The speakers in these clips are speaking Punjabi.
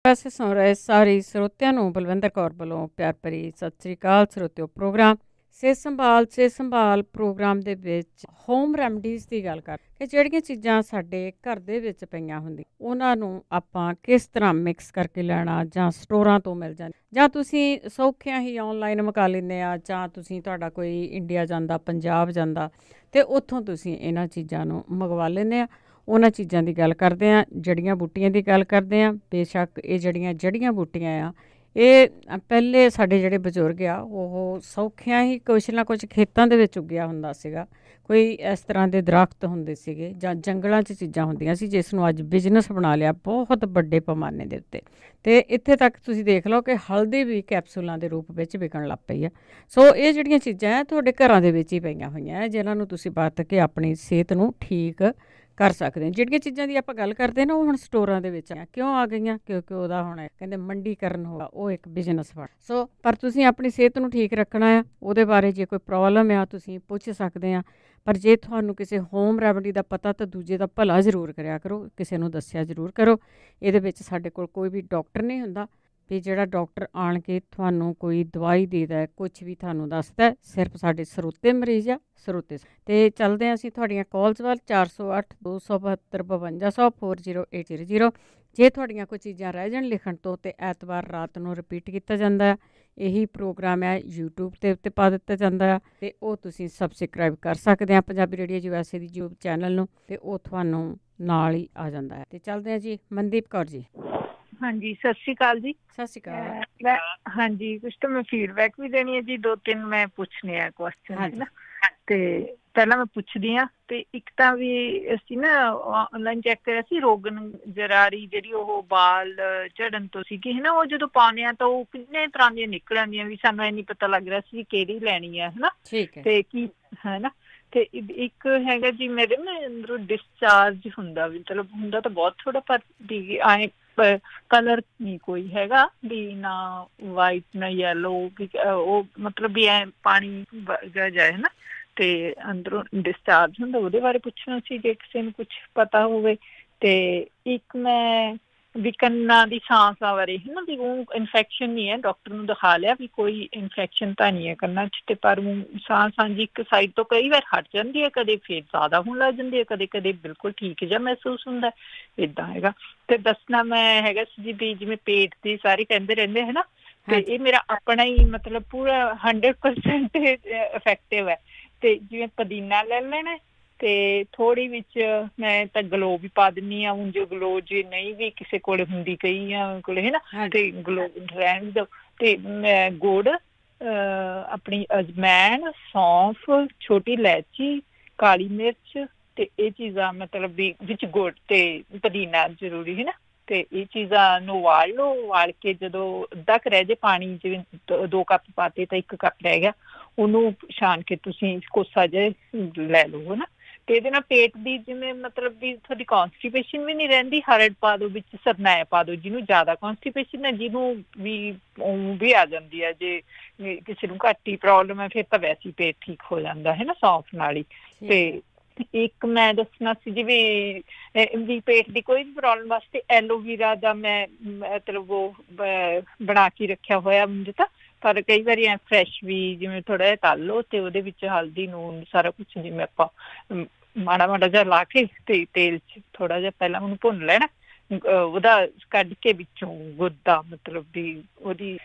ਵੈਸੇ ਸੁਣ ਰਹੇ ਸਾਰੇ ਸਰੋਤਿਆਂ ਨੂੰ ਬਲਵਿੰਦਰ ਕੌਰ ਵੱਲੋਂ ਪਿਆਰ ਭਰੀ ਸਤਿ ਸ੍ਰੀ ਅਕਾਲ। ਸਰੋਤਿਓ, ਪ੍ਰੋਗਰਾਮ ਸਿਹਤ ਸੰਭਾਲ ਪ੍ਰੋਗਰਾਮ ਦੇ ਵਿੱਚ ਹੋਮ ਰੈਮਡੀਜ਼ ਦੀ ਗੱਲ ਕਰ ਕਿ ਜਿਹੜੀਆਂ ਚੀਜ਼ਾਂ ਸਾਡੇ ਘਰ ਦੇ ਵਿੱਚ ਪਈਆਂ ਹੁੰਦੀਆਂ ਉਹਨਾਂ ਨੂੰ ਆਪਾਂ ਕਿਸ ਤਰ੍ਹਾਂ ਮਿਕਸ ਕਰਕੇ ਲੈਣਾ, ਜਾਂ ਸਟੋਰਾਂ ਤੋਂ ਮਿਲ ਜਾਣ, ਜਾਂ ਤੁਸੀਂ ਸੌਖਿਆਂ ਹੀ ਆਨਲਾਈਨ ਮੰਗਾ ਲੈਂਦੇ ਆ, ਜਾਂ ਤੁਸੀਂ ਤੁਹਾਡਾ ਕੋਈ ਇੰਡੀਆ ਜਾਂਦਾ, ਪੰਜਾਬ ਜਾਂਦਾ ਅਤੇ ਉੱਥੋਂ ਤੁਸੀਂ ਇਹਨਾਂ ਚੀਜ਼ਾਂ ਨੂੰ ਮੰਗਵਾ ਲੈਂਦੇ ਆ। ਉਹਨਾਂ ਚੀਜ਼ਾਂ ਦੀ ਗੱਲ ਕਰਦੇ ਹਾਂ, ਜੜੀਆਂ ਬੂਟੀਆਂ ਦੀ ਗੱਲ ਕਰਦੇ ਹਾਂ। ਬੇਸ਼ੱਕ ਇਹ ਜਿਹੜੀਆਂ ਜੜੀਆਂ ਬੂਟੀਆਂ ਆ, ਇਹ ਪਹਿਲੇ ਸਾਡੇ ਜਿਹੜੇ ਬਜ਼ੁਰਗ ਆ ਉਹ ਸੌਖਿਆਂ ਹੀ ਕੁਛ ਨਾ ਕੁਛ ਖੇਤਾਂ ਦੇ ਵਿੱਚ ਉੱਗਿਆ ਹੁੰਦਾ ਸੀਗਾ। ਕੋਈ ਇਸ ਤਰ੍ਹਾਂ ਦੇ ਦਰੱਖਤ ਹੁੰਦੇ ਸੀਗੇ ਜਾਂ ਜੰਗਲਾਂ 'ਚ ਚੀਜ਼ਾਂ ਹੁੰਦੀਆਂ ਸੀ, ਜਿਸ ਨੂੰ ਅੱਜ ਬਿਜ਼ਨਸ ਬਣਾ ਲਿਆ ਬਹੁਤ ਵੱਡੇ ਪੈਮਾਨੇ ਦੇ ਉੱਤੇ। ਅਤੇ ਇੱਥੇ ਤੱਕ ਤੁਸੀਂ ਦੇਖ ਲਓ ਕਿ ਹਲਦੀ ਵੀ ਕੈਪਸੂਲਾਂ ਦੇ ਰੂਪ ਵਿੱਚ ਵਿਕਣ ਲੱਗ ਪਈ ਆ। ਸੋ ਇਹ ਜਿਹੜੀਆਂ ਚੀਜ਼ਾਂ ਆ ਤੁਹਾਡੇ ਘਰਾਂ ਦੇ ਵਿੱਚ ਹੀ ਪਈਆਂ ਹੋਈਆਂ, ਜਿਨ੍ਹਾਂ ਨੂੰ ਤੁਸੀਂ ਵਰਤ ਕੇ ਆਪਣੀ ਸਿਹਤ ਨੂੰ ਠੀਕ ਕਰ ਸਕਦੇ ਹਾਂ। ਜਿਹੜੀਆਂ ਚੀਜ਼ਾਂ ਦੀ ਆਪਾਂ ਗੱਲ ਕਰਦੇ ਨਾ, ਉਹ ਹੁਣ ਸਟੋਰਾਂ ਦੇ ਵਿੱਚ ਕਿਉਂ ਆ ਗਈਆਂ? ਕਿਉਂਕਿ ਉਹਦਾ ਹੁਣ ਕਹਿੰਦੇ ਮੰਡੀਕਰਨ ਹੋਗਾ, ਉਹ ਇੱਕ ਬਿਜ਼ਨਸ ਬਣ। ਸੋ ਪਰ ਤੁਸੀਂ ਆਪਣੀ ਸਿਹਤ ਨੂੰ ਠੀਕ ਰੱਖਣਾ ਆ, ਉਹਦੇ ਬਾਰੇ ਜੇ ਕੋਈ ਪ੍ਰੋਬਲਮ ਆ ਤੁਸੀਂ ਪੁੱਛ ਸਕਦੇ ਆ। ਪਰ ਜੇ ਤੁਹਾਨੂੰ ਕਿਸੇ ਹੋਮ ਰੈਮਡੀ ਦਾ ਪਤਾ ਤਾਂ ਦੂਜੇ ਦਾ ਭਲਾ ਜ਼ਰੂਰ ਕਰਿਆ ਕਰੋ, ਕਿਸੇ ਨੂੰ ਦੱਸਿਆ ਜ਼ਰੂਰ ਕਰੋ। ਇਹਦੇ ਵਿੱਚ ਸਾਡੇ ਕੋਲ ਕੋਈ ਵੀ ਡਾਕਟਰ ਨਹੀਂ ਹੁੰਦਾ ਵੀ ਜਿਹੜਾ ਡਾਕਟਰ ਆਣ ਕੇ ਤੁਹਾਨੂੰ ਕੋਈ ਦਵਾਈ ਦੇਦਾ, ਕੁਛ ਵੀ ਤੁਹਾਨੂੰ ਦੱਸਦਾ। ਸਿਰਫ ਸਾਡੇ ਸਰੋਤੇ ਮਰੀਜ਼ ਆ, ਸਰੋਤੇ। ਅਤੇ ਚੱਲਦੇ ਹਾਂ ਅਸੀਂ ਤੁਹਾਡੀਆਂ ਕਾਲਸ ਵੱਲ। 408-272-5200 4080। ਜੇ ਤੁਹਾਡੀਆਂ ਕੋਈ ਚੀਜ਼ਾਂ ਰਹਿ ਜਾਣ ਲਿਖਣ ਤੋਂ, ਅਤੇ ਐਤਵਾਰ ਰਾਤ ਨੂੰ ਰਿਪੀਟ ਕੀਤਾ ਜਾਂਦਾ। ਇਹੀ ਪ੍ਰੋਗਰਾਮ ਹੈ YouTube ਦੇ ਉੱਤੇ ਪਾ ਦਿੱਤਾ ਜਾਂਦਾ ਆ, ਅਤੇ ਉਹ ਤੁਸੀਂ ਸਬਸਕ੍ਰਾਈਬ ਕਰ ਸਕਦੇ ਆ ਪੰਜਾਬੀ ਰੇਡੀਓ USA ਦੀ YouTube ਚੈਨਲ ਨੂੰ, ਅਤੇ ਉਹ ਤੁਹਾਨੂੰ ਨਾਲ ਹੀ ਆ ਜਾਂਦਾ ਹੈ। ਅਤੇ ਚੱਲਦੇ ਹਾਂ ਜੀ, ਮਨਦੀਪ ਕੌਰ ਜੀ। ਹਾਂਜੀ, ਸਤਿ ਸ਼੍ਰੀ ਅਕਾਲ ਜੀ। ਸਤਿ ਸ਼੍ਰੀ ਅਕਾਲ। ਹਾਂਜੀ, ਕੁਛ ਤਾਂ ਮੈਂ ਫੀਡਬੈਕ ਵੀ ਦੇਣੀ ਹੈ ਜੀ, 2-3 ਮੈਂ ਪੁੱਛਣੇ ਆ ਕੁਐਸਚਨ ਹੈ ਨਾ। ਤੇ ਪਹਿਲਾਂ ਮੈਂ ਪੁੱਛਦੀ ਹਾਂ। ਤੇ ਇੱਕ ਤਾਂ ਵੀ ਅਸੀਂ ਨਾ ਆਨਲਾਈਨ ਚੈੱਕ ਕਰਿਆ ਸੀ, ਰੋਗਨ ਜਰਾਰੀ ਜਿਹੜੀ ਉਹ ਬਾਲ ਝੜਨ ਤੋਂ ਸੀਗੀ ਹੈ ਨਾ, ਉਹ ਜਦੋਂ ਪਾਉਂਦੇ ਆ ਤਾਂ ਉਹ ਕਿੰਨੇ ਤਰ੍ਹਾਂ ਦੀਆਂ ਨਿਕਲ ਆਉਂਦੀਆਂ, ਵੀ ਸਾਨੂੰ ਇਹ ਨਹੀਂ ਪਤਾ ਲੱਗ ਰਿਹਾ ਸੀ ਕਿਹੜੀ ਲੈਣੀ ਹੈ ਨਾ। ਤੇ ਕੀ ਹੈ ਨਾ। ਤੇ ਇੱਕ ਹੈਗਾ ਜੀ, ਮੇਰੇ ਨਾ ਅੰਦਰੋਂ ਡਿਸਚਾਰਜ ਹੁੰਦਾ, ਵੀ ਮਤਲਬ ਹੁੰਦਾ ਤਾਂ ਬਹੁਤ ਥੋੜਾ, ਪਰ ਵੀ ਆਏ ਕਲਰ ਨਹੀਂ ਕੋਈ ਹੈਗਾ, ਵੀ ਨਾ ਵਾਈਟ ਨਾ ਯੈਲੋ, ਉਹ ਮਤਲਬ ਵੀ ਐ ਪਾਣੀ ਵਰਗਾ ਜਾਏ ਨਾ, ਤੇ ਅੰਦਰੋਂ ਡਿਸਚਾਰਜ ਹੁੰਦਾ। ਉਹਦੇ ਬਾਰੇ ਪੁੱਛਣਾ ਸੀ ਜੇ ਕਿਸੇ ਨੂੰ ਕੁਛ ਪਤਾ ਹੋਵੇ। ਤੇ ਇੱਕ ਮੈਂ ਵੀ ਕੰਨਾਂ ਦੀ ਸਾਂਸਾਂ ਬਾਰੇ ਹੈ ਨਾ, ਵੀ ਉਹ ਇਨਫੈਕਸ਼ਨ ਨਹੀਂ ਹੈ, ਡਾਕਟਰ ਨੂੰ ਦਿਖਾ ਲਿਆ ਵੀ ਕੋਈ ਇਨਫੈਕਸ਼ਨ ਤਾਂ ਨਹੀਂ ਹੈ ਕੰਨਾਂ 'ਚ, ਤੇ ਪਰ ਸਾਹ ਸਾਂਝੀ ਇੱਕ ਸਾਈਡ ਤੋਂ ਕਈ ਵਾਰ ਹਟ ਜਾਂਦੀ ਹੈ, ਕਦੇ ਫਿਰ ਜ਼ਿਆਦਾ ਹੋਣ ਲੱਗ ਜਾਂਦੀ ਹੈ, ਕਦੇ ਕਦੇ ਬਿਲਕੁਲ ਠੀਕ ਜਿਹਾ ਮਹਿਸੂਸ ਹੁੰਦਾ, ਇੱਦਾਂ ਹੈਗਾ। ਤੇ ਦੱਸਣਾ ਮੈਂ ਹੈਗਾ ਸੀ ਜੀ, ਵੀ ਜਿਵੇਂ ਪੇਟ ਦੀ ਸਾਰੇ ਕਹਿੰਦੇ ਰਹਿੰਦੇ ਹੈ ਨਾ, ਤੇ ਇਹ ਮੇਰਾ ਆਪਣਾ ਹੀ ਮਤਲਬ ਪੂਰਾ 100% ਇਫੈਕਟਿਵ ਹੈ। ਤੇ ਜਿਵੇਂ ਪੁਦੀਨਾ ਲੈ ਲੈਣਾ, ਤੇ ਥੋੜੀ ਵਿੱਚ ਮੈਂ ਤਾਂ ਗਲੋ ਵੀ ਪਾ ਦਿੰਦੀ ਹਾਂ। ਹੁਣ ਜੋ ਗਲੋ ਜੇ ਨਹੀਂ ਵੀ ਕਿਸੇ ਕੋਲ ਹੁੰਦੀ, ਕਈਆਂ ਕੋਲ ਹੈ ਨਾ, ਤੇ ਗਲੋ ਰਹਿਣ ਦਿਓ। ਤੇ ਮੈਂ ਗੁੜ, ਆਪਣੀ ਅਜਮੈਨ, ਸੌਂਫ, ਛੋਟੀ ਇਲਾਇਚੀ, ਕਾਲੀ ਮਿਰਚ, ਤੇ ਇਹ ਚੀਜ਼ਾਂ ਮਤਲਬ ਵੀ ਵਿੱਚ ਗੁੜ ਤੇ ਪੁਦੀਨਾ ਜ਼ਰੂਰੀ ਹੈ ਨਾ। ਤੇ ਇਹ ਚੀਜ਼ਾਂ ਨੂੰ ਉਬਾਲ ਲਓ। ਉਬਾਲ ਕੇ ਜਦੋਂ ਅੱਧਾ ਕੁ ਰਹਿ ਜੇ ਪਾਣੀ, ਜਿਵੇਂ 2 ਕੱਪ ਪਾਤੇ ਤਾਂ 1 ਕੱਪ ਰਹਿ ਗਿਆ, ਉਹਨੂੰ ਛਾਣ ਕੇ ਤੁਸੀਂ ਕੋਸਾ ਜਿਹਾ ਲੈ ਲਓ ਹੈ ਨਾ। ਤੇ ਇਹਦੇ ਨਾਲ ਪੇਟ ਦੀ ਜਿਵੇਂ ਮਤਲਬ ਵੀ ਤੁਹਾਡੀ ਕੌਨਸਟੀਪੇਸ਼ਨ ਵੀ ਨਹੀਂ ਰਹਿੰਦੀ। ਹਰੜ ਪਾ ਦਿਓ ਵਿੱਚ, ਸਰਨਾਇਆ ਪਾ ਦਿਓ ਜਿਹਨੂੰ ਜ਼ਿਆਦਾ ਕੌਨਸਟੀਪੇਸ਼ਨ ਹੈ, ਜਿਹਨੂੰ ਵੀ ਆ ਜਾਂਦੀ ਹੈ। ਜੇ ਕਿਸੇ ਨੂੰ ਘੱਟ ਹੀ ਪ੍ਰੋਬਲਮ ਹੈ, ਫਿਰ ਤਾਂ ਵੈਸੇ ਹੀ ਪੇਟ ਠੀਕ ਹੋ ਜਾਂਦਾ ਹੈ ਨਾ ਸੌਂਫ ਨਾਲ ਹੀ। ਤੇ ਇੱਕ ਮੈਂ ਦੱਸਣਾ ਸੀ ਜਿਵੇਂ ਪੇਟ ਦੀ ਕੋਈ ਵੀ ਪ੍ਰੋਬਲਮ ਵਾਸਤੇ ਐਲੋਵੀਰਾ ਦਾ ਮੈਂ ਮਤਲਬ ਉਹ ਬਣਾ ਕੇ ਰੱਖਿਆ ਹੋਇਆ ਉਂਝ ਤਾਂ, ਪਰ ਕਈ ਵਾਰੀ ਐ ਫਰੈਸ਼ ਵੀ ਜਿਵੇਂ ਥੋੜ੍ਹਾ ਜਿਹਾ ਤਲ ਲਓ, ਅਤੇ ਉਹਦੇ ਵਿੱਚ ਹਲਦੀ, ਨੂਣ, ਸਾਰਾ ਕੁਛ ਜਿਵੇਂ ਆਪਾਂ ਮਾੜਾ ਮਾੜਾ ਜਿਹਾ ਲਾ ਕੇ, ਅਤੇ ਤੇਲ 'ਚ ਥੋੜ੍ਹਾ ਜਿਹਾ ਪਹਿਲਾਂ ਉਹਨੂੰ ਭੁੰਨ ਲੈਣਾ, ਉਹਦਾ ਕੱਢ ਕੇ ਵਿੱਚੋਂ ਗੁੱਦਾ ਮਤਲਬ ਵੀ ਉਹਦੀ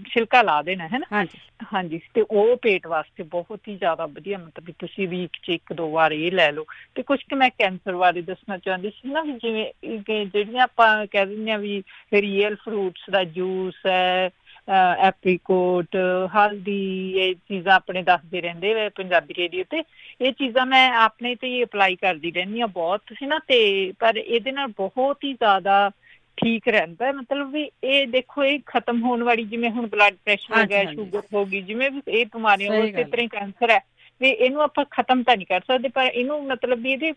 ਛਿਲਕਾ ਲਾ ਦੇਣਾ ਹੈ ਨਾ। ਹਾਂਜੀ, ਤੇ ਉਹ ਪੇਟ ਵਾਸਤੇ ਬਹੁਤ ਹੀ ਜ਼ਿਆਦਾ ਵਧੀਆ, ਮਤਲਬ ਵੀ ਤੁਸੀਂ ਵੀਕ 'ਚ 1-2 ਵਾਰ ਇਹ ਲੈ ਲਓ। ਤੇ ਕੁਛ ਕੁ ਮੈਂ ਕੈਂਸਰ ਬਾਰੇ ਦੱਸਣਾ ਚਾਹੁੰਦੀ ਸੀ ਨਾ, ਵੀ ਜਿਵੇਂ ਜਿਹੜੀਆਂ ਆਪਾਂ ਕਹਿ ਦਿੰਦੇ ਹਾਂ ਵੀ ਰੀਅਲ ਫਰੂਟਸ ਦਾ ਜੂਸ ਹੈ, ਐਪਰੀਕੋਟ, ਹਲਦੀ, ਇਹ ਚੀਜ਼ਾਂ ਆਪਣੇ ਦੱਸਦੇ ਰਹਿੰਦੇ ਵੇ ਪੰਜਾਬੀ ਰੇਡੀਓ 'ਤੇ। ਇਹ ਚੀਜ਼ਾਂ ਮੈਂ ਆਪਣੇ 'ਤੇ ਹੀ ਅਪਲਾਈ ਕਰਦੀ ਰਹਿੰਦੀ ਹਾਂ ਬਹੁਤ ਹੈ ਨਾ। ਅਤੇ ਪਰ ਇਹਦੇ ਨਾਲ ਬਹੁਤ ਹੀ ਜ਼ਿਆਦਾ ਠੀਕ ਰਹਿੰਦਾ, ਮਤਲਬ ਵੀ ਇਹ ਦੇਖੋ, ਇਹ ਖਤਮ ਹੋਣ ਵਾਲੀ, ਜਿਵੇਂ ਹੁਣ ਬਲੱਡ ਪ੍ਰੈਸ਼ਰ ਹੋ ਗਿਆ, ਸ਼ੂਗਰ ਹੋ ਗਈ, ਜਿਵੇਂ ਵੀ ਇਹ ਬਿਮਾਰੀਆਂ, ਉਸੇ ਤਰ੍ਹਾਂ ਹੀ ਕੈਂਸਰ ਹੈ। ਵੀ ਇਹਨੂੰ ਆਪਾਂ ਖਤਮ ਤਾਂ ਨਹੀਂ ਕਰ ਸਕਦੇ, ਪਰ ਇਹਨੂੰ ਮਤਲਬ ਵੀ ਇਹਦੀ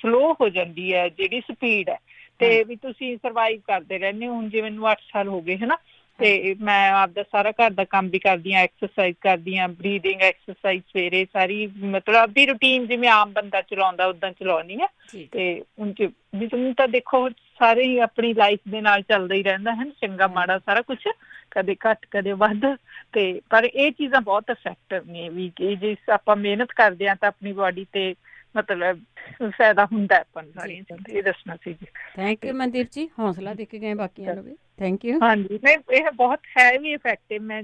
ਸਲੋ ਹੋ ਜਾਂਦੀ ਹੈ ਜਿਹੜੀ ਸਪੀਡ ਹੈ, ਅਤੇ ਵੀ ਤੁਸੀਂ ਸਰਵਾਈਵ ਕਰਦੇ ਰਹਿੰਦੇ ਹੋ। ਹੁਣ ਜਿਵੇਂ ਮੈਨੂੰ 8 ਸਾਲ ਹੋ ਗਏ ਹੈ ਨਾ, ਅਤੇ ਮੈਂ ਆਪਦਾ ਸਾਰਾ ਘਰ ਦਾ ਕੰਮ ਵੀ ਕਰਦੀ ਹਾਂ, ਐਕਸਰਸਾਈਜ਼ ਕਰਦੀ ਹਾਂ, ਬਰੀਦਿੰਗ ਐਕਸਰਸਾਈਜ਼ ਸਵੇਰੇ ਸਾਰੀ, ਮਤਲਬ ਆਪਦੀ ਰੂਟੀਨ ਜਿਵੇਂ ਆਮ ਬੰਦਾ ਚਲਾਉਂਦਾ ਉੱਦਾਂ ਚਲਾਉਂਦੀ ਹਾਂ। ਅਤੇ ਹੁਣ ਵੀ ਤੁਹਾਨੂੰ ਤਾਂ ਦੇਖੋ ਸਾਰੇ ਹੀ ਆਪਣੀ ਲਾਈਫ ਦੇ ਨਾਲ ਚੱਲਦਾ ਹੀ ਰਹਿੰਦਾ ਹੈ, ਚੰਗਾ ਮਾੜਾ ਸਾਰਾ ਕੁਛ, ਕਦੇ ਘੱਟ ਕਦੇ ਵੱਧ। ਤੇ ਪਰ ਇਹ ਚੀਜ਼ਾਂ ਬਹੁਤ ਇਫੈਕਟਿਵ ਨੇ ਵੀ ਕਿ ਜੇ ਆਪਾਂ ਮਿਹਨਤ ਕਰਦੇ ਹਾਂ ਤਾਂ ਆਪਣੀ ਬੋਡੀ ਤੇ ਮਤਲਬ ਫਾਇਦਾ ਹੁੰਦਾ ਆਪਾਂ ਨੂੰ ਸਾਰੀਆਂ ਚੀਜ਼ਾਂ। ਇਹ ਦੱਸਣਾ ਸੀ ਜੀ। ਥੈਂਕ ਯੂ ਮਨਦੀਪ ਜੀ, ਹੌਸਲਾ ਦੇ ਕੇ ਗਏ ਬਾਕੀਆਂ ਨੂੰ ਵੀ। Thank you. ਹਾਂਜੀ, ਨਹੀਂ ਇਹ ਬਹੁਤ ਹੈ ਵੀ ਇਫੈਕਟਿਵ। ਮੈਂ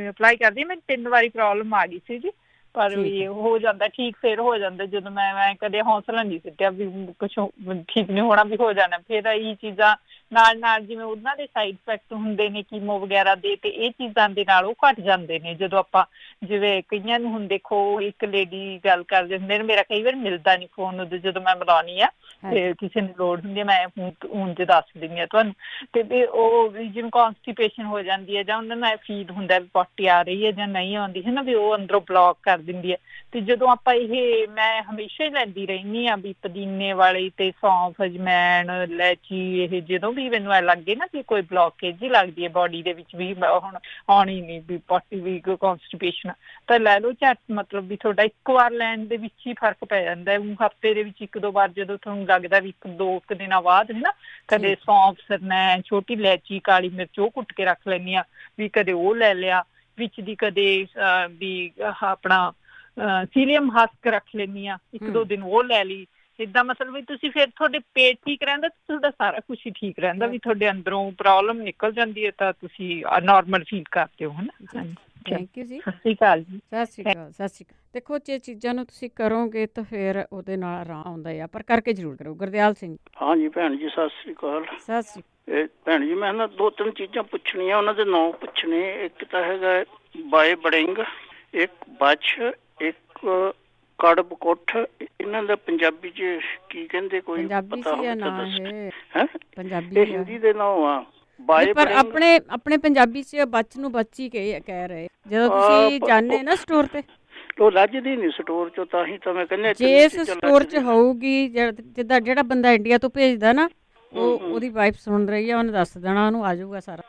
ਅਪਲਾਈ ਕਰਦੀ, ਮੈਨੂੰ 3 ਵਾਰੀ ਪ੍ਰੋਬਲਮ ਆ ਗਈ ਸੀ ਜੀ, ਪਰ ਵੀ ਹੋ ਜਾਂਦਾ ਠੀਕ, ਫਿਰ ਹੋ ਜਾਂਦਾ। ਜਦੋਂ ਮੈਂ ਕਦੇ ਹੌਸਲਾ ਨਹੀਂ ਸਿੱਟਿਆ ਵੀ ਕੁਛ ਠੀਕ ਨਹੀਂ ਹੋਣਾ, ਵੀ ਹੋ ਜਾਣਾ। ਫਿਰ ਇਹ ਚੀਜ਼ਾਂ ਨਾਲ ਨਾਲ ਜਿਵੇਂ ਉਹਨਾਂ ਦੇ ਸਾਈਡ ਇਫੈਕਟ ਹੁੰਦੇ ਨੇ ਕੀਮੋ ਵਗੈਰਾ ਦੇ, ਤੇ ਇਹ ਚੀਜ਼ਾਂ ਦੇ ਨਾਲ ਉਹ ਘੱਟ ਜਾਂਦੇ ਨੇ ਜਦੋਂ ਆਪਾਂ, ਜਿਵੇਂ ਕਈਆਂ ਨੂੰ ਹੁਣ ਦੇਖੋ, ਇੱਕ ਲੇਡੀ ਗੱਲ ਕਰਦੇ ਹੁੰਦੇ ਨੇ, ਮੇਰਾ ਕਈ ਵਾਰ ਮਿਲਦਾ ਨਹੀਂ ਫੋਨ ਉਦੋਂ ਜਦੋਂ ਮੈਂ ਮਿਲਾਉਣੀ ਆ, ਤੇ ਕਿਸੇ ਨੂੰ ਲੋੜ ਹੁੰਦੀ ਹੈ ਮੈਂ ਹੁਣ ਤੇ ਦੱਸ ਦਿੰਦੀ ਹਾਂ ਤੁਹਾਨੂੰ। ਤੇ ਉਹ ਜਿਵੇਂ ਕੌਨਸਟੀਪੇਸ਼ਨ ਹੋ ਜਾਂਦੀ ਹੈ, ਜਾਂ ਉਹਨਾਂ ਨਾਲ ਫੀਲ ਹੁੰਦਾ ਵੀ ਪੋਟੀ ਆ ਰਹੀ ਹੈ ਜਾਂ ਨਹੀਂ ਆਉਂਦੀ ਹੈ ਨਾ, ਵੀ ਉਹ ਅੰਦਰੋਂ ਬਲੋਕ ਕਰ ਦਿੰਦੀ ਹੈ। ਤੇ ਜਦੋਂ ਆਪਾਂ ਇਹ, ਮੈਂ ਹਮੇਸ਼ਾ ਹੀ ਲੈਂਦੀ ਰਹਿੰਦੀ ਹਾਂ ਵੀ ਪੁਦੀਨੇ ਵਾਲੀ ਤੇ ਸੌਂਫ, ਅਜਮੈਨ, ਇਲਾਇਚੀ, ਇਹ ਜਦੋਂ ਵੀ ਮੈਨੂੰ ਐ ਲੱਗੇ ਨਾ ਕਿ ਕੋਈ ਬਲੋਕੇਜ ਹੀ ਲੱਗਦੀ ਹੈ ਬੋਡੀ ਦੇ ਵਿੱਚ, ਵੀ ਹੁਣ ਆਉਣੀ ਨਹੀਂ ਵੀ ਪੋਟੀ ਵੀ ਕੌਨਸਟੀਪੇਸ਼ਨ, ਤਾਂ ਲੈ ਲਓ ਝੱਟ। ਮਤਲਬ ਵੀ ਤੁਹਾਡਾ ਇੱਕ ਵਾਰ ਲੈਣ ਦੇ ਵਿੱਚ ਹੀ ਫਰਕ ਪੈ ਜਾਂਦਾ। ਹਫ਼ਤੇ ਦੇ ਵਿੱਚ 1-2 ਵਾਰ ਜਦੋਂ ਤੁਹਾਨੂੰ ਲੱਗਦਾ ਵੀ 1-2 ਦਿਨਾਂ ਬਾਅਦ ਹੈ ਨਾ, ਕਦੇ ਸੌਂਫ, ਸਰਨੈਣ, ਛੋਟੀ ਇਲਾਇਚੀ, ਕਾਲੀ ਮਿਰਚ ਉਹ ਕੁੱਟ ਕੇ ਰੱਖ ਲੈਂਦੀ ਹਾਂ, ਵੀ ਕਦੇ ਉਹ ਲੈ ਲਿਆ ਵਿੱਚ ਦੀ, ਕਦੇ ਵੀ ਆਪਣਾ ਸੀਲੀਅਮ ਹਸਕ ਰੱਖ ਲੈਂਦੀ ਹਾਂ, 1-2 ਦਿਨ ਉਹ ਲੈ ਲਈ। ਇੱਦਾਂ ਮਤਲਬ ਵੀ ਤੁਸੀਂ ਫਿਰ ਤੁਹਾਡੇ ਪੇਟ ਠੀਕ ਰਹਿੰਦਾ, ਤੁਹਾਡਾ ਸਾਰਾ ਕੁਛ ਹੀ ਠੀਕ ਰਹਿੰਦਾ, ਵੀ ਤੁਹਾਡੇ ਅੰਦਰੋਂ ਪ੍ਰੋਬਲਮ ਨਿਕਲ ਜਾਂਦੀ ਹੈ ਤਾਂ ਤੁਸੀਂ ਨਾਰਮਲ ਫੀਲ ਕਰਦੇ ਹੋ, ਹੈ ਨਾ। ਥੈਂਕ ਯੂ ਜੀ। ਸਤਿ ਸ਼੍ਰੀ ਅਕਾਲ ਜੀ। ਸਤਿ ਸ਼੍ਰੀ ਅਕਾਲ। ਸਤਿ ਸ਼੍ਰੀ ਅਕਾਲ। ਦੇਖੋ, ਜੇ ਚੀਜ਼ਾਂ ਨੂੰ ਤੁਸੀਂ ਕਰੋਗੇ ਤਾਂ ਫਿਰ ਉਹਦੇ ਨਾਲ ਆਰਾਮ ਆਉਂਦਾ ਆ, ਪਰ ਕਰਕੇ ਜ਼ਰੂਰ ਕਰੋ। ਗੁਰਦਿਆਲ ਸਿੰਘ। ਹਾਂਜੀ ਭੈਣ ਜੀ, ਸਤਿ ਸ਼੍ਰੀ ਅਕਾਲ। ਸਤਿ ਸ਼੍ਰੀ ਅਕਾਲ ਭੈਣ ਜੀ। ਮੈਂ ਨਾ 2-3 ਚੀਜ਼ਾਂ ਪੁੱਛਣੀਆਂ, ਉਹਨਾਂ ਦੇ ਨਾਂ ਪੁੱਛਣੇ। ਇੱਕ ਤਾਂ ਹੈਗਾ ਬਾਏ ਬੜਿੰਗ, ਇੱਕ ਬਛ, ਇੱਕ ਕੜਬ ਕੁੱਠ। ਇਹਨਾਂ ਦਾ ਪੰਜਾਬੀ ਚ ਕੀ ਕਹਿੰਦੇ, ਕੋਈ ਪਤਾ ਹੋਵੇ ਤਾਂ ਦੱਸੋ। ਹੈ ਪੰਜਾਬੀ, ਹਿੰਦੀ ਦੇ ਨਾਂ ਆ ਬਾਏ। ਪਰ ਆਪਣੇ ਪੰਜਾਬੀ ਚ ਬੱਚ ਨੂੰ ਬੱਚੀ ਕਹਿ ਰਹੇ। ਜਦੋਂ ਤੁਸੀਂ ਜਾਂਦੇ ਨਾ ਸਟੋਰ ਤੇ, ਉਹ ਲੱਜਦੀ ਨਹੀਂ ਸਟੋਰ ਚੋਂ, ਤਾਂ ਹੀ ਤਾਂ ਮੈਂ ਕਹਿੰਦਾ ਜਿਸ ਸਟੋਰ ਚ ਹੋਊਗੀ, ਜਿੱਦਾਂ ਜਿਹੜਾ ਬੰਦਾ ਇੰਡੀਆ ਤੋਂ ਭੇਜਦਾ ਨਾ, ਉਹਦੀ ਵਾਈਫ ਸੁਣ ਰਹੀ ਆ, ਉਹਨੇ ਦੱਸ ਦੇਣਾ, ਉਹਨੂੰ ਆ ਜਾਊਗਾ ਸਾਰਾ।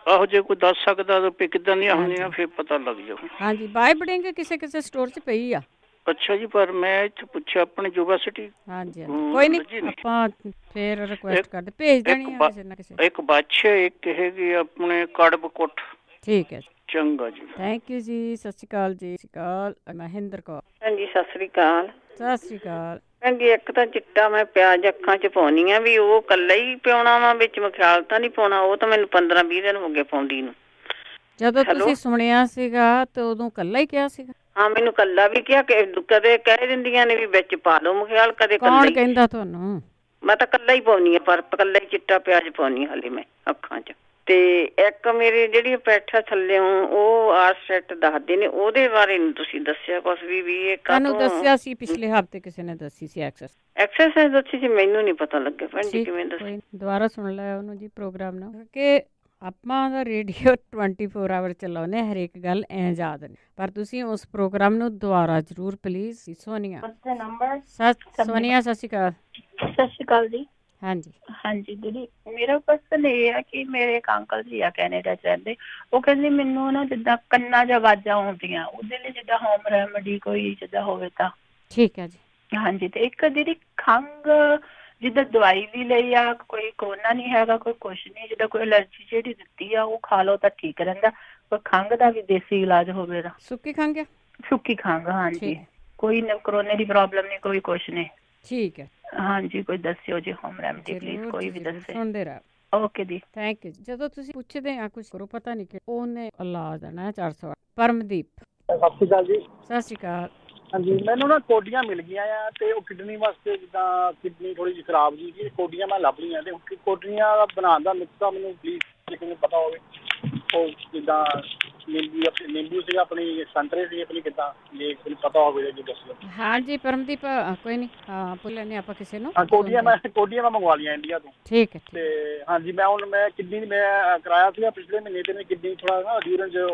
ਆਹੋ, ਜੇ ਕੋਈ ਦੱਸ ਸਕਦਾ ਤਾਂ ਕਿੱਦਾਂ ਦੀਆਂ ਹੁੰਦੀਆਂ ਫਿਰ ਪਤਾ ਲੱਗ ਜਾਊ। ਹਾਂਜੀ, ਬਾਏ ਬੜਿੰਗ ਕਿਸੇ ਸਟੋਰ ਚ ਪਈ ਆ। ਅੱਛਾ ਜੀ, ਪਰ ਮੈਂ ਇੱਥੇ ਪੁੱਛਿਆ ਆਪਣੀ ਯੂਨੀਵਰਸਿਟੀ। ਹਾਂਜੀ, ਕੋਈ ਨਹੀਂ, ਆਪਾਂ ਫੇਰ ਰਿਕੁਐਸਟ ਕਰਦੇ, ਭੇਜ ਦੇਣੀ ਆ ਕਿਸੇ ਨਾ ਕਿਸੇ। ਇੱਕ ਬੱਚ, ਇੱਕ ਹੈਗੀ ਆਪਣੇ ਕੜਬ ਕੁੱਠ। ਠੀਕ ਹੈ, ਚੰਗਾ ਜੀ। ਥੈਂਕ ਯੂ ਜੀ। ਸਤਿ ਸ਼੍ਰੀ ਅਕਾਲ ਜੀ। ਸਤਿ ਸ਼੍ਰੀ ਅਕਾਲ। ਮਹਿੰਦਰ ਕੌਰ। ਹਾਂਜੀ, ਸਤਿ ਸ਼੍ਰੀ ਅਕਾਲ। ਸਤਿ ਸ਼੍ਰੀ ਅਕਾਲ। ਹਾਂਜੀ, ਇੱਕ ਤਾਂ ਚਿੱਟਾ ਮੈਂ ਪਿਆਜ਼ ਅੱਖਾਂ ਚ ਪਾਉਣੀ ਆ, ਵੀ ਉਹ ਕੱਲਾ ਹੀ ਪਿਆਉਣਾ ਵਾ, ਵਿੱਚ ਮਖਿਆਲ ਤਾਂ ਨਹੀਂ ਪਾਉਣਾ। ਉਹ ਤਾਂ ਮੈਨੂੰ 15-20 ਦਿਨ ਹੋ ਗਏ ਪਾਉਂਦੀ ਨੂੰ। ਜਦੋਂ ਤੁਸੀਂ ਸੁਣਿਆ ਸੀਗਾ ਤੇ ਉਦੋਂ ਕੱਲਾ ਹੀ ਕਿਹਾ ਸੀਗਾ? ਹਾਂ, ਮੈਨੂੰ ਕੱਲਾ ਵੀ ਕਿਹਾ, ਕਦੇ ਕਹਿ ਦਿੰਦੀਆਂ ਨੇ ਵੀ ਵਿੱਚ ਪਾ ਲਓ ਮਖਿਆਲ, ਕਦੇ ਕੱਲਾ। ਕੌਣ ਕਹਿੰਦਾ ਤੁਹਾਨੂੰ? ਮੈਂ ਤਾਂ ਕੱਲਾ ਹੀ ਪਾਉਣੀ ਆ, ਪਰ ਕੱਲਾ ਹੀ ਚਿੱਟਾ ਪਿਆਜ਼ ਪਾਉਣੀ ਹਾਲੇ ਮੈਂ ਅੱਖਾਂ ਚ। ਤੇ ਇੱਕ ਮੇਰੇ ਜਿਹੜੀ ਪੈਠਾ ਥੱਲੇ ਉਹ ਆਰਸੈਟ ਦੱਸਦੇ ਨੇ, ਉਹਦੇ ਬਾਰੇ ਨੀ ਤੁਸੀਂ ਦੱਸਿਆ ਕੁਛ ਵੀ ਇਹ ਤੁਹਾਨੂੰ ਦੱਸਿਆ ਸੀ ਪਿਛਲੇ ਹਫ਼ਤੇ, ਕਿਸੇ ਨੇ ਦੱਸੀ ਸੀ ਐਕਸਰਸਾਈਜ਼ ਦੱਸੀ ਸੀ, ਮੈਨੂੰ ਨੀ ਪਤਾ ਲੱਗਿਆ ਭੈਣ ਜੀ ਕਿਵੇਂ ਦੱਸੀ। ਦੁਬਾਰਾ ਸੁਣ ਲਿਆ ਉਹਨੂੰ ਜੀ ਪ੍ਰੋਗਰਾਮ ਨੂੰ, ਕਿ ਆਪਾਂ ਦਾ ਰੇਡੀਓ 24 ਆਵਰ ਚਲਾਉਂਦੇ, ਹਰੇਕ ਗੱਲ ਐ ਯਾਦ ਨਹੀਂ, ਪਰ ਤੁਸੀਂ ਉਸ ਪ੍ਰੋਗਰਾਮ ਨੂੰ ਦੁਬਾਰਾ ਜ਼ਰੂਰ ਪਲੀਜ਼। ਸੋਨੀਆ। ਸੋਨੀਆ, ਸਤਿ ਸ਼੍ਰੀ ਅਕਾਲ। ਸਤਿ ਸ਼੍ਰੀ ਅਕਾਲ ਜੀ। ਹਾਂਜੀ ਹਾਂਜੀ ਦੀਦੀ, ਮੇਰਾ ਕੁਐਸਚਨ ਇਹ ਆ ਕਿ ਮੇਰੇ ਇੱਕ ਅੰਕਲ ਜੀ ਆ ਕੈਨੇਡਾ ਚ ਰਹਿੰਦੇ, ਉਹ ਕਹਿੰਦੇ ਮੈਨੂੰ ਨਾ ਜਿੱਦਾਂ ਕੰਨਾਂ ਚ ਆਵਾਜ਼ਾਂ ਆਉਂਦੀਆਂ, ਉਹਦੇ ਲਈ ਜਿੱਦਾਂ ਹੋਮ ਰੈਮਡੀ ਕੋਈ ਜਿੱਦਾਂ ਹੋਵੇ ਤਾਂ। ਠੀਕ ਹੈ ਜੀ। ਹਾਂਜੀ, ਤੇ ਇੱਕ ਦੀਦੀ ਖੰਘ, ਜਿੱਦਾਂ ਦਵਾਈ ਵੀ ਲਈ ਆ, ਕੋਈ ਕੋਰੋਨਾ ਨਹੀਂ ਹੈਗਾ, ਕੋਈ ਕੁਛ ਨਹੀਂ, ਜਿੱਦਾਂ ਕੋਈ ਐਲਰਜੀ ਜਿਹੜੀ ਦਿੱਤੀ ਆ ਉਹ ਖਾ ਲਓ ਤਾਂ ਠੀਕ ਰਹਿੰਦਾ, ਕੋਈ ਖੰਘ ਦਾ ਵੀ ਦੇਸੀ ਇਲਾਜ ਹੋਵੇ ਤਾਂ। ਸੁੱਕੀ ਖੰਘ? ਸੁੱਕੀ ਖੰਘ, ਹਾਂਜੀ। ਕੋਈ ਕੋਰੋਨਾ ਦੀ ਪ੍ਰੋਬਲਮ ਨਹੀਂ, ਕੋਈ ਕੁਛ ਨਹੀਂ। ਠੀਕ ਹੈ। ਹਾਂਜੀ, ਕੋਈ ਦੱਸਿਓ ਜੀ ਹੋਮ ਰੈਮਡੀ ਪਲੀਜ਼, ਕੋਈ ਵੀ ਦੱਸੇ। ਸੁਣਦੇ ਰਹੋ। Okay the, thank you. ਜਦੋਂ ਤੁਸੀਂ ਪੁੱਛਦੇ ਆ ਕੁਛ ਕਰੋ, ਪਤਾ ਨਹੀਂ ਕਿ ਉਹਨੇ ਇਲਾਜ ਦੇਣਾ 400। ਪਰਮਦੀਪ। ਸਤਿ ਸ਼੍ਰੀ ਅਕਾਲ ਜੀ। ਸਤਿ ਸ਼੍ਰੀ ਅਕਾਲ। ਹਾਂਜੀ, ਮੈਨੂੰ ਨਾ ਕੋਡੀਆਂ ਮਿਲ ਗਈਆਂ ਆ, ਤੇ ਉਹ ਕਿਡਨੀ ਵਾਸਤੇ, ਜਿੱਦਾਂ ਕਿਡਨੀ ਥੋੜੀ ਜਿਹੀ ਖਰਾਬ ਜੀ, ਕੋਡੀਆਂ ਮੈਂ ਲੱਭ ਲਈਆਂ, ਤੇ ਕੋਡੀਆਂ ਬਣਾਉਣ ਦਾ ਨੁਕਸਾ ਮੈਨੂੰ ਪਲੀਜ਼ ਜੇ ਮੈਨੂੰ ਪਤਾ ਹੋਵੇ। ਉਹ ਜਿੱਦਾਂ ਨਿੰਬੂ ਸੀਗਾ, ਆਪਣੀ ਸੰਤਰੇ ਸੀ ਆਪਣੀ, ਕਿੱਦਾਂ ਜੇ ਮੈਨੂੰ ਪਤਾ ਹੋਵੇ ਜੀ ਦੱਸਿਓ। ਹਾਂਜੀ ਪਰਮਦੀਪ, ਕੋਈ ਨਹੀਂ, ਹਾਂ ਪੁੱਛ ਲੈਂਦੇ ਆਪਾਂ ਕਿਸੇ ਨੂੰ। ਕੋਡੀਆਂ ਮੈਂ ਮੰਗਵਾ ਲਈਆਂ ਇੰਡੀਆ ਤੋਂ। ਠੀਕ ਹੈ। ਤੇ ਹਾਂਜੀ, ਮੈਂ ਕਿਡਨੀ ਮੈਂ ਕਰਾਇਆ ਸੀਗਾ ਪਿਛਲੇ ਮਹੀਨੇ, ਤੇ ਮੇਰੀ ਕਿਡਨੀ ਥੋੜਾ ਨਾ ਯੂਰਿਨ ਚ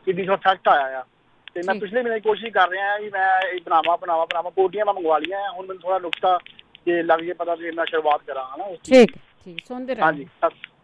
ਕਿਡਨੀ ਥੋੜਾ ਫੈਕਟ ਆਇਆ ਆ, ਤੇ ਮੈਂ ਪਿਛਲੇ ਮਹੀਨੇ ਕੋਸ਼ਿਸ਼ ਕਰ ਰਿਹਾ ਵੀ ਮੈਂ ਇਹ ਬਣਾਵਾਂ। ਕੋਡੀਆਂ ਮੈਂ ਮੰਗਵਾ ਲਈਆਂ, ਹੁਣ ਮੈਨੂੰ ਥੋੜਾ ਨੁਕਸਾ ਜੇ ਲੱਗ ਜੇ ਪਤਾ ਵੀ ਮੈਂ ਸ਼ੁਰੂਆਤ ਕਰਾਂ, ਹਨਾ। ਠੀਕ ਸੁਣਦੇ ਰਹੋ। ਹਾਂਜੀ,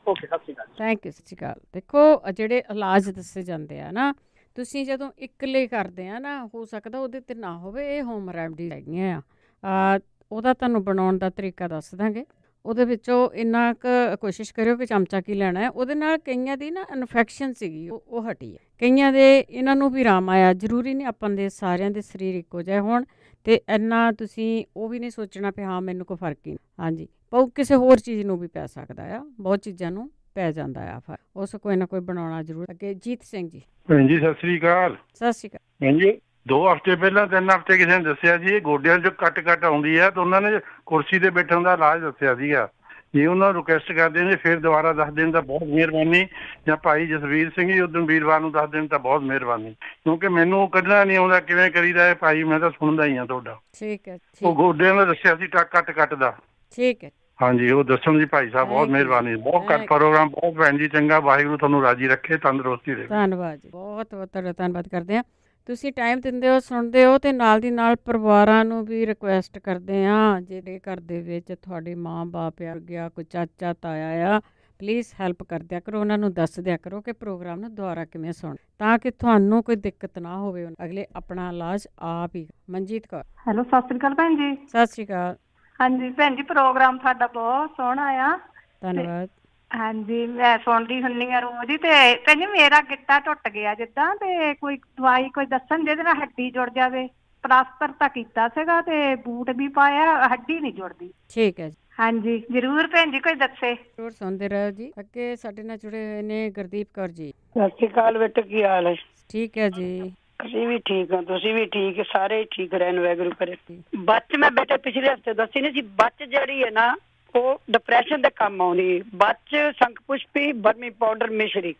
ਓਕੇ, ਸਤਿ ਸ਼੍ਰੀ ਅਕਾਲ। Thank you. ਸਤਿ ਸ਼੍ਰੀ ਅਕਾਲ। ਦੇਖੋ, ਜਿਹੜੇ ਇਲਾਜ ਦੱਸੇ ਜਾਂਦੇ ਆ ਨਾ, ਤੁਸੀਂ ਜਦੋਂ ਇਕੱਲੇ ਕਰਦੇ ਆ ਨਾ, ਹੋ ਸਕਦਾ ਉਹਦੇ ਤੇ ਨਾ ਹੋਵੇ, ਇਹ ਹੋਮ ਰੈਮਡੀ ਹੈਗੀਆਂ ਆ। ਉਹਦਾ ਤੁਹਾਨੂੰ ਬਣਾਉਣ ਦਾ ਤਰੀਕਾ ਦੱਸ ਦਾਂਗੇ। ਉਹਦੇ ਵਿੱਚੋਂ ਇੰਨਾ ਕੁ ਕੋਸ਼ਿਸ਼ ਕਰਿਓ ਕਿ ਚਮਚਾ ਕੀ ਲੈਣਾ ਹੈ। ਉਹਦੇ ਨਾਲ ਕਈਆਂ ਦੀ ਨਾ ਇਨਫੈਕਸ਼ਨ ਸੀਗੀ, ਉਹ ਹਟੀ ਹੈ। ਕਈਆਂ ਦੇ ਇਹਨਾਂ ਨੂੰ ਵੀ ਆਰਾਮ ਆਇਆ। ਜ਼ਰੂਰੀ ਨਹੀਂ ਆਪਾਂ ਦੇ ਸਾਰਿਆਂ ਦੇ ਸਰੀਰ ਇੱਕੋ ਜਿਹੇ ਹੋਣ, ਅਤੇ ਇੰਨਾ ਤੁਸੀਂ ਉਹ ਵੀ ਨਹੀਂ ਸੋਚਣਾ ਵੀ ਹਾਂ ਮੈਨੂੰ ਕੋਈ ਫਰਕ ਹੀ ਨਹੀਂ। ਹਾਂਜੀ, ਪਰ ਕਿਸੇ ਹੋਰ ਚੀਜ਼ ਨੂੰ ਵੀ ਪੈ ਸਕਦਾ ਆ, ਬਹੁਤ ਚੀਜ਼ਾਂ ਨੂੰ ਪੈ ਜਾਂਦਾ ਆ ਫਰਕ, ਉਸ ਕੋਈ ਨਾ ਕੋਈ ਬਣਾਉਣਾ ਜ਼ਰੂਰ। ਅੱਗੇ ਜੀਤ ਸਿੰਘ ਜੀ। ਭੈਣ ਜੀ ਸਤਿ ਸ੍ਰੀ ਅਕਾਲ। ਸਤਿ ਸ਼੍ਰੀ ਅਕਾਲ। ਭੈਣ ਜੀ 2 ਹਫ਼ਤੇ ਪਹਿਲਾਂ 3 ਹਫ਼ਤੇ ਕਿਸੇ ਨੇ ਦੱਸਿਆ ਸੀ ਇਹ ਗੋਡਿਆਂ 'ਚ ਕੱਟ ਆਉਂਦੀ ਹੈ, ਤਾਂ ਉਹਨਾਂ ਨੇ ਕੁਰਸੀ 'ਤੇ ਬੈਠਣ ਦਾ ਇਲਾਜ ਦੱਸਿਆ ਸੀਗਾ। ਜੇ ਉਹਨਾਂ ਨੂੰ ਰਿਕੁਐਸਟ ਕਰਦੇ ਨੇ ਫਿਰ ਦੁਬਾਰਾ ਦੱਸ ਦੇਣ ਤਾਂ ਬਹੁਤ ਮਿਹਰਬਾਨੀ, ਜਾਂ ਭਾਈ ਜਸਵੀਰ ਸਿੰਘ ਜੀ ਉਦੋਂ ਵੀਰਵਾਰ ਨੂੰ ਦੱਸ ਦੇਣ ਤਾਂ ਬਹੁਤ ਮਿਹਰਬਾਨੀ, ਕਿਉਂਕਿ ਮੈਨੂੰ ਕੱਢਣਾ ਨਹੀਂ ਆਉਂਦਾ ਕਿਵੇਂ ਕਰੀਦਾ ਹੈ ਭਾਈ, ਮੈਂ ਤਾਂ ਸੁਣਦਾ ਹੀ ਹਾਂ ਤੁਹਾਡਾ। ਠੀਕ ਹੈ। ਉਹ ਗੋਡਿਆਂ ਦਾ ਦੱਸਿਆ ਸੀ ਕੱਟ ਦਾ। ਠੀਕ ਹੈ। ਹਾਂਜੀ, ਉਹ ਦੱਸਣ ਦੀ ਭਾਈ ਸਾਹਿਬ ਬਹੁਤ ਮਿਹਰਬਾਨੀ। ਬਹੁਤ ਘੱਟ ਪ੍ਰੋਗਰਾਮ, ਬਹੁਤ ਭੈਣ ਜੀ ਚੰਗਾ। ਵਾਹਿਗੁਰੂ ਤੁਹਾਨੂੰ ਰਾਜੀ ਰੱਖੇ, ਤੰਦਰੁਸਤੀ ਦੇ। ਧੰਨਵਾਦ ਜੀ, ਬਹੁਤ ਬਹੁਤ ਤੁਹਾਡਾ ਧੰਨਵਾਦ ਕਰਦੇ ਹਾਂ। ਤੁਸੀਂ ਟਾਈਮ ਦਿੰਦੇ ਹੋ, ਸੁਣਦੇ ਹੋ, ਅਤੇ ਨਾਲ ਦੀ ਨਾਲ ਪਰਿਵਾਰਾਂ ਨੂੰ ਵੀ ਰਿਕੁਐਸਟ ਕਰਦੇ ਹਾਂ ਜਿਹੜੇ ਘਰ ਦੇ ਵਿੱਚ ਤੁਹਾਡੇ ਮਾਂ ਬਾਪ ਆ ਗਿਆ, ਕੋਈ ਚਾਚਾ ਤਾਇਆ ਆ, ਪਲੀਜ਼ ਹੈਲਪ ਕਰ ਦਿਆ ਕਰੋ, ਉਹਨਾਂ ਨੂੰ ਦੱਸ ਦਿਆ ਕਰੋ ਕਿ ਪ੍ਰੋਗਰਾਮ ਨੂੰ ਦੁਬਾਰਾ ਕਿਵੇਂ ਸੁਣ, ਤਾਂ ਕਿ ਤੁਹਾਨੂੰ ਕੋਈ ਦਿੱਕਤ ਨਾ ਹੋਵੇ, ਅਗਲੇ ਆਪਣਾ ਇਲਾਜ ਆਪ ਹੀ। ਮਨਜੀਤ ਕੌਰ। ਹੈਲੋ, ਸਤਿ ਸ੍ਰੀ ਅਕਾਲ ਭੈਣ ਜੀ। ਸਤਿ ਸ਼੍ਰੀ ਅਕਾਲ। ਹਾਂਜੀ ਭੈਣ ਜੀ, ਪ੍ਰੋਗਰਾਮ ਤੁਹਾਡਾ ਬਹੁਤ ਸੋਹਣਾ ਆ। ਧੰਨਵਾਦ। ਹਾਂਜੀ, ਮੈਂ ਸੁਣਦੀ ਹੁੰਦੀ ਆ ਰੋਜ਼ ਹੀ। ਤੇ ਭੈਣ ਜੀ ਮੇਰਾ ਗਿੱਟਾ ਟੁੱਟ ਗਿਆ ਜਿੱਦਾਂ, ਤੇ ਕੋਈ ਦਵਾਈ ਕੋਈ ਦੱਸਣ ਜਿਹਦੇ ਨਾਲ ਹੱਡੀ ਜੁੜ ਜਾਵੇ। ਪਲਾਸਟਰ ਤਾਂ ਕੀਤਾ ਸੀਗਾ ਤੇ ਬੂਟ ਵੀ ਪਾਇਆ, ਹੱਡੀ ਨਹੀਂ ਜੁੜਦੀ। ਠੀਕ ਹੈ ਜੀ। ਹਾਂਜੀ ਜ਼ਰੂਰ ਭੈਣ ਜੀ, ਕੋਈ ਦੱਸੇ। ਜ਼ਰੂਰ ਸੁਣਦੇ ਰਹੋ ਜੀ। ਅੱਗੇ ਸਾਡੇ ਨਾਲ ਜੁੜੇ ਹੋਏ ਨੇ ਗੁਰਦੀਪ ਕੌਰ ਜੀ। ਸਤਿ ਸ਼੍ਰੀ ਅਕਾਲ ਬੇਟੇ, ਕੀ ਹਾਲ ਹੈ? ਠੀਕ ਹੈ ਜੀ। ਅਸੀਂ ਵੀ ਠੀਕ ਹਾਂ, ਤੁਸੀਂ ਵੀ ਠੀਕ, ਸਾਰੇ ਠੀਕ ਰਹਿਣ, ਵਾਹਿਗੁਰੂ ਕਰੇ। ਬੱਚ ਮੈਂ ਬੇਟੇ ਪਿਛਲੇ ਹਫ਼ਤੇ ਦੱਸੀ ਨਹੀਂ ਸੀ, ਬੱਚ ਜਿਹੜੀ ਹੈ ਨਾ ਉਹ ਡਿਪਰੈਸ਼ਨ ਦੇ ਕੰਮ ਆਉਂਦੀ। ਬੱਚ, ਸੰਖ ਪੁਸ਼ਪੀ, ਬਰਮੀ ਪਾਊਡਰ, ਮਿਸ਼ਰੀ,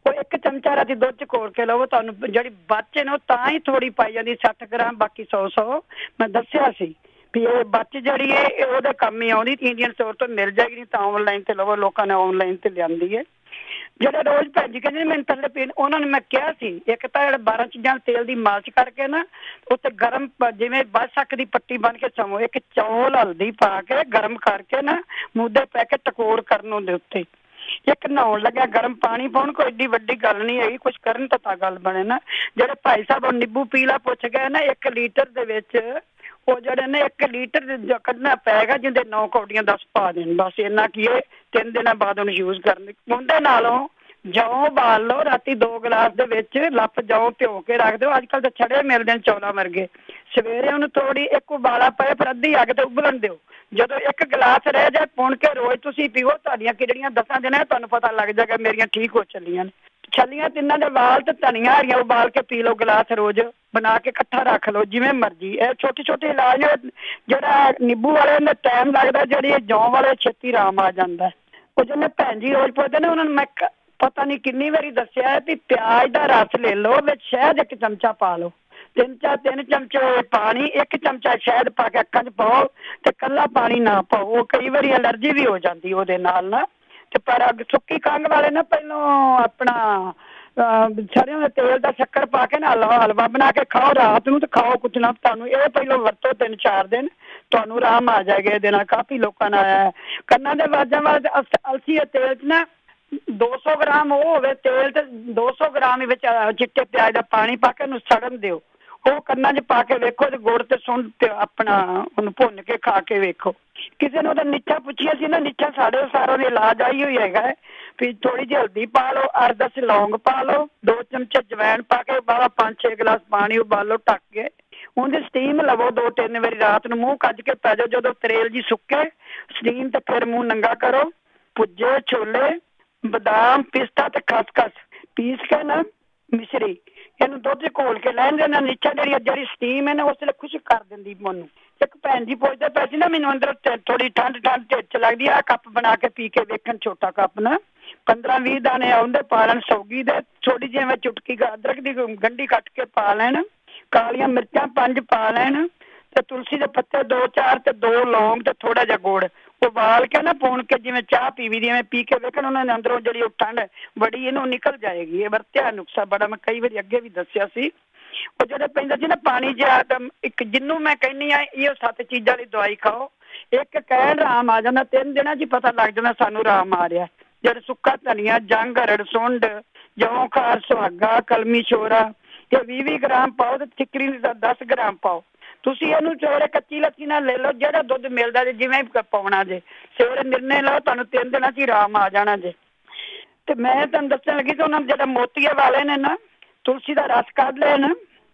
ਉਹ 1 ਚਮਚਾ ਰਾਤੀ ਦੁੱਧ ਚ ਘੋਲ ਕੇ ਲਵੋ। ਤੁਹਾਨੂੰ ਜਿਹੜੀ ਬੱਚ ਹੈ ਨਾ ਉਹ ਤਾਂ ਹੀ ਥੋੜੀ ਪਾਈ ਜਾਂਦੀ, 60 ਗ੍ਰਾਮ, ਬਾਕੀ 100 ਮੈਂ ਦੱਸਿਆ ਸੀ ਵੀ ਇਹ ਬੱਚ ਜਿਹੜੀ ਹੈ ਉਹਦੇ ਕੰਮ ਹੀ ਆਉਂਦੀ। ਇੰਡੀਅਨ ਸਟੋਰ ਤੋਂ ਮਿਲ ਜਾਏਗੀ, ਨਹੀਂ ਤਾਂ ਆਨਲਾਈਨ ਤੇ ਲਵੋ, ਲੋਕਾਂ ਨੇ ਆਨਲਾਈਨ ਤੇ ਲਿਆਂਦੀ ਹੈ। ਜਿਹੜੇ ਰੋਜ਼ ਭੈਣ ਜੀ ਕਹਿੰਦੇ ਮੈਨੂੰ ਥੱਲੇ ਪੀਣ, ਉਹਨਾਂ ਨੂੰ ਮੈਂ ਕਿਹਾ ਸੀ ਇੱਕ ਤਾਂ ਜਿਹੜਾ 12 ਚੀਜ਼ਾਂ ਤੇਲ ਦੀ ਮਾਲਿਸ਼ ਕਰਕੇ ਨਾ ਉੱਤੇ ਗਰਮ, ਜਿਵੇਂ ਬਸ ਅੱਖ ਦੀ ਪੱਟੀ ਬਣ ਕੇ ਸਵੋ, 1 ਚੌਲ ਹਲਦੀ ਪਾ ਕੇ ਗਰਮ ਕਰਕੇ ਨਾ ਮੂਧੇ ਪੈ ਕੇ ਟਕੋਰ ਕਰਨ ਉਹਦੇ ਉੱਤੇ। 1 ਨਹਾਉਣ ਲੱਗਿਆ ਗਰਮ ਪਾਣੀ ਪਾਉਣ, ਕੋਈ ਏਡੀ ਵੱਡੀ ਗੱਲ ਨਹੀਂ ਹੈਗੀ, ਕੁਛ ਕਰਨ ਤਾਂ ਗੱਲ ਬਣੇ ਨਾ। ਜਿਹੜੇ ਭਾਈ ਸਾਹਿਬ ਨਿੰਬੂ ਪੀਲਾ ਪੁੱਛ ਗਏ ਨਾ, 1 ਲੀਟਰ ਦੇ ਵਿੱਚ ਉਹ ਜਿਹੜੇ ਨੇ 1 ਲੀਟਰ ਕੱਢਣਾ ਪਏਗਾ, ਜਿਹਦੇ 9 ਕੌਡੀਆਂ 10 ਪਾ ਦੇਣ, ਬਸ ਇੰਨਾ ਕੀ ਹੈ। 3 ਦਿਨਾਂ ਬਾਅਦ ਉਹਨੂੰ ਯੂਜ਼ ਕਰਨ। ਉਹਦੇ ਨਾਲੋਂ ਜੌਂ ਉਬਾਲ ਲਓ, ਰਾਤੀ 2 ਗਲਾਸ ਦੇ ਵਿੱਚ ਲੱਪ ਜੌਂ ਭਿਓ ਕੇ ਰੱਖ ਦਿਓ। ਅੱਜ ਕੱਲ ਤਾਂ ਛੜੇ ਮਿਲਦੇ ਨੇ ਚੌਲਾਂ ਵਰਗੇ। ਸਵੇਰੇ ਉਹਨੂੰ ਥੋੜੀ 1 ਉਬਾਲਾ ਪਏ, ਫਿਰ ਅੱਧੀ ਅੱਗ ਤੇ ਉਬਲਣ ਦਿਓ। ਜਦੋਂ 1 ਗਲਾਸ ਰਹਿ ਜਾਏ ਪੁਣ ਕੇ ਰੋਜ਼ ਤੁਸੀਂ ਪੀਓ, ਤੁਹਾਡੀਆਂ ਕਿਡਨੀਆਂ 10 ਦਿਨਾਂ ਤੁਹਾਨੂੰ ਪਤਾ ਲੱਗ ਜਾਏਗਾ ਮੇਰੀਆਂ ਠੀਕ ਹੋ ਚੱਲੀਆਂ ਨੇ। ਛੱਲੀਆਂ 3 ਦੇ ਵਾਲ ਤੇ ਧਨੀਆ ਹਰੀਆਂ ਉਬਾਲ ਕੇ ਪੀ ਲਓ, ਗਲਾਸ ਰੋਜ਼ ਬਣਾ ਕੇ ਇਕੱਠਾ ਰੱਖ ਲਓ, ਜਿਵੇਂ ਮਰਜ਼ੀ। ਇਹ ਛੋਟੇ ਇਲਾਜ ਨੇ। ਜਿਹੜਾ ਨਿੰਬੂ ਵਾਲੇ ਦਾ ਟਾਈਮ ਲੱਗਦਾ, ਜਿਹੜੀ ਜੌਂ ਵਾਲੇ ਛੇਤੀ ਆਰਾਮ ਆ ਜਾਂਦਾ। ਉਹ ਜਿਹਨੇ ਭੈਣ ਜੀ ਰੋਜ਼ ਪੁੱਛਦੇ ਨੇ, ਉਹਨਾਂ ਨੂੰ ਮੈਂ ਪਤਾ ਨਹੀਂ ਕਿੰਨੀ ਵਾਰੀ ਦੱਸਿਆ ਹੈ ਵੀ ਪਿਆਜ਼ ਦਾ ਰਸ ਲੈ ਲਓ, ਵਿੱਚ ਸ਼ਹਿਦ 1 ਚਮਚਾ ਪਾ ਲਓ, 3 ਚਮਚੇ ਪਾਣੀ, 1 ਚਮਚਾ ਸ਼ਹਿਦ ਪਾ ਕੇ ਅੱਖਾਂ 'ਚ ਪਾਓ, ਤੇ ਕੱਲਾ ਪਾਣੀ ਨਾ ਪਾਓ। ਉਹ ਕਈ ਵਾਰੀ ਐਲਰਜੀ ਵੀ ਹੋ ਜਾਂਦੀ ਉਹਦੇ ਨਾਲ ਨਾ। ਤੇ ਪਰ ਸੁੱਕੀ ਖੰਘ ਵਾਲੇ ਨਾ ਪਹਿਲਾਂ ਆਪਣਾ ਸਰੋਂ ਦੇ ਤੇਲ ਦਾ ਸ਼ੱਕਰ ਪਾ ਕੇ ਨਾ ਹਲਵਾ ਬਣਾ ਕੇ ਖਾਓ ਰਾਤ ਨੂੰ, ਤੇ ਖਾਓ ਕੁਛ ਨਾ। ਤੁਹਾਨੂੰ ਇਹ ਪਹਿਲਾਂ ਵਰਤੋ 3-4 ਦਿਨ, ਤੁਹਾਨੂੰ ਆਰਾਮ ਆ ਜਾਏਗਾ। ਇਹਦੇ ਨਾਲ ਕਾਫੀ ਲੋਕਾਂ ਨਾਲ ਆਇਆ। ਕੰਨਾਂ ਦੇ ਵਾਜਾਂ ਵਾਲੇ ਅਲਸੀ ਦੇ ਤੇਲ 'ਚ ਨਾ 200 ਗ੍ਰਾਮ ਉਹ ਹੋਵੇ ਤੇਲ, ਤੇ 200 ਗ੍ਰਾਮ ਵਿੱਚ ਚਿੱਟੇ ਪਿਆਜ਼ ਦਾ ਪਾਣੀ ਪਾ ਕੇ ਉਹਨੂੰ ਸੜਨ ਦਿਓ। ਉਹ ਕੰਨਾਂ 'ਚ ਪਾ ਕੇ ਵੇਖੋ, ਤੇ ਗੁੜ ਤੇ ਸੁੰਡ ਤੇ ਆਪਣਾ ਉਹਨੂੰ ਭੁੰਨ ਕੇ ਖਾ ਕੇ ਵੇਖੋ। ਕਿਸੇ ਨੂੰ ਤਾਂ ਨਿੱਚਾ ਪੁੱਛਿਆ ਸੀ ਨਾ, ਨਿੱਚਾ ਸਾਡੇ ਸਾਰਿਆਂ ਦੇ ਇਲਾਜ ਆਈ ਹੋਈ ਹੈਗਾ। ਵੀ ਥੋੜੀ ਜਿਹੀ ਹਲਦੀ ਪਾ ਲਓ, 8-10 ਲੌਂਗ ਪਾ ਲਓ, 2 ਚਮਚੇ ਜਵੈਣ ਪਾ ਕੇ ਬਾਹਰ 5-6 ਗਲਾਸ ਪਾਣੀ ਉਬਾਲੋ ਢੱਕ ਕੇ। ਉਹਦੀ ਸਟੀਮ ਲਵੋ 2-3 ਵਾਰੀ ਰਾਤ ਨੂੰ, ਮੂੰਹ ਕੱਜ ਕੇ ਪੈ ਜਾਓ। ਜਦੋਂ ਤਰੇਲ ਜੀ ਸੁੱਕੇ ਸਟੀਮ, ਤੇ ਫਿਰ ਮੂੰਹ ਨੰਗਾ ਕਰੋ। ਭੁੱਜੇ ਛੋਲੇ, ਬਦਾਮ, ਪਿਸਤਾ ਤੇ ਖਸਖਸ ਪੀਸ ਕੇ ਨਾ ਮਿਸ਼ਰੀ, ਇਹਨੂੰ ਦੁੱਧ 'ਚ ਘੋਲ ਕੇ ਲੈਣ ਦੇਣਾ। ਨੀਚਾ ਜਿਹੜੀ ਸਟੀਮ ਹੈ ਨਾ ਉਸ ਵੇਲੇ ਖੁਸ਼ਕ ਕਰ ਦਿੰਦੀ ਮੈਨੂੰ। ਇੱਕ ਭੈਣ ਜੀ ਪੁੱਛਦੇ ਪਏ ਸੀ ਨਾ, ਮੈਨੂੰ ਅੰਦਰ ਥੋੜੀ ਠੰਡ ਢਿੱਡ 'ਚ ਲੱਗਦੀ ਆ। ਕੱਪ ਬਣਾ ਕੇ ਪੀ ਕੇ ਵੇਖਣ, ਛੋਟਾ ਕੱਪ ਨਾ 15-20 ਦਾਣੇ ਆਉਂਦੇ ਪਾ ਲੈਣ ਸੌਗੀ ਦੇ। ਥੋੜੀ ਜਿਹੀ ਮੈਂ ਚੁਟਕੀ ਅਦਰਕ ਦੀ ਗੰਢੀ ਕੱਟ ਕੇ ਪਾ ਲੈਣ, ਕਾਲੀਆਂ ਮਿਰਚਾਂ 5 ਪਾ ਲੈਣ, ਤੇ ਤੁਲਸੀ ਦੇ ਪੱਤੇ 2-4 ਤੇ 2 ਲੌਂਗ ਤੇ ਥੋੜਾ ਜਿਹਾ ਗੁੜ ਉਬਾਲ ਕੇ ਨਾ ਪੁਣ ਕੇ ਜਿਵੇਂ ਚਾਹ ਪੀਵੀ ਦੀ, ਐਵੇਂ ਪੀ ਕੇ ਵੇਖਣ। ਉਹਨਾਂ ਦੇ ਅੰਦਰੋਂ ਜਿਹੜੀ ਉਹ ਠੰਡ ਬੜੀ ਇਹਨੂੰ ਨਿਕਲ ਜਾਏਗੀ। ਇਹ ਵਰਤਿਆ ਨੁਕਸਾ ਬੜਾ, ਮੈਂ ਕਈ ਵਾਰੀ ਅੱਗੇ ਵੀ ਦੱਸਿਆ ਸੀ। ਉਹ ਜਿਹੜੇ ਪੈਂਦਾ ਸੀ ਨਾ ਪਾਣੀ ਜਿਹਾ, ਇੱਕ ਜਿਹਨੂੰ ਮੈਂ ਕਹਿੰਦੀ ਆ ਇਹ 7 ਚੀਜ਼ਾਂ ਦੀ ਦਵਾਈ ਖਾਓ, ਇੱਕ ਕਹਿਣ ਆਰਾਮ ਆ ਜਾਂਦਾ। 3 ਦਿਨਾਂ 'ਚ ਹੀ ਪਤਾ ਲੱਗ ਜਾਂਦਾ ਸਾਨੂੰ ਆਰਾਮ ਆ ਰਿਹਾ। ਜਿਹੜੇ ਸੁੱਕਾ ਧਨੀਆ, ਜੰਗ, ਹਰੜ, ਸੁੰਡ, ਜੌਂ, ਖਾਰ, ਸੁਹਾਗਾ, ਕਲਮੀ, ਸ਼ੋਰਾ, ਇਹ 20-20 ਗ੍ਰਾਮ ਪਾਓ, ਤੇ ਠਿਕਰੀ ਦਾ 10 ਗ੍ਰਾਮ ਪਾਓ। ਤੁਸੀਂ ਇਹਨੂੰ ਸਵੇਰੇ ਕੱਚੀ ਲੱਸੀ ਨਾਲ ਲੈ ਲਓ, ਜਿਹੜਾ ਦੁੱਧ ਮਿਲਦਾ ਜੇ ਜਿਵੇਂ ਪਾਉਣਾ ਜੇ, ਸਵੇਰੇ ਨਿਰਣੇ ਲਓ, ਤੁਹਾਨੂੰ 3 ਦਿਨਾਂ 'ਚ ਹੀ ਆਰਾਮ ਆ ਜਾਣਾ ਜੇ। ਤੇ ਮੈਂ ਤੁਹਾਨੂੰ ਦੱਸਣ ਲੱਗੀ ਕਿ ਉਹਨਾਂ ਜਿਹੜਾ ਮੋਤੀਏ ਵਾਲੇ ਨੇ ਨਾ, ਤੁਲਸੀ ਦਾ ਰਸ ਕੱਢ ਲੈਣ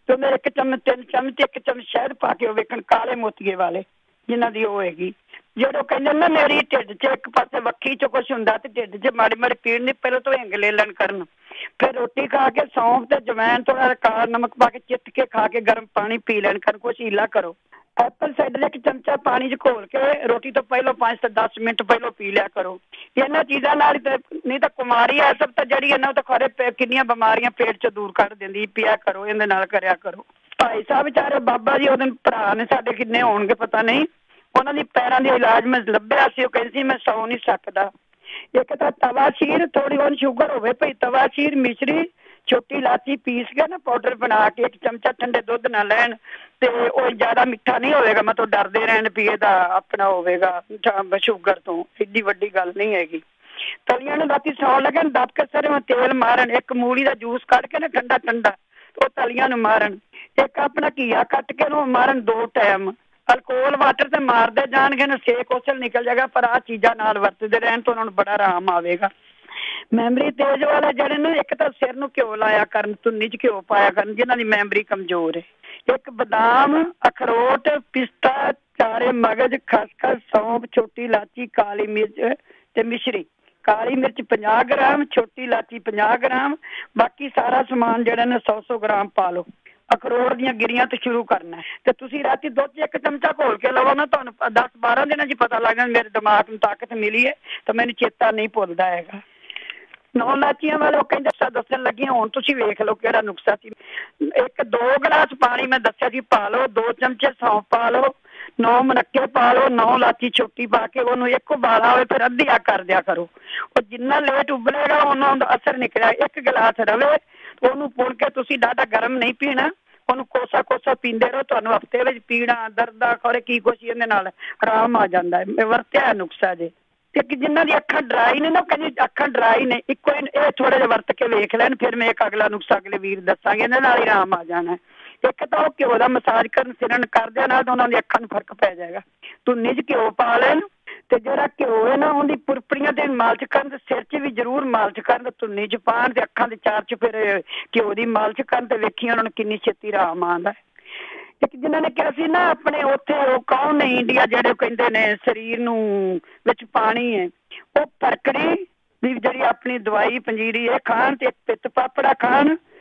ਤੇ ਉਹਦੇ 1 ਚਮਚ 3 ਚਮਚ 1 ਚਮਚ ਸ਼ਹਿਦ ਪਾ ਕੇ ਉਹ ਵੇਖਣ, ਕਾਲੇ ਮੋਤੀਏ ਵਾਲੇ ਜਿਨ੍ਹਾਂ ਦੀ ਉਹ ਹੋਏਗੀ। ਜਦੋਂ ਕਹਿੰਦੇ ਨਾ ਮੇਰੀ ਢਿੱਡ 'ਚ ਇੱਕ ਪਾਸੇ ਵੱਖੀ 'ਚ ਕੁਛ ਹੁੰਦਾ ਤੇ ਢਿੱਡ 'ਚ ਮਾੜੀ ਮਾੜੀ ਪੀੜ ਨਹੀਂ, ਪਹਿਲਾਂ ਤੋਂ ਹਿੰਗ ਲੈ ਲੈਣ ਕਰਨ, ਫਿਰ ਰੋਟੀ ਖਾ ਕੇ ਸੌਂਫ ਤੇ ਜਵੈਣ ਥੋੜਾ ਕਾਲਾ ਨਮਕ ਪਾ ਕੇ ਚਿੱਟ ਕੇ ਖਾ ਕੇ ਗਰਮ ਪਾਣੀ ਪੀ ਲੈਣ ਕਰਨ, ਕੁਛ ਹੀਲਾ ਕਰੋ। ਐਪਲ ਸਾਈਡਰ 1 ਚਮਚਾ ਪਾਣੀ 'ਚ ਘੋਲ ਕੇ ਰੋਟੀ ਤੋਂ ਪਹਿਲਾਂ 5 ਤੋਂ 10 ਮਿੰਟ ਪਹਿਲਾਂ ਪੀ ਲਿਆ ਕਰੋ। ਇਹਨਾਂ ਚੀਜ਼ਾਂ ਨਾਲ ਨਹੀਂ ਤਾਂ ਕੁਮਾਰੀ ਆ ਸਭ ਤਾਂ ਜਿਹੜੀ ਇਹਨਾਂ ਤਾਂ ਖਰੇ ਕਿੰਨੀਆਂ ਬਿਮਾਰੀਆਂ ਪੇਟ 'ਚ ਦੂਰ ਕਰ ਦਿੰਦੀ, ਪੀਆ ਕਰੋ, ਇਹਦੇ ਨਾਲ ਕਰਿਆ ਕਰੋ। ਭਾਈ ਸਾਹਿਬ ਵਿਚਾਰੇ ਬਾਬਾ ਜੀ ਉਹਦੇ ਭਰਾ ਨੇ ਸਾਡੇ ਕਿੰਨੇ ਹੋਣਗੇ ਪਤਾ ਨਹੀਂ, ਉਹਨਾਂ ਦੀ ਪੈਰਾਂ ਦੀ ਇਲਾਜ ਮੈਂ ਲੱਭਿਆ ਸੀ, ਉਹ ਕਹਿੰਦੀ ਸੀ ਮੈਂ ਸੌ ਨਹੀਂ ਸਕਦਾ। ਇੱਕ ਤਾਂ ਤਵਾ ਸ਼ੀਰ, ਥੋੜੀ ਉਹਨੂੰ ਸ਼ੂਗਰ ਹੋਵੇ ਭਈ, ਤਵਾ ਸ਼ੀਰ ਮਿਸ਼ਰੀ ਛੋਟੀ ਇਲਾਚੀ ਪੀਸ ਕੇ ਨਾ ਪਾਊਡਰ ਬਣਾ ਕੇ 1 ਚਮਚਾ ਠੰਡੇ ਦੁੱਧ ਨਾਲ ਲੈਣ, ਤੇ ਉਹ ਜ਼ਿਆਦਾ ਮਿੱਠਾ ਨਹੀਂ ਹੋਵੇਗਾ, ਮਤਲਬ ਡਰਦੇ ਰਹਿਣ ਵੀ ਇਹਦਾ ਆਪਣਾ ਹੋਵੇਗਾ ਸ਼ੂਗਰ ਤੋਂ, ਏਡੀ ਵੱਡੀ ਗੱਲ ਨਹੀਂ ਹੈਗੀ। ਤਲੀਆਂ ਨੂੰ ਰਾਤੀ ਸੌਣ ਲੱਗੇ ਦੱਬ ਕੇ ਸਰੋਂ ਤੇਲ ਮਾਰਨ, 1 ਮੂਲੀ ਦਾ ਜੂਸ ਕੱਢ ਕੇ ਨਾ ਠੰਡਾ ਠੰਡਾ ਉਹ ਤਲੀਆਂ ਨੂੰ ਮਾਰਨ, 1 ਆਪਣਾ ਘੀਆ ਕੱਟ ਕੇ ਉਹਨੂੰ ਮਾਰਨ 2 ਟਾਈਮ। ਅਲਕੋਹਲ ਵਾਟਰ ਤੇ ਮਾਰਦੇ ਜਾਣਗੇ ਨਾ, ਸੇਕ ਉਸਲ ਨਿਕਲ ਜਾਏਗਾ, ਪਰ ਆਹ ਚੀਜ਼ਾਂ ਨਾਲ ਵਰਤਦੇ ਰਹਿਣ ਤੋਂ ਉਹਨਾਂ ਨੂੰ ਬੜਾ ਆਰਾਮ ਆਵੇਗਾ। ਮੈਮਰੀ ਤੇਜ਼ ਵਾਲੇ ਜਿਹੜੇ ਨੇ, ਇੱਕ ਤਾਂ ਸਿਰ ਨੂੰ ਘਿਓ ਲਾਇਆ ਕਰਨ, ਧੁੰਨੀ 'ਚ ਘਿਓ ਪਾਇਆ ਕਰਨ ਜਿਨ੍ਹਾਂ ਦੀ ਮੈਮਰੀ ਕਮਜ਼ੋਰ ਹੈ। 1 ਬਦਾਮ, ਅਖਰੋਟ, ਪਿਸਤਾ, ਚਾਰੇ ਮਗਜ਼, ਖਸਖਸ, ਸੌਂਫ, ਛੋਟੀ ਇਲਾਚੀ, ਕਾਲੀ ਮਿਰਚ ਤੇ ਮਿਸ਼ਰੀ। ਕਾਲੀ ਮਿਰਚ 50 ਗ੍ਰਾਮ, ਛੋਟੀ ਇਲਾਚੀ 50 ਗ੍ਰਾਮ, ਬਾਕੀ ਸਾਰਾ ਸਮਾਨ ਜਿਹੜਾ ਨੇ 100 ਗ੍ਰਾਮ ਪਾ ਲਓ। ਅਖਰੋਟ ਦੀਆਂ ਗਿਰੀਆਂ ਤੋਂ ਸ਼ੁਰੂ ਕਰਨਾ ਤੇ ਤੁਸੀਂ ਰਾਤੀ ਦੁੱਧ 'ਚ 1 ਚਮਚਾ ਘੋਲ ਕੇ ਲਵੋ ਨਾ, ਤੁਹਾਨੂੰ 10-12 ਦਿਨਾਂ 'ਚ ਪਤਾ ਲੱਗ ਜਾਣਾ ਮੇਰੇ ਦਿਮਾਗ ਨੂੰ ਤਾਕਤ ਮਿਲੀ ਹੈ ਤਾਂ ਮੈਨੂੰ ਚੇਤਾ ਨਹੀਂ ਭੁੱਲਦਾ ਹੈਗਾ। 9 ਇਲਾਚੀਆਂ ਵਾਲੇ ਉਹ ਕਹਿੰਦੇ ਦੱਸਣ ਲੱਗੀਆਂ, ਹੁਣ ਤੁਸੀਂ ਵੇਖ ਲਓ ਕਿਹੜਾ ਨੁਕਸਾ ਸੀ। 1-2 ਗਲਾਸ ਪਾਣੀ ਮੈਂ ਦੱਸਿਆ ਜੀ ਪਾ ਲਓ, 2 ਚਮਚੇ ਸੌਂਫ ਪਾ ਲਓ, 9 ਮਨੱਕੇ ਪਾ ਲਓ, 9 ਇਲਾਚੀ ਛੋਟੀ ਪਾ ਕੇ ਉਹਨੂੰ 1 ਉਬਾਲਾ ਹੋਵੇ ਫਿਰ ਅੱਧੀ ਅੱਗ ਕਰ ਦਿਆ ਕਰੋ। ਉਹ ਜਿੰਨਾ ਲੇਟ ਉਬਲੇਗਾ ਉਹਨਾਂ ਦਾ ਅਸਰ ਨਿਕਲਿਆ। 1 ਗਲਾਸ ਰਵੇ ਉਹਨੂੰ ਪੁਣ ਕੇ ਤੁਸੀਂ ਜ਼ਿਆਦਾ ਗਰਮ ਨਹੀਂ ਪੀਣਾ, ਉਹਨੂੰ ਕੋਸਾ ਕੋਸਾ ਪੀਂਦੇ ਰਹੋ, ਤੁਹਾਨੂੰ ਹਫ਼ਤੇ ਵਿੱਚ ਪੀੜਾ ਦਰਦਾਂ ਖਰੇ ਕੀ ਕੁਛ ਇਹਦੇ ਨਾਲ ਆਰਾਮ ਆ ਜਾਂਦਾ ਹੈ। ਮੈਂ ਵਰਤਿਆ ਨੁਕਸਾ ਜੇ। ਤੇ ਜਿਨ੍ਹਾਂ ਦੀ ਅੱਖਾਂ ਡਰਾਈ ਨੇ ਨਾ, ਕਹਿੰਦੀ ਅੱਖਾਂ ਡਰਾਈ ਨੇ, ਇੱਕੋ ਇਹ ਥੋੜਾ ਜਿਹਾ ਵਰਤ ਕੇ ਵੇਖ ਲੈਣ, ਫਿਰ ਮੈਂ ਇੱਕ ਅਗਲਾ ਨੁਕਸਾ ਅਗਲੇ ਵੀਰ ਦੱਸਾਂਗੇ, ਇਹਦੇ ਨਾਲ ਹੀ ਆਰਾਮ ਆ ਜਾਣਾ। ਇੱਕ ਤਾਂ ਉਹ ਘਿਓ ਦਾ ਮਸਾਜ ਕਰਨ ਸਿਰਨ ਕਰਦਿਆਂ ਨਾਲ ਤਾਂ ਉਹਨਾਂ ਦੀ ਅੱਖਾਂ ਨੂੰ ਫਰਕ ਪੈ ਜਾਏਗਾ। ਧੁੰਨੀ 'ਚ ਘਿਓ ਪਾ ਲੈਣ ਤੇ ਜਿਹੜਾ ਘਿਓ ਹੈ ਨਾ ਉਹਦੀ ਪੁਰਪਰੀਆਂ ਤੇ ਮਾਲਸ਼ ਕਰਨ, ਤੇ ਸਿਰ 'ਚ ਵੀ ਜ਼ਰੂਰ ਮਾਲਸ਼ ਕਰਨ, ਧੁੰਨੀ 'ਚ ਪਾਣ ਤੇ ਅੱਖਾਂ ਦੇ ਚਾਰ 'ਚ ਫਿਰ ਘਿਓ ਦੀ ਮਾਲਸ਼ ਕਰਨ ਤੇ ਵੇਖੀ ਉਹਨਾਂ ਨੂੰ ਕਿੰਨੀ ਛੇਤੀ ਆਰਾਮ ਆਉਂਦਾ। ਇੱਕ ਜਿਨ੍ਹਾਂ ਨੇ ਕਿਹਾ ਸੀ ਨਾ ਆਪਣੇ ਉੱਥੇ ਉਹ ਕੌਣ ਨੇ ਇੰਡੀਆ ਜਿਹੜੇ ਕਹਿੰਦੇ ਨੇ ਸਰੀਰ ਨੂੰ ਵਿੱਚ ਪਾਣੀ ਹੈ, ਉਹ ਫਰਕੜੀ ਦੀ ਜਿਹੜੀ ਆਪਣੀ ਦਵਾਈ ਪੰਜੀਰੀ ਇਹ ਖਾਣ ਤੇ 1 ਪਿੱਤ ਪਾਪੜਾ ਖਾਣ,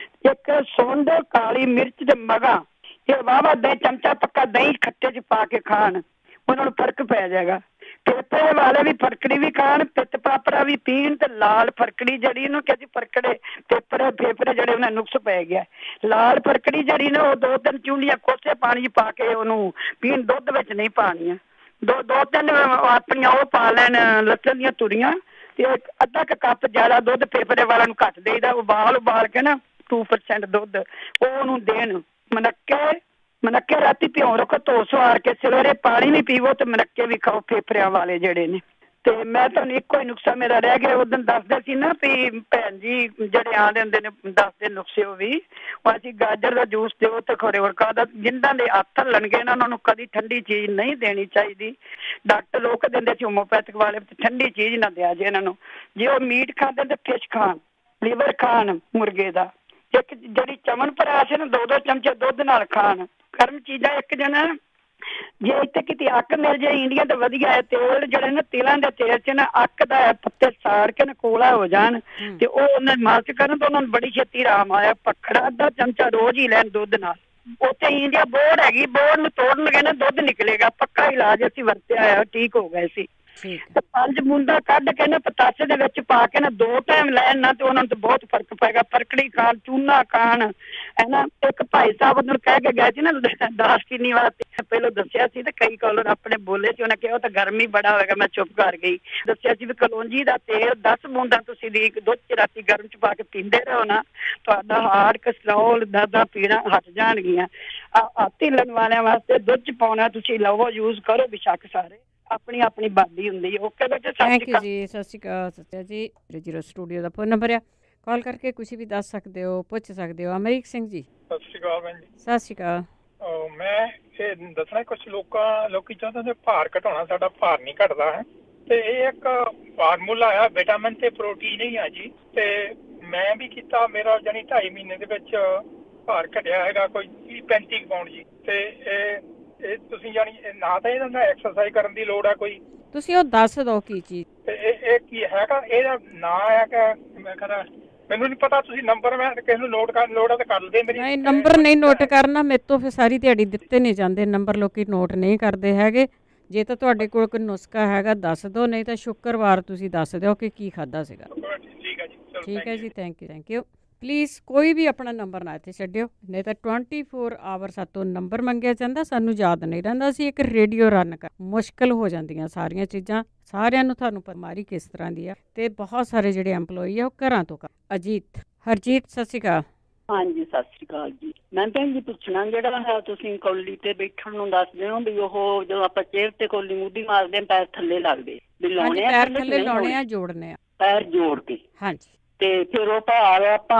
1 ਸੁੰਡ, ਕਾਲੀ ਮਿਰਚ ਤੇ ਮਗਾ, ਇਹ ਵਾਵਾ ਦੇ ਚਮਚਾ ਪੱਕਾ ਦਹੀਂ ਖੱਟੇ 'ਚ ਪਾ ਕੇ ਖਾਣ, ਉਹਨਾਂ ਨੂੰ ਫਰਕ ਪੈ ਜਾਏਗਾ। ਫੇਫੜੇ ਵਾਲੇ ਵੀ ਫਰਕੜੀ ਵੀ ਖਾਣ, ਪਿੱਤ ਪਾਪੜਾ ਵੀ ਪੀਣ ਤੇ ਲਾਲ ਫਰਕੜੀ ਜਿਹੜੀ ਇਹਨੂੰ ਕਹਿੰਦੀ ਫਰਕੜੇ ਫੇਫੜੇ ਜਿਹੜੇ ਉਹਨਾਂ ਨੁਕਸ ਪੈ ਗਿਆ। ਲਾਲ ਫਰਕੜੀ ਜਿਹੜੀ ਨਾ ਉਹ 2-3 ਚੂੰਡੀਆਂ ਕੋਸੇ ਪਾਣੀ 'ਚ ਪਾ ਕੇ ਉਹਨੂੰ ਪੀਣ, ਦੁੱਧ ਵਿੱਚ ਨਹੀਂ ਪਾਣੀਆਂ। 2-3 ਆਪਣੀਆਂ ਉਹ ਪਾ ਲੈਣ ਲੱਸਣ ਦੀਆਂ ਤੁਰੀਆਂ ਤੇ 1/2 ਕੱਪ ਜ਼ਿਆਦਾ ਦੁੱਧ ਫੇਫੜੇ ਵਾਲਿਆਂ ਨੂੰ ਘੱਟ ਦੇਈਦਾ, ਉਬਾਲ ਕੇ ਨਾ 2% ਦੁੱਧ ਉਹਨੂੰ ਦੇਣ। ਮਨੱਕੇ ਰਾਤੀ ਭਿਉਂ ਰੱਖੋ, ਧੋ ਸਵਾਰ ਕੇ ਸਵੇਰੇ ਪਾਣੀ ਵੀ ਪੀਵੋ ਤੇ ਮਨੱਕੇ ਵੀ ਖਾਓ ਫੇਫੜਿਆਂ ਵਾਲੇ ਜਿਹੜੇ ਨੇ। ਤੇ ਮੈਂ ਤੁਹਾਨੂੰ ਇੱਕੋ ਹੀ ਨੁਕਸਾ ਮੇਰਾ ਰਹਿ ਗਿਆ, ਉਦੋਂ ਦੱਸਦੇ ਸੀ ਨਾ ਵੀ ਭੈਣ ਜੀ ਜਿਹੜੇ ਆਉਂਦੇ ਹੁੰਦੇ ਨੇ ਦੱਸਦੇ ਨੁਕਸੇ, ਉਹ ਵੀ ਅਸੀਂ ਗਾਜਰ ਦਾ ਜੂਸ ਦਿਓ ਤੇ ਖਰੇ ਵਰਕਾ ਦਾ, ਜਿਨ੍ਹਾਂ ਦੇ ਹੱਥ ਲਣਗੇ ਨਾ ਉਹਨਾਂ ਨੂੰ ਕਦੀ ਠੰਡੀ ਚੀਜ਼ ਨਹੀਂ ਦੇਣੀ ਚਾਹੀਦੀ। ਡਾਕਟਰ ਲੋਕ ਦਿੰਦੇ ਸੀ ਹੋਮੋਪੈਥਿਕ ਵਾਲੇ, ਠੰਡੀ ਚੀਜ਼ ਨਾ ਦਿਆ ਜੇ ਇਹਨਾਂ ਨੂੰ। ਜੇ ਉਹ ਮੀਟ ਖਾਂਦੇ ਤੇ ਫਿਸ਼ ਖਾਣ, ਲੀਵਰ ਖਾਣ ਮੁਰਗੇ ਦਾ। ਇੱਕ ਜਿਹੜੀ ਚਮਨ ਪਰਾਸ ਹੈ ਨਾ 2-2 ਚਮਚੇ ਦੁੱਧ ਨਾਲ ਖਾਣ। ਗਰਮ ਚੀਜ਼ਾਂ ਇੱਕ ਜਣਾ ਜੇ ਇੱਥੇ ਕਿਤੇ ਅੱਕ ਮਿਲ ਜਾਏ ਇੰਡੀਆ ਤਾਂ ਵਧੀਆ ਹੈ। ਤੇਲ ਜਿਹੜੇ ਨਾ ਤਿਲਾਂ ਦੇ ਤੇਲ 'ਚ ਨਾ ਅੱਕ ਦਾ ਪੱਤੇ ਸਾੜ ਕੇ ਨਾ ਕੋਲਾ ਹੋ ਜਾਣ ਤੇ ਉਹ ਉਹਨਾਂ ਮਾਲਸ਼ ਕਰਨ ਤਾਂ ਉਹਨਾਂ ਨੂੰ ਬੜੀ ਛੇਤੀ ਆਰਾਮ ਆਇਆ। ਪੱਖੜਾ 1/2 ਚਮਚਾ ਰੋਜ਼ ਹੀ ਲੈਣ ਦੁੱਧ ਨਾਲ। ਉੱਥੇ ਇੰਡੀਆ ਬੋਰਡ ਹੈਗੀ, ਬੋਰਡ ਨੂੰ ਤੋੜਨਗੇ ਨਾ ਦੁੱਧ ਨਿਕਲੇਗਾ, ਪੱਕਾ ਇਲਾਜ ਅਸੀਂ ਵਰਤਿਆ ਆ, ਠੀਕ ਹੋ ਗਏ ਸੀ। ਤੇ 5 ਬੂੰਦਾਂ ਕੱਢ ਕੇ ਨਾ ਪਤਾਸੇ ਦੇ ਵਿੱਚ ਪਾ ਕੇ ਨਾ 2 ਟਾਈਮ ਲੈਣ ਨਾ ਤੇ ਉਹਨਾਂ ਨੂੰ ਤਾਂ ਬਹੁਤ ਫਰਕ ਪਏਗਾ। ਫਰਕੜੀ ਖਾਣ, ਚੂਨਾ ਖਾਣ ਹੈ ਨਾ। ਇੱਕ ਭਾਈ ਸਾਹਿਬ ਉਹਨੂੰ ਕਹਿ ਕੇ ਗਏ ਸੀ ਨਾ ਦਾਲਚੀਨੀ ਵਾਲਾ ਪਹਿਲਾਂ ਦੱਸਿਆ ਸੀ ਤੇ ਕਈ ਕਾਲਰ ਆਪਣੇ ਬੋਲੇ ਸੀ, ਉਹਨੇ ਕਿਹਾ ਉਹ ਤਾਂ ਗਰਮੀ ਬੜਾ ਹੋਵੇਗਾ, ਮੈਂ ਚੁੱਪ ਕਰ ਗਈ। ਦੱਸਿਆ ਸੀ ਵੀ ਕਲੌਂਜੀ ਦਾ ਤੇਲ 10 ਬੂੰਦਾਂ ਤੁਸੀਂ ਦੀ ਦੁੱਧ 'ਚ ਰਾਤੀ ਗਰਮ 'ਚ ਪਾ ਕੇ ਪੀਂਦੇ ਰਹੋ ਨਾ, ਤੁਹਾਡਾ ਹਾਰਟ, ਕੋਲੈਸਟਰੋਲ, ਦਰਦਾਂ ਪੀੜਾਂ ਹਟ ਜਾਣਗੀਆਂ। ਢਿੱਲਣ ਵਾਲਿਆਂ ਵਾਸਤੇ ਦੁੱਧ 'ਚ ਪਾਉਣਾ ਤੁਸੀਂ ਲਵੋ, ਯੂਜ਼ ਕਰੋ ਬੇਸ਼ੱਕ, ਸਾਰੇ ਆਪਣੀ ਆਪਣੀ ਬਾਡੀ ਹੁੰਦੀ ਹੈ। ਓਕੇ ਬੇਟੇ, ਥੈਂਕ ਯੂ ਜੀ, ਸਤਿ ਸ਼੍ਰੀ ਅਕਾਲ ਸਤਿਆ ਜੀ। 0 ਸਟੂਡੀਓ ਦਾ ਫੋਨ ਨੰਬਰ ਆ, ਕਾਲ ਕਰਕੇ ਕੁਛ ਵੀ ਦੱਸ ਸਕਦੇ ਹੋ, ਪੁੱਛ ਸਕਦੇ ਹੋ। ਅਮਰੀਕ ਸਿੰਘ ਜੀ, ਸਤਿ ਸ਼੍ਰੀ ਅਕਾਲ ਭੈਣ ਜੀ। ਸਤਿ ਸ਼੍ਰੀ ਅਕਾਲ। ਮੈਂ ਇਹ ਦੱਸਣਾ ਕੁਝ ਲੋਕੀ ਚਾਹੁੰਦੇ ਨੇ ਭਾਰ ਘਟਾਉਣਾ, ਸਾਡਾ ਭਾਰ ਨਹੀਂ ਘਟਦਾ ਹੈ ਤੇ ਇਹ ਇੱਕ ਫਾਰਮੂਲਾ ਆ ਵਿਟਾਮਿਨ ਤੇ ਪ੍ਰੋਟੀਨ ਹੀ ਆ ਜੀ। ਤੇ ਮੈਂ ਵੀ ਕੀਤਾ, ਮੇਰਾ ਜਾਨੀ 2.5 ਮਹੀਨੇ ਦੇ ਵਿੱਚ ਭਾਰ ਘਟਿਆ ਹੈਗਾ ਕੋਈ 35 ਪਾਉਂਡ ਜੀ। ਤੇ ਇਹ ਤੁਸੀਂ ਜਾਨੀ ਨਾ ਤਾਂ ਇਹਨਾਂ ਦਾ ਐਕਸਰਸਾਈਜ਼ ਕਰਨ ਦੀ ਲੋੜ ਆ ਕੋਈ, ਤੁਸੀਂ ਉਹ ਦੱਸ ਦਿਓ ਕੀ ਚੀਜ਼। ਤੇ ਇਹ ਕੀ ਹੈਗਾ, ਇਹਦਾ ਨਾਂ ਹੈ ਕਿ ਮੈਂ ਕਹਿੰਦਾ ਮੈਨੂੰ ਨਹੀਂ ਪਤਾ, ਤੁਸੀਂ ਨੰਬਰ ਮੈਂ ਕਿਸੇ ਨੂੰ ਨੋਟ ਕਰਨ ਲੋੜ ਆ ਤਾਂ ਕਰ ਲਦੇ ਮੇਰੀ। ਨਹੀਂ ਨੰਬਰ ਨਹੀਂ ਨੋਟ ਕਰਨਾ, ਮੇਰੇ ਤੋਂ ਫਿਰ ਸਾਰੀ ਦਿਹਾੜੀ ਦਿੱਤੇ ਨਹੀਂ ਜਾਂਦੇ ਨੰਬਰ, ਲੋਕੀ ਨੋਟ ਨਹੀਂ ਕਰਦੇ ਹੈਗੇ। ਜੇ ਤਾਂ ਤੁਹਾਡੇ ਕੋਲ ਕੋਈ ਨੁਸਖਾ ਹੈਗਾ ਦੱਸ ਦਿਓ, ਨਹੀਂ ਤਾਂ ਸ਼ੁੱਕਰਵਾਰ ਤੁਸੀਂ ਦੱਸ ਦਿਓ ਕਿ ਕੀ ਖਾਧਾ ਸੀਗਾ। ਠੀਕ ਹੈ ਜੀ, ਠੀਕ ਹੈ ਜੀ, ਥੈਂਕ ਯੂ। ਪਲੀਜ਼ ਕੋਈ ਵੀ ਆਪਣਾ ਨੰਬਰ ਨਾ ਇੱਥੇ ਛੱਡਿਓ, ਨਹੀਂ ਤਾਂ 24 ਆਵਰ ਸਾਤੋਂ ਨੰਬਰ ਮੰਗਿਆ ਜਾਂਦਾ, ਸਾਨੂੰ ਯਾਦ ਨਹੀਂ ਰਹਿੰਦਾ। ਅਸੀਂ ਇੱਕ ਰੇਡੀਓ ਰਨ ਕਰ ਮੁਸ਼ਕਿਲ ਹੋ ਜਾਂਦੀਆਂ ਸਾਰੀਆਂ ਚੀਜ਼ਾਂ, ਸਾਰਿਆਂ ਨੂੰ ਤੁਹਾਨੂੰ ਬਿਮਾਰੀ ਕਿਸ ਤਰ੍ਹਾਂ ਦੀ ਆ। ਤੇ ਬਹੁਤ ਸਾਰੇ ਜਿਹੜੇ ਐਮਪਲੋਈ ਆ ਉਹ ਘਰਾਂ ਤੋਂ ਹਰਜੀਤ ਸਤਿ ਸ਼੍ਰੀ ਅਕਾਲ। ਹਾਂਜੀ ਸਤਿ ਸ਼੍ਰੀ ਅਕਾਲ ਜੀ। ਮੈਂ ਭੈਣ ਜੀ ਪੁੱਛਣਾ, ਜਿਹੜਾ ਹੈ ਤੁਸੀਂ ਕੌਲੀ ਤੇ ਬੈਠਣ ਨੂੰ ਦੱਸਦੇ ਹੋ ਵੀ ਉਹ ਜਦੋਂ ਆਪਾਂ ਚੇਅਰ ਤੇ ਕੌਲੀ ਮੂਧੀ ਮਾਰਦੇ ਆ ਪੈਰ ਥੱਲੇ ਲੱਗਦੇ ਵੀ ਲਾਉਣੇ ਆ, ਪੈਰ ਥੱਲੇ ਲਾਉਣੇ ਆ, ਜੋੜਨੇ ਆ, ਪੈਰ ਜੋੜ ਕੇ। ਹਾਂਜੀ। ਤੇ ਫਿਰ ਉਹ ਭਾਰ ਆਪਾਂ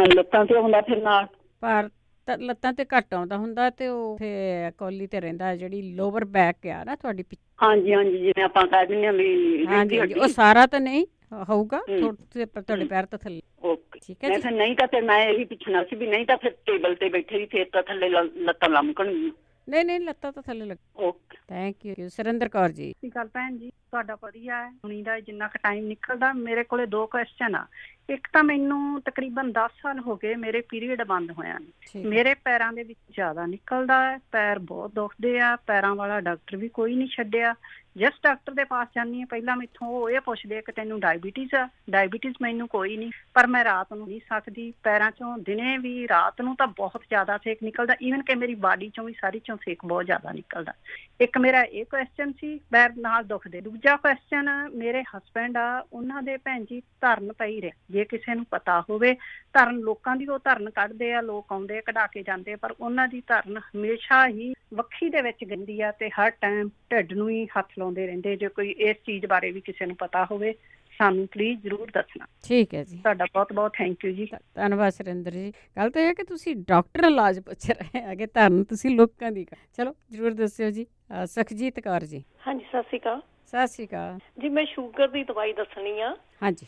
ਲੱਤਾਂ ਤੇ ਹੁੰਦਾ, ਫਿਰ ਨਾਲ ਭਾਰ ਲੱਤਾਂ ਤੇ ਘੱਟ ਆਉਂਦਾ ਹੁੰਦਾ ਤੇ ਉਹ ਫਿਰ ਕੌਲੀ ਤੇ ਰਹਿੰਦਾ, ਜਿਹੜੀ ਲੋਅਰ ਬੈਕ ਆ ਨਾ ਤੁਹਾਡੀ। ਹਾਂਜੀ ਜਿਵੇਂ ਆਪਾਂ ਕਹਿ ਦਿੰਦੇ ਆ ਵੀ ਹਾਂਜੀ ਉਹ ਸਾਰਾ ਤਾਂ ਨਹੀਂ ਹੋਊਗਾ, ਤੁਹਾਡੇ ਪੈਰ ਤਾਂ ਥੱਲੇ। ਓਕੇ ਠੀਕ ਹੈ ਜੀ। ਨਹੀਂ ਤਾਂ ਫਿਰ ਮੈਂ ਇਹ ਵੀ ਪੁੱਛਣਾ ਸੀ ਵੀ ਨਹੀਂ ਤਾਂ ਫਿਰ ਟੇਬਲ ਤੇ ਬੈਠੇ ਵੀ ਫਿਰ ਤਾਂ ਥੱਲੇ ਲੱਤਾਂ ਲਮਕਣਗੀਆਂ। ਨਹੀਂ ਲੱਤਾਂ ਤਾਂ ਥੱਲੇ ਲੱਗ। Okay thank you. Surinder Kaur ji. ਸਤਿ ਸ਼੍ਰੀ ਅਕਾਲ ਭੈਣ ਜੀ, ਤੁਹਾਡਾ ਵਧੀਆ ਹੈ ਸੁਣੀ ਦਾ ਜਿੰਨਾ ਕੁ ਟਾਈਮ ਨਿਕਲਦਾ। ਮੇਰੇ ਕੋਲੇ 2 ਕੁਐਸਚਨ ਆ। ਇੱਕ ਤਾਂ ਮੈਨੂੰ ਤਕਰੀਬਨ 10 ਸਾਲ ਹੋ ਗਏ ਮੇਰੇ ਪੀਰੀਅਡ ਬੰਦ ਹੋਇਆ ਨੇ, ਮੇਰੇ ਪੈਰਾਂ ਦੇ ਵਿੱਚ ਜ਼ਿਆਦਾ ਨਿਕਲਦਾ ਹੈ, ਪੈਰ ਬਹੁਤ ਦੁਖਦੇ ਆ, ਪੈਰਾਂ ਵਾਲਾ ਡਾਕਟਰ ਵੀ ਕੋਈ ਨਹੀਂ ਛੱਡਿਆ। ਜਿਸ ਡਾਕਟਰ ਦੇ ਪਾਸ ਜਾਂਦੀ ਹਾਂ ਪਹਿਲਾਂ ਮੈਥੋਂ ਉਹ ਇਹ ਪੁੱਛਦੇ ਕਿ ਤੈਨੂੰ ਡਾਇਬੀਟੀਜ਼ ਆ। ਡਾਇਬੀਟੀਜ਼ ਮੈਨੂੰ ਕੋਈ ਨਹੀਂ, ਪਰ ਮੈਂ ਰਾਤ ਨੂੰ ਨਹੀਂ ਸਕਦੀ, ਪੈਰਾਂ ਚੋਂ ਦਿਨੇ ਵੀ ਰਾਤ ਨੂੰ ਤਾਂ ਬਹੁਤ ਜ਼ਿਆਦਾ ਸੇਕ ਨਿਕਲਦਾ, ਈਵਨ ਕਿ ਮੇਰੀ ਬਾਡੀ ਚੋਂ ਵੀ ਸਾਰੀ ਚੋਂ ਸੇਕ ਬਹੁਤ ਜ਼ਿਆਦਾ ਨਿਕਲਦਾ। ਇੱਕ ਮੇਰਾ ਇਹ ਕੁਐਸਚਨ ਸੀ, ਪੈਰ ਨਾਲ ਦੁਖਦੇ। ਦੂਜਾ ਕੁਐਸਚਨ, ਮੇਰੇ ਹਸਬੈਂਡ ਆ, ਉਹਨਾਂ ਦੇ ਭੈਣ ਜੀ ਧਰਨ ਪਈ ਰਿਹਾ, ਜੇ ਕਿਸੇ ਨੂੰ ਪਤਾ ਹੋਵੇ ਧਰਨ, ਲੋਕਾਂ ਦੀ ਉਹ ਧਰਨ ਕੱਢਦੇ ਆ, ਲੋਕ ਆਉਂਦੇ ਕਢਾ ਕੇ ਜਾਂਦੇ, ਪਰ ਉਹਨਾਂ ਦੀ ਧਰਨ ਹਮੇਸ਼ਾ ਹੀ ਵੱਖੀ ਦੇ ਵਿੱਚ ਗੰਦੀ ਆ ਤੇ ਹਰ ਟਾਈਮ ਢਿੱਡ ਨੂੰ ਹੀ ਹੱਥ ਲਾਉਂਦੇ ਰਹਿੰਦੇ। ਜੇ ਕੋਈ ਇਸ ਚੀਜ਼ ਬਾਰੇ ਵੀ ਕਿਸੇ ਨੂੰ ਪਤਾ ਹੋਵੇ ਸਾਨੂੰ ਪਲੀਜ਼ ਜ਼ਰੂਰ ਦੱਸਣਾ। ਠੀਕ ਹੈ ਜੀ, ਤੁਹਾਡਾ ਬਹੁਤ ਬਹੁਤ ਥੈਂਕ ਯੂ ਜੀ। ਧੰਨਵਾਦ ਸੁਰਿੰਦਰ ਜੀ। ਗੱਲ ਤਾਂ ਇਹ ਹੈ ਕਿ ਤੁਸੀਂ ਡਾਕਟਰ ਇਲਾਜ ਪੁੱਛ ਰਹੇ ਹੈਗੇ, ਧਰਨ ਤੁਸੀਂ ਲੋਕਾਂ ਦੀ। ਚਲੋ ਜ਼ਰੂਰ ਦੱਸਿਓ ਜੀ। ਸੁਖਜੀਤ ਕੌਰ ਜੀ। ਹਾਂਜੀ ਸਤਿ ਸ਼੍ਰੀ ਅਕਾਲ। ਸਤਿ ਸ਼੍ਰੀ ਅਕਾਲ ਜੀ। ਮੈਂ ਸ਼ੂਗਰ ਦੀ ਦਵਾਈ ਦੱਸਣੀ ਆ। ਹਾਂਜੀ।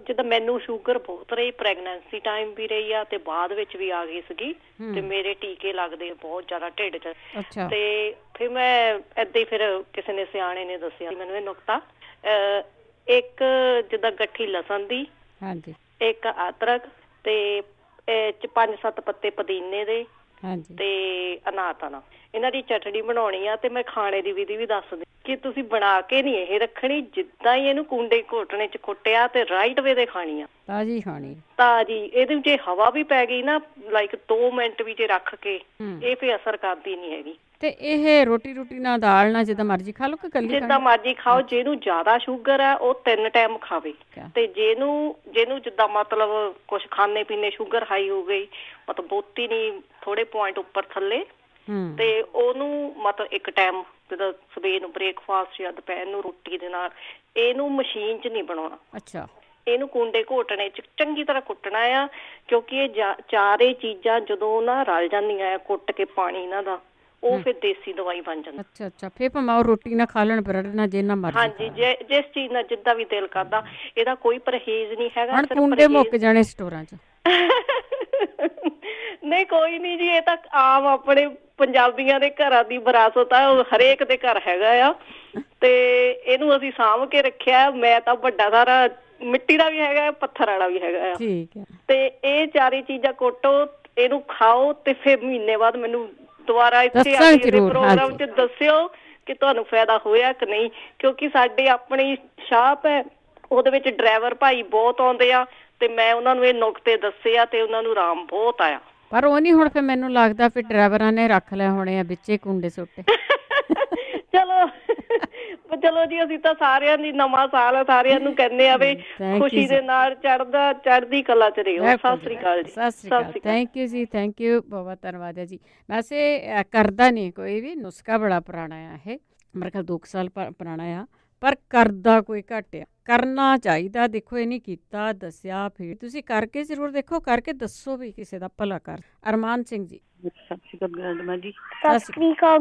ਜਿੱਦਾਂ ਮੈਨੂੰ ਸ਼ੂਗਰ ਬਹੁਤ ਰਹੀ, ਪ੍ਰੈਗਨੈਂਸੀ ਟਾਈਮ ਵੀ ਰਹੀ ਆ ਤੇ ਬਾਅਦ ਵਿੱਚ ਵੀ ਆ ਗਈ ਸੀਗੀ, ਤੇ ਮੇਰੇ ਟੀਕੇ ਲੱਗਦੇ ਬਹੁਤ ਜ਼ਿਆਦਾ ਢਿੱਡ 'ਚ। ਤੇ ਫਿਰ ਮੈਂ ਏਦਾਂ ਹੀ ਫਿਰ ਕਿਸੇ ਨੇ ਸਿਆਣੇ ਨੇ ਦੱਸਿਆ ਮੈਨੂੰ ਇਹ ਨੁਕਤਾ, ਇੱਕ ਜਿੱਦਾਂ ਗੱਠੀ ਲਸਣ ਦੀ, ਹਾਂਜੀ, ਇੱਕ ਅਦਰਕ ਤੇ 5-7 ਪੱਤੇ ਪੁਦੀਨੇ ਦੇ, ਹਾਂਜੀ, ਤੇ ਅਨਾਨਾਸ, ਇਹਨਾਂ ਦੀ ਚਟਣੀ ਬਣਾਉਣੀ ਆ। ਤੇ ਮੈਂ ਖਾਣੇ ਦੀ ਵਿਧੀ ਵੀ ਦੱਸਦੀ ਕਿ ਤੁਸੀਂ ਬਣਾ ਕੇ ਨਹੀਂ ਇਹ ਰੱਖਣੀ, ਜਿੱਦਾਂ ਹੀ ਇਹਨੂੰ ਕੁੰਡੇ ਘੋਟਣੇ 'ਚ ਕੁੱਟਿਆ ਤੇ ਰਾਈਟ ਵੇ ਦੇ ਖਾਣੀ ਆ, ਤਾਜ਼ੀ ਖਾਣੀ, ਤਾਜ਼ੀ। ਇਹਦੇ ਵਿੱਚ ਹਵਾ ਵੀ ਪੈ ਗਈ ਨਾ, ਲਾਈਕ 2 ਮਿੰਟ ਵੀ ਜੇ ਰੱਖ ਕੇ, ਇਹ ਫਿਰ ਅਸਰ ਕਰਦੀ ਨਹੀਂ ਹੈਗੀ। ਤੇ ਇਹ ਰੋਟੀ ਨਾਲ, ਦਾਲ ਨਾਲ, ਜਿੱਦਾਂ ਮਰਜ਼ੀ ਖਾ ਲਓ ਕਿ ਕੱਲੀ? ਜਿੱਦਾਂ ਮਰਜ਼ੀ ਖਾਓ। ਜਿਹਨੂੰ ਜ਼ਿਆਦਾ ਸ਼ੂਗਰ ਆ ਉਹ 3 ਟਾਈਮ ਖਾਵੇ, ਤੇ ਜਿਹਨੂੰ ਜਿੱਦਾਂ ਮਤਲਬ ਕੁਛ ਖਾਣੇ ਪੀਣੇ ਸ਼ੂਗਰ ਹਾਈ ਹੋ ਗਈ, ਮਤਲਬ ਬਹੁਤੀ ਨਹੀਂ, ਥੋੜੇ ਪੁਆਇੰਟ ਉੱਪਰ ਥੱਲੇ, ਤੇ ਉਹਨੂੰ ਮਤਲਬ 1 ਟਾਈਮ, ਜਿੱਦਾਂ ਸਵੇਰ ਨੂੰ ਬ੍ਰੇਕਫਾਸਟ ਜਾਂ ਦੁਪਹਿਰ ਨੂੰ ਰੋਟੀ ਦੇ ਨਾਲ। ਇਹਨੂੰ ਮਸ਼ੀਨ 'ਚ ਨਹੀਂ ਬਣਾਉਣਾ। ਅੱਛਾ। ਇਹਨੂੰ ਕੁੰਡੇ ਘੋਟਣੇ 'ਚ ਚੰਗੀ ਤਰ੍ਹਾਂ ਕੁੱਟਣਾ ਆ, ਕਿਉਂਕਿ ਇਹ ਚਾਰੇ ਚੀਜ਼ਾਂ ਜਦੋਂ ਨਾ ਰਲ ਜਾਂਦੀਆਂ ਆ ਕੁੱਟ ਕੇ ਪਾਣੀ ਇਹਨਾਂ ਦਾ, ਉਹ ਫਿਰ ਦੇਸੀ ਦਵਾਈ ਬਣ ਜਾਂਦੀ। ਅੱਛਾ। ਫਿਰ ਭਾਵੇਂ ਉਹ ਰੋਟੀ ਨਾਲ ਖਾ ਲੈਣ, ਬਰੈਡ ਨਾਲ, ਜਿੰਨਾ ਮਰਜ਼ੀ। ਹਾਂਜੀ, ਜਿਸ ਚੀਜ਼ ਨਾਲ ਜਿੱਦਾਂ ਵੀ ਦਿਲ ਕਰਦਾ। ਇਹਦਾ ਕੋਈ ਪਰਹੇਜ਼ ਨਹੀਂ ਹੈਗਾ। ਹੁਣ ਕੁੰਡੇ ਮੁੱਕ ਜਾਣੇ ਸਟੋਰਾਂ 'ਚ। ਨਹੀਂ ਕੋਈ ਨਹੀਂ ਜੀ, ਇਹ ਤਾਂ ਆਮ ਆਪਣੇ ਪੰਜਾਬੀਆਂ ਦੇ ਘਰਾਂ ਦੀ ਵਿਰਾਸਤ ਆ, ਹਰੇਕ ਦੇ ਘਰ ਹੈਗਾ ਆ, ਤੇ ਇਹਨੂੰ ਅਸੀਂ ਸਾਂਭ ਕੇ ਰੱਖਿਆ। ਮੈਂ ਤਾਂ ਵੱਡਾ ਸਾਰਾ ਮਿੱਟੀ ਦਾ ਵੀ ਹੈਗਾ, ਪੱਥਰ ਵਾਲਾ ਵੀ ਹੈਗਾ ਆ। ਠੀਕ ਹੈ। ਤੇ ਇਹ ਚਾਰੇ ਚੀਜ਼ਾਂ ਕੁੱਟੋ, ਇਹਨੂੰ ਖਾਓ, ਤੇ ਫਿਰ ਮਹੀਨੇ ਬਾਅਦ ਮੈਨੂੰ ਦੁਬਾਰਾ ਇੱਥੇ ਆ ਕੇ ਪ੍ਰੋਗਰਾਮ 'ਚ ਦੱਸਿਓ ਕਿ ਤੁਹਾਨੂੰ ਫਾਇਦਾ ਹੋਇਆ ਕਿ ਨਹੀਂ, ਕਿਉਂਕਿ ਸਾਡੇ ਆਪਣੀ ਸ਼ਾਪ ਹੈ, ਉਹਦੇ ਵਿੱਚ ਡਰਾਈਵਰ ਭਾਈ ਬਹੁਤ ਆਉਂਦੇ ਆ, ਤੇ ਮੈਂ ਉਹਨਾਂ ਨੂੰ ਇਹ ਨੁਕਤੇ ਦੱਸੇ ਆ ਤੇ ਉਹਨਾਂ ਨੂੰ ਆਰਾਮ ਬਹੁਤ ਆਇਆ। ਪਰ ਉਹ ਨਹੀਂ ਹੁਣ ਫਿਰ ਮੈਨੂੰ ਲੱਗਦਾ ਫਿਰ ਡਰਾਈਵਰਾਂ ਨੇ ਰੱਖ ਲਏ ਹੋਣੇ ਆ ਵਿੱਚੇ ਕੁੰਡੇ ਸੁੱਟੇ। ਚਲੋ ਜੀ, ਅਸੀਂ ਤਾਂ ਸਾਰਿਆਂ ਦੀ ਨਵਾਂ ਸਾਲ ਸਾਰਿਆਂ ਨੂੰ ਕਹਿੰਦੇ ਆ ਵੀ ਖੁਸ਼ੀ ਦੇ ਨਾਲ ਚੜ੍ਹਦੀ ਕਲਾ 'ਚ ਰਹੋ। ਸਤਿ ਸ੍ਰੀ ਅਕਾਲ ਜੀ। ਸਤਿ ਸ੍ਰੀ ਅਕਾਲ। ਥੈਂਕ ਯੂ ਜੀ, ਥੈਂਕ ਯੂ, ਬਹੁਤ ਧੰਨਵਾਦ ਹੈ ਜੀ। ਵੈਸੇ ਕਰਦਾ ਨਹੀਂ ਕੋਈ ਵੀ, ਨੁਸਖਾ ਬੜਾ ਪੁਰਾਣਾ ਆ ਇਹ, ਮੇਰੇ ਖਿਆਲ 2 ਸਾਲ ਪੁਰਾਣਾ ਆ, ਪਰ ਕਰਦਾ ਕੋਈ ਘੱਟ ਆ। ਕਰਨਾ ਚਾਹੀਦਾ। ਦੇਖੋ ਇਹ ਨਹੀਂ ਕੀਤਾ, ਦੱਸਿਆ, ਫਿਰ ਤੁਸੀਂ ਕਰਕੇ ਜ਼ਰੂਰ ਦੇਖੋ, ਕਰਕੇ ਦੱਸੋ ਵੀ ਕਿਸੇ ਦਾ ਭਲਾ ਕਰ। ਅਰਮਾਨ ਸਿੰਘ ਜੀ। ਸਤਿ ਸ਼੍ਰੀ ਅਕਾਲ ਗ੍ਰੈਂਡਮਾ ਜੀ। ਸਤਿ ਸ਼੍ਰੀ ਅਕਾਲ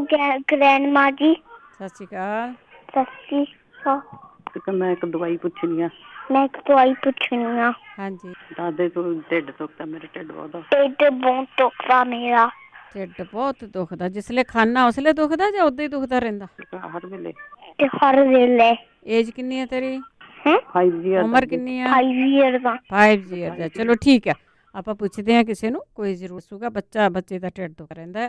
ਗ੍ਰੈਂਡਮਾ ਜੀ। ਸਤਿ ਸ਼੍ਰੀ ਅਕਾਲ। ਸਤਿ ਸ਼੍ਰੀ ਅਕਾਲ। ਮੈਂ ਇੱਕ ਦਵਾਈ ਪੁੱਛਣੀ ਆ। ਹਾਂਜੀ। ਦਾਦੇ ਤੋਂ ਢਿੱਡ ਦੁਖਦਾ, ਮੇਰੇ ਢਿੱਡ ਬਹੁਤ ਮੇਰਾ ਢਿੱਡ ਬਹੁਤ ਦੁਖਦਾ। ਜਿਸਲੇ ਖਾਣਾ ਉਸਲੇ ਦੁਖਦਾ ਜਾਂ ਉਦਾਂ ਹੀ ਦੁਖਦਾ ਰਹਿੰਦਾ? ਹਰ ਵੇਲੇ। ਏਜ ਕਿੰਨੀ ਹੈ ਤੇਰੀ? 5 years। ਉਮਰ ਕਿੰਨੀ ਆ? 5 years ਦਾ। ਚਲੋ ਠੀਕ ਹੈ, ਆਪਾਂ ਪੁੱਛਦੇ ਹਾਂ ਕਿਸੇ ਨੂੰ, ਕੋਈ ਜ਼ਰੂਰ ਦੱਸੂਗਾ। ਬੱਚੇ ਦਾ ਢਿੱਡ ਦੁਖ ਰਹਿੰਦਾ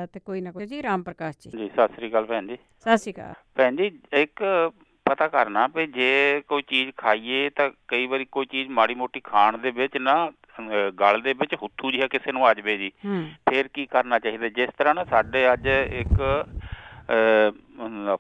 ਤੇ ਕੋਈ ਨਾ ਕੋਈ। ਜੀ ਰਾਮ ਪ੍ਰਕਾਸ਼ ਜੀ। ਜੀ ਸਤਿ ਸ੍ਰੀ ਅਕਾਲ ਭੈਣ ਜੀ। ਸਤਿ ਸ਼੍ਰੀ ਅਕਾਲ ਭੈਣ ਜੀ। ਇੱਕ ਪਤਾ ਕਰਨਾ ਵੀ ਜੇ ਕੋਈ ਚੀਜ਼ ਖਾਈਏ ਤਾਂ ਕਈ ਵਾਰੀ ਕੋਈ ਚੀਜ਼ ਮਾੜੀ ਮੋਟੀ ਖਾਣ ਦੇ ਵਿੱਚ ਨਾ ਗਲ ਦੇ ਵਿੱਚ ਹੁੱਥੂ ਜਿਹਾ ਕਿਸੇ ਨੂੰ ਆ ਜਾਵੇ ਜੀ, ਫੇਰ ਕੀ ਕਰਨਾ ਚਾਹੀਦਾ? ਜਿਸ ਤਰ੍ਹਾਂ ਨਾ ਸਾਡੇ ਅੱਜ ਇੱਕ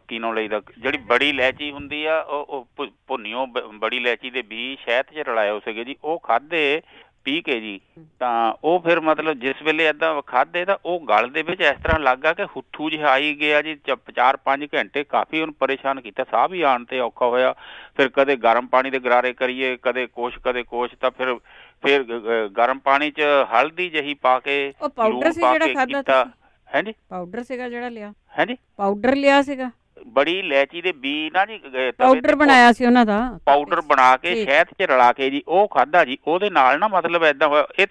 ਕੀ ਨਾਮ ਲਈਦਾ, ਜਿਹੜੀ ਬੜੀ ਇਲਾਇਚੀ ਹੁੰਦੀ ਆ, ਉਹ ਭੁੰਨਿਓ ਬੜੀ ਇਲਾਇਚੀ ਦੇ ਬੀਜ ਸ਼ਹਿਦ 'ਚ ਰਲਾਏ ਸੀਗੇ ਜੀ, ਉਹ ਖਾਧੇ ਪੀ ਕੇ ਜੀ। ਤਾਂ ਉਹ ਫਿਰ ਮਤਲਬ ਜਿਸ ਵੇਲੇ ਏਦਾਂ ਖਾਧੇ ਤਾਂ ਉਹ ਗਲ ਦੇ ਵਿੱਚ ਇਸ ਤਰ੍ਹਾਂ ਲੱਗਾ ਕਿ ਹੁੱਥੂ ਜਿਹਾ ਆਈ ਗਿਆ ਜੀ। 4-5 ਘੰਟੇ ਕਾਫੀ ਉਹਨੂੰ ਪਰੇਸ਼ਾਨ ਕੀਤਾ, ਸਾਹ ਵੀ ਆਉਣ ਤੇ ਔਖਾ ਹੋਇਆ। ਫਿਰ ਕਦੇ ਗਰਮ ਪਾਣੀ ਦੇ ਗਰਾਰੇ ਕਰੀਏ, ਕਦੇ ਕੁਛ ਤਾਂ ਫਿਰ ਗਰਮ ਪਾਣੀ 'ਚ ਹਲਦੀ ਜਿਹੀ ਪਾ ਕੇ, ਪਾਊਡਰ ਸੀ ਜਿਹੜਾ ਖਾਧਾ? ਹਾਂਜੀ, ਪਾਊਡਰ ਸੀਗਾ ਜਿਹੜਾ ਲਿਆ? ਹਾਂਜੀ, ਪਾਊਡਰ ਲਿਆ ਸੀਗਾ। ਬੜੀ ਇਲਾਇਚੀ ਦੇ ਬੀਜ ਨਾ ਜੀ, ਪਾਊਡਰ ਬਣਾਇਆ ਸੀ ਉਹਨਾਂ ਦਾ, ਪਾਊਡਰ ਬਣਾ ਕੇ ਸ਼ਹਿਦ 'ਚ ਰਲਾ ਕੇ ਜੀ ਉਹ ਖਾਧਾ ਜੀ। ਉਹਦੇ ਨਾਲ ਨਾ ਮਤਲਬ ਏਦਾਂ ਹੋਇਆ। ਇਹ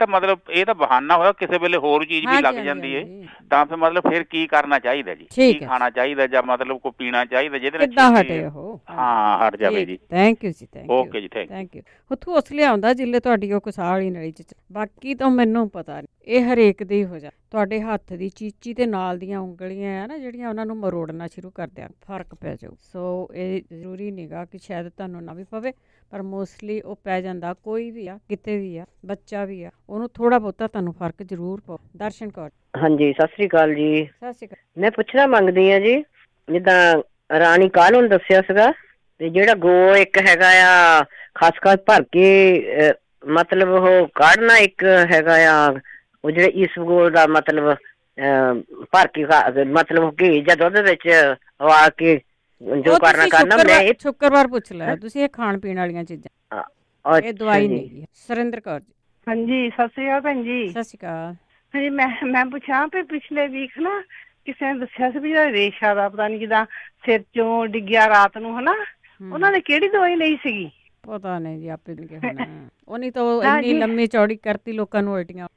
ਤਾਂ ਬਹਾਨਾ ਹੋਇਆ, ਕਿਸੇ ਵੇਲੇ ਹੋਰ ਚੀਜ਼ ਵੀ ਲੱਗ ਜਾਂਦੀ ਹੈ। ਤਾਂ ਫਿਰ ਮਤਲਬ ਫਿਰ ਕੀ ਕਰਨਾ ਚਾਹੀਦਾ ਜੀ? ਕੀ ਖਾਣਾ ਚਾਹੀਦਾ ਜਾਂ ਮਤਲਬ ਕੋਈ ਪੀਣਾ ਚਾਹੀਦਾ ਜਿਹਦੇ ਨਾਲ ਹਟੇ ਉਹ? ਹਾਂ, ਹਟ ਜਾਵੇ ਜੀ। ਥੈਂਕ ਯੂ ਜੀ। ਓਕੇ ਜੀ, ਥੈਂਕ ਯੂ। ਉੱਥੋਂ ਉਸ ਲਿਆਉਂਦਾ ਜਿੱਲੇ ਤੁਹਾਡੀ ਉਹ ਕੁਸਾਲ ਹੀ ਨਲੀ 'ਚ। ਬਾਕੀ ਤਾਂ ਮੈਨੂੰ ਪਤਾ ਨਹੀਂ, ਇਹ ਹਰੇਕ ਦੀ ਹੋ ਜਾ। ਤੁਹਾਡੇ ਹੱਥ ਦੀ ਚੀਚੀ ਤੇ ਨਾਲ ਦੀਆਂ ਉਂਗਲੀਆਂ ਆ ਨਾ ਜਿਹੜੀਆਂ, ਉਹਨਾਂ ਨੂੰ ਮਰੋੜਨਾ ਸ਼ੁਰੂ ਕਰ ਦਿਆ, ਫਰਕ ਪੈ ਜਾਊ। ਸੋ ਇਹ ਜ਼ਰੂਰੀ ਨਹੀਂਗਾ ਕਿ ਸ਼ਾਇਦ ਤੁਹਾਨੂੰ ਨਾ ਵੀ ਪਵੇ, ਪਰ ਮੋਸਟਲੀ ਉਹ ਪੈ ਜਾਂਦਾ। ਕੋਈ ਵੀ ਆ, ਕਿਤੇ ਵੀ ਆ, ਬੱਚਾ ਵੀ ਆ, ਉਹਨੂੰ ਥੋੜਾ ਬਹੁਤਾ ਤੁਹਾਨੂੰ ਫਰਕ ਜ਼ਰੂਰ ਪਊ। ਦਰਸ਼ਨ ਕੌਰ। ਹਾਂਜੀ, ਸਤਿ ਸ੍ਰੀ ਅਕਾਲ ਜੀ। ਸਤਿ ਸ਼੍ਰੀ ਅਕਾਲ। ਮੈਂ ਪੁੱਛਣਾ ਮੰਗਦੀ ਆ ਜੀ, ਜਿੱਦਾਂ ਰਾਣੀ ਕਾਲ ਨੂੰ ਦੱਸਿਆ ਸੀਗਾ, ਤੇ ਜਿਹੜਾ ਗੋ ਇੱਕ ਹੈਗਾ ਆ ਖਸਖਸ ਭਰ ਕੇ ਮਤਲਬ ਉਹ ਕਾੜਨਾ, ਇੱਕ ਹੈਗਾ ਆ ਉਹ ਜਿਹੜੇ ਇਸਬਗੋਲ ਦਾ ਮਤਲਬ ਭਰ ਕੇ ਮਤਲਬ ਘੀ ਜਾਂ ਦੁੱਧ ਵਿੱਚ ਉਬਾਲ ਕੇ ਜੋ ਕਰਨਾ। ਮੈਂ ਸ਼ੁੱਕਰਵਾਰ ਪੁੱਛ ਲਿਆ ਤੁਸੀਂ। ਇਹ ਖਾਣ ਪੀਣ ਵਾਲੀਆਂ ਚੀਜ਼ਾਂ, ਇਹ ਦਵਾਈ ਨਹੀਂ। ਸੁਰਿੰਦਰ ਕੌਰ ਜੀ। ਹਾਂਜੀ, ਸਤਿ ਸ਼੍ਰੀ ਅਕਾਲ ਭੈਣ ਜੀ। ਸਤਿ ਸ਼੍ਰੀ ਅਕਾਲ। ਹਾਂਜੀ, ਮੈਂ ਪੁੱਛਾਂ ਵੀ ਪਿਛਲੇ ਵੀਕ ਨਾ ਕਿਸੇ ਨੇ ਦੱਸਿਆ ਸੀ ਵੀ ਜਿਹੜਾ ਰੇਸ਼ਾ ਦਾ ਪਤਾ ਨੀ ਜਿੱਦਾਂ ਸਿਰ ਚੋਂ ਡਿੱਗਿਆ ਰਾਤ ਨੂੰ, ਹਨਾ, ਉਹਨਾਂ ਨੇ ਕਿਹੜੀ ਦਵਾਈ ਲਈ ਸੀਗੀ? ਪਤਾ ਨਹੀਂ ਜੀ, ਆਪੇ ਉਹਨੀ ਤਾਂ ਇੰਨੀ ਲੰਮੀ ਚੌੜੀ ਕਰਤੀ ਲੋਕਾਂ ਨੂੰ ਉਲਟੀਆਂ।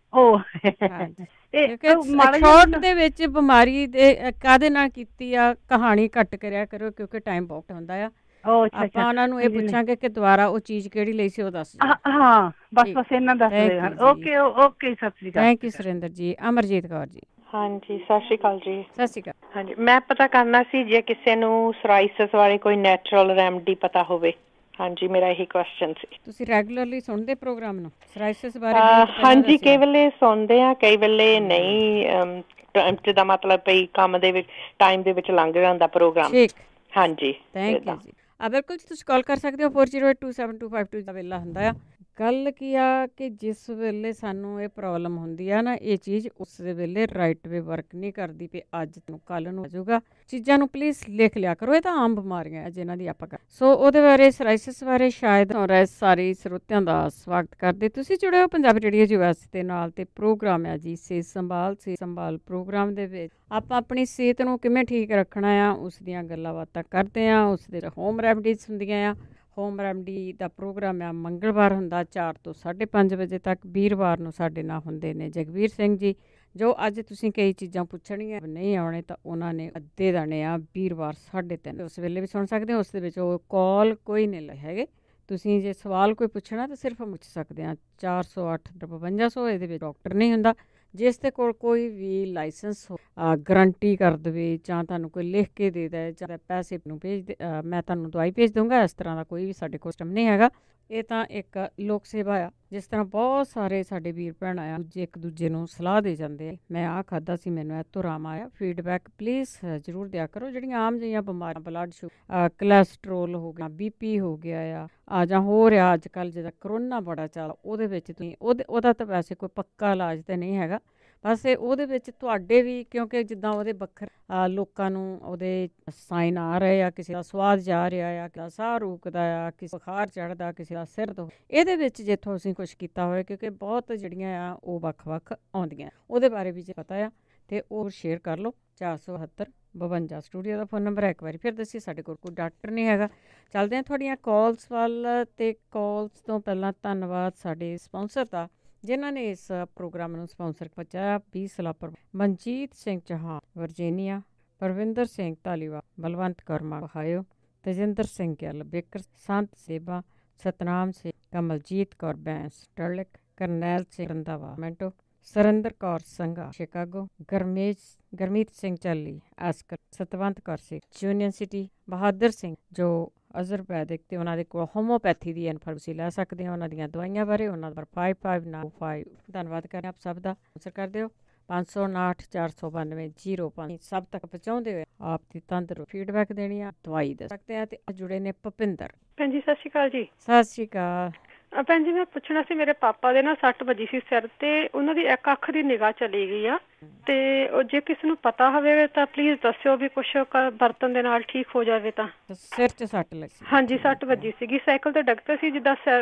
ਸ਼ਾਰਟ ਦੇ ਵਿੱਚ ਬਿਮਾਰੀ ਦੇ ਕਾਹਦੇ ਨਾਲ ਕੀਤੀ ਆ, ਕਹਾਣੀ ਘੱਟ ਕਰਿਆ ਕਰੋ ਕਿਉਂਕਿ ਟਾਈਮ ਬਹੁਤ ਹੁੰਦਾ ਆ। ਆਪਾਂ ਉਹਨਾਂ ਨੂੰ ਇਹ ਪੁੱਛਾਂਗੇ ਕਿ ਦੁਬਾਰਾ ਉਹ ਚੀਜ਼ ਕਿਹੜੀ ਲਈ ਸੀ ਉਹ ਦੱਸ। ਹਾਂ, ਬਸ ਇਹਨਾਂ ਦੱਸ ਦੇ। ਓਕੇ, ਸਤਿ ਸ਼੍ਰੀ ਅਕਾਲ। ਥੈਂਕ ਯੂ ਸੁਰਿੰਦਰ ਜੀ। ਅਮਰਜੀਤ ਕੌਰ ਜੀ। ਹਾਂਜੀ, ਸਤਿ ਸ਼੍ਰੀ ਅਕਾਲ ਜੀ। ਸਤਿ ਸ਼੍ਰੀ ਅਕਾਲ। ਹਾਂਜੀ, ਮੈਂ ਪਤਾ ਕਰਨਾ ਸੀ ਜੇ ਕਿਸੇ ਨੂੰ ਸੋਰਾਇਸਿਸ ਬਾਰੇ ਕੋਈ ਨੈਚੁਰਲ ਰੈਮਡੀ ਪਤਾ ਹੋਵੇ। ਹਾਂਜੀ, ਮੇਰਾ ਇਹੀ ਕੁਐਸਚਨ ਸੀ। ਤੁਸੀਂ ਰੈਗੂਲਰਲੀ ਸੁਣਦੇ ਪ੍ਰੋਗਰਾਮ ਨੂੰ ਸੋਰਾਇਸਿਸ ਬਾਰੇ? ਹਾਂਜੀ, ਕਈ ਵੇਲੇ ਸੁਣਦੇ ਆ, ਕਈ ਵੇਲੇ ਨਹੀਂ, ਜਿੱਦਾਂ ਮਤਲਬ ਪਈ ਕੰਮ ਦੇ ਵਿੱਚ ਟਾਈਮ ਦੇ ਵਿੱਚ ਲੰਘ ਜਾਂਦਾ ਪ੍ਰੋਗਰਾਮ। ਠੀਕ, ਹਾਂਜੀ, ਥੈਂਕ ਯੂ ਜੀ। ਬਿਲਕੁਲ ਜੀ, ਤੁਸੀਂ ਕਾਲ ਕਰ ਸਕਦੇ ਹੋ। 40827252 ਦਾ ਵੇਲਾ ਹੁੰਦਾ ਆ। ਗੱਲ ਕੀ ਆ ਕਿ ਜਿਸ ਵੇਲੇ ਸਾਨੂੰ ਇਹ ਪ੍ਰੋਬਲਮ ਹੁੰਦੀ ਆ ਨਾ, ਇਹ ਚੀਜ਼ ਉਸ ਦੇ ਵੇਲੇ ਰਾਈਟ ਵੇ ਵਰਕ ਨਹੀਂ ਕਰਦੀ ਵੀ ਅੱਜ ਨੂੰ ਕੱਲ ਨੂੰ ਆ ਜਾਊਗਾ। ਚੀਜ਼ਾਂ ਨੂੰ ਪਲੀਜ਼ ਲਿਖ ਲਿਆ ਕਰੋ, ਇਹ ਤਾਂ ਆਮ ਬਿਮਾਰੀਆਂ ਆ ਜਿਨ੍ਹਾਂ ਦੀ ਆਪਾਂ ਸੋ ਉਹਦੇ ਬਾਰੇ ਸੋਰਾਇਸਿਸ ਬਾਰੇ ਸ਼ਾਇਦ ਸਾਰੇ ਸਰੋਤਿਆਂ ਦਾ ਸਵਾਗਤ ਕਰਦੇ। ਤੁਸੀਂ ਜੁੜੇ ਹੋ ਪੰਜਾਬੀ ਰੇਡੀਓ ਯੂਐਸ ਦੇ ਨਾਲ, ਤੇ ਪ੍ਰੋਗਰਾਮ ਆ ਜੀ ਸਿਹਤ ਸੰਭਾਲ ਪ੍ਰੋਗਰਾਮ ਦੇ ਵਿੱਚ ਆਪਾਂ ਆਪਣੀ ਸਿਹਤ ਨੂੰ ਕਿਵੇਂ ਠੀਕ ਰੱਖਣਾ ਆ ਉਸ ਦੀਆਂ ਗੱਲਾਂ ਬਾਤਾਂ ਕਰਦੇ ਆ। ਉਸ ਦੇ ਹੋਮ ਰੈਮਡੀਜ਼ ਹੁੰਦੀਆਂ ਆ। ਹੋਮ ਰੈਮਡੀ ਦਾ ਪ੍ਰੋਗਰਾਮ ਆ ਮੰਗਲਵਾਰ ਹੁੰਦਾ 4 ਤੋਂ 5:30 ਵਜੇ ਤੱਕ। ਵੀਰਵਾਰ ਨੂੰ ਸਾਡੇ ਨਾਲ ਹੁੰਦੇ ਨੇ ਜਗਵੀਰ ਸਿੰਘ ਜੀ, ਜੋ ਅੱਜ ਤੁਸੀਂ ਕਈ ਚੀਜ਼ਾਂ ਪੁੱਛਣੀਆਂ ਨਹੀਂ ਆਉਣੇ ਤਾਂ ਉਹਨਾਂ ਨੇ ਅੱਧੇ ਦਾਣੇ ਆ ਵੀਰਵਾਰ 3:30 ਉਸ ਵੇਲੇ ਵੀ ਸੁਣ ਸਕਦੇ ਹੋ। ਉਸ ਦੇ ਵਿੱਚ ਉਹ ਕਾਲ ਕੋਈ ਨਹੀਂ ਹੈਗੇ। ਤੁਸੀਂ ਜੇ ਸਵਾਲ ਕੋਈ ਪੁੱਛਣਾ ਤਾਂ ਸਿਰਫ ਪੁੱਛ ਸਕਦੇ ਆ। 408-5500 ਇਹਦੇ ਵਿੱਚ ਡਾਕਟਰ ਨਹੀਂ ਹੁੰਦਾ। ਜਿਸ ਦੇ ਕੋਲ ਕੋਈ ਵੀ ਲਾਇਸੈਂਸ ਹੋ, ਗਰੰਟੀ ਕਰ ਦੇਵੇ ਜਾਂ ਤੁਹਾਨੂੰ ਕੋਈ ਲਿਖ ਕੇ ਦੇ ਦੇ ਜਾਂ ਪੈਸੇ ਨੂੰ ਭੇਜ ਦੇ, ਮੈਂ ਤੁਹਾਨੂੰ ਦਵਾਈ ਭੇਜ ਦੂੰਗਾ, ਇਸ ਤਰ੍ਹਾਂ ਦਾ ਕੋਈ ਵੀ ਸਾਡੇ ਕੋਲ ਸਿਸਟਮ ਨਹੀਂ ਹੈਗਾ। ਇਹ ਤਾਂ ਇੱਕ ਲੋਕ ਸੇਵਾ ਆ। ਜਿਸ ਤਰ੍ਹਾਂ ਬਹੁਤ ਸਾਰੇ ਸਾਡੇ ਵੀਰ ਭੈਣ ਆ ਇੱਕ ਦੂਜੇ ਨੂੰ ਸਲਾਹ ਦੇ ਜਾਂਦੇ ਆ, ਮੈਂ ਆਹ ਖਾਧਾ ਸੀ, ਮੈਨੂੰ ਇੱਥੋਂ ਆਰਾਮ ਆਇਆ। ਫੀਡਬੈਕ ਪਲੀਜ਼ ਜ਼ਰੂਰ ਦਿਆ ਕਰੋ। ਜਿਹੜੀਆਂ ਆਮ ਜਿਹੀਆਂ ਬਿਮਾਰੀਆਂ, ਬਲੱਡ ਸ਼ੂਗਰ, ਕੋਲੈਸਟਰੋਲ ਹੋ ਗਿਆ, BP ਹੋ ਗਿਆ ਆ ਜਾਂ ਹੋ ਰਿਹਾ ਅੱਜ ਕੱਲ੍ਹ ਜਿਹਦਾ ਕਰੋਨਾ ਬੜਾ ਚੱਲ, ਉਹਦੇ ਵਿੱਚ ਤੁਸੀਂ ਉਹਦਾ ਤਾਂ ਵੈਸੇ ਕੋਈ ਪੱਕਾ ਇਲਾਜ ਤਾਂ ਨਹੀਂ ਹੈਗਾ, ਬਸ ਉਹਦੇ ਵਿੱਚ ਤੁਹਾਡੇ ਵੀ, ਕਿਉਂਕਿ ਜਿੱਦਾਂ ਉਹਦੇ ਵੱਖਰੇ ਲੋਕਾਂ ਨੂੰ ਉਹਦੇ ਸਾਈਨ ਆ ਰਹੇ ਆ, ਕਿਸੇ ਦਾ ਸਵਾਦ ਜਾ ਰਿਹਾ ਆ, ਕਿਸੇ ਦਾ ਸਾਹ ਰੁਕਦਾ ਆ, ਕਿਸੇ ਬੁਖਾਰ ਚੜ੍ਹਦਾ, ਕਿਸੇ ਦਾ ਸਿਰ ਦੁਖ, ਇਹਦੇ ਵਿੱਚ ਜਿੱਥੋਂ ਅਸੀਂ ਕੁਛ ਕੀਤਾ ਹੋਇਆ, ਕਿਉਂਕਿ ਬਹੁਤ ਜਿਹੜੀਆਂ ਆ ਉਹ ਵੱਖ-ਵੱਖ ਆਉਂਦੀਆਂ, ਉਹਦੇ ਬਾਰੇ ਵੀ ਜੇ ਪਤਾ ਆ ਤੇ ਉਹ ਸ਼ੇਅਰ ਕਰ ਲਓ। 472 52 ਸਟੂਡੀਓ ਦਾ ਫੋਨ ਨੰਬਰ ਹੈ। ਇੱਕ ਵਾਰੀ ਫਿਰ ਦੱਸੀ, ਸਾਡੇ ਕੋਲ ਕੋਈ ਡਾਕਟਰ ਨਹੀਂ ਹੈਗਾ। ਚੱਲਦੇ ਹਾਂ ਤੁਹਾਡੀਆਂ ਕਾਲਸ ਵੱਲ। ਤੇ ਕਾਲਸ ਤੋਂ ਪਹਿਲਾਂ ਧੰਨਵਾਦ ਸਾਡੇ ਸਪਾਂਸਰ ਦਾ, ਜਿਨ੍ਹਾਂ ਨੇ ਇਸ ਪ੍ਰੋਗਰਾਮ ਨੂੰ ਸਪਾਂਸਰ ਪਹੁੰਚਾਇਆ। 20 ਸਲਾਪਰ ਮਨਜੀਤ ਸਿੰਘ ਚੌਹਾਨ ਵਰਜੀਨੀਆ, ਪਰਵਿੰਦਰ ਸਿੰਘ ਧਾਲੀਵਾਲ, ਬਲਵੰਤ ਕਰਮਾ ਓਹਾਇਓ, ਤੇਜਿੰਦਰ ਸਿੰਘ ਗਿੱਲ ਬੇਕਰ, ਸੰਤ ਸੇਬਾ, ਸਤਨਾਮ ਸਿੰਘ, ਕਮਲਜੀਤ ਕੌਰ ਬੈਂਸ ਟਰਲਿਕ, ਕਰਨੈਲ ਸਿੰਘ ਰੰਧਾਵਾ ਮੈਂਟੋ, ਸਰਿੰਦਰ ਕੌਰ ਸੰਘਾ ਸ਼ਿਕਾਗੋ, ਗਰਮੀਤ ਸਿੰਘ ਚਾਲੀ Oscar, Satwant Kaur Singh union city, Bahadur Singh ਜੋ ਅਜ਼ਰਬੈਦਿਕ, ਤੇ ਉਹਨਾਂ ਦੇ ਕੋਲ ਹੋਮੋਪੈਥੀ ਦੀ ਇਨਫੋਰਮੇਸ਼ਨ ਲੈ ਸਕਦੇ ਹੋ, ਉਹਨਾਂ ਦੀਆਂ ਦਵਾਈਆਂ ਬਾਰੇ। ਉਹਨਾਂ ਦਾ 5595। ਧੰਨਵਾਦ ਕਰਦੇ ਆਪ ਸਭ ਦਾ। ਆਨਸਰ ਕਰ ਦਿਓ 559 492 05 ਸਭ ਤੱਕ ਪਹੁੰਚਾਉਂਦੇ ਹੋਏ ਆਪ ਦੀ ਤੰਦਰੁਸਤ ਫੀਡਬੈਕ ਦੇਣੀ ਆ, ਦਵਾਈ ਦੇ ਸਕਦੇ ਆ। ਤੇ ਜੁੜੇ ਨੇ ਭੁਪਿੰਦਰ। ਭੈਣ ਜੀ ਸਤਿ ਸ਼੍ਰੀ ਅਕਾਲ ਜੀ। ਸਤਿ ਸ਼੍ਰੀ ਅਕਾਲ ਭੈਣ ਜੀ, ਮੈਂ ਪੁੱਛਣਾ ਸੀ, ਮੇਰੇ ਪਾਪਾ ਦੇ ਨਾ ਸੱਟ ਵੱਜੀ ਸੀ ਸਿਰ ਤੇ, ਉਹਨਾਂ ਦੀ ਇੱਕ ਅੱਖ ਦੀ ਨਿਗਾਹ ਚਲੀ ਗਈ ਆ, ਤੇ ਉਹ ਜੇ ਕਿਸੇ ਨੂੰ ਪਤਾ ਹੋਵੇ ਤਾਂ ਪਲੀਜ਼ ਦੱਸਿਓ ਵੀ ਕੁਛ ਬਰਤਨ ਦੇ ਨਾਲ ਠੀਕ ਹੋ ਜਾਵੇ। ਤਾਂ ਸਿਰ 'ਚ ਸੱਟ ਲੱਗੀ? ਹਾਂਜੀ, ਸੱਟ ਵੱਜੀ ਸੀਗੀ, ਸਾਈਕਲ ਤੇ ਡਿੱਗਦੇ ਸੀ, ਜਿੱਦਾਂ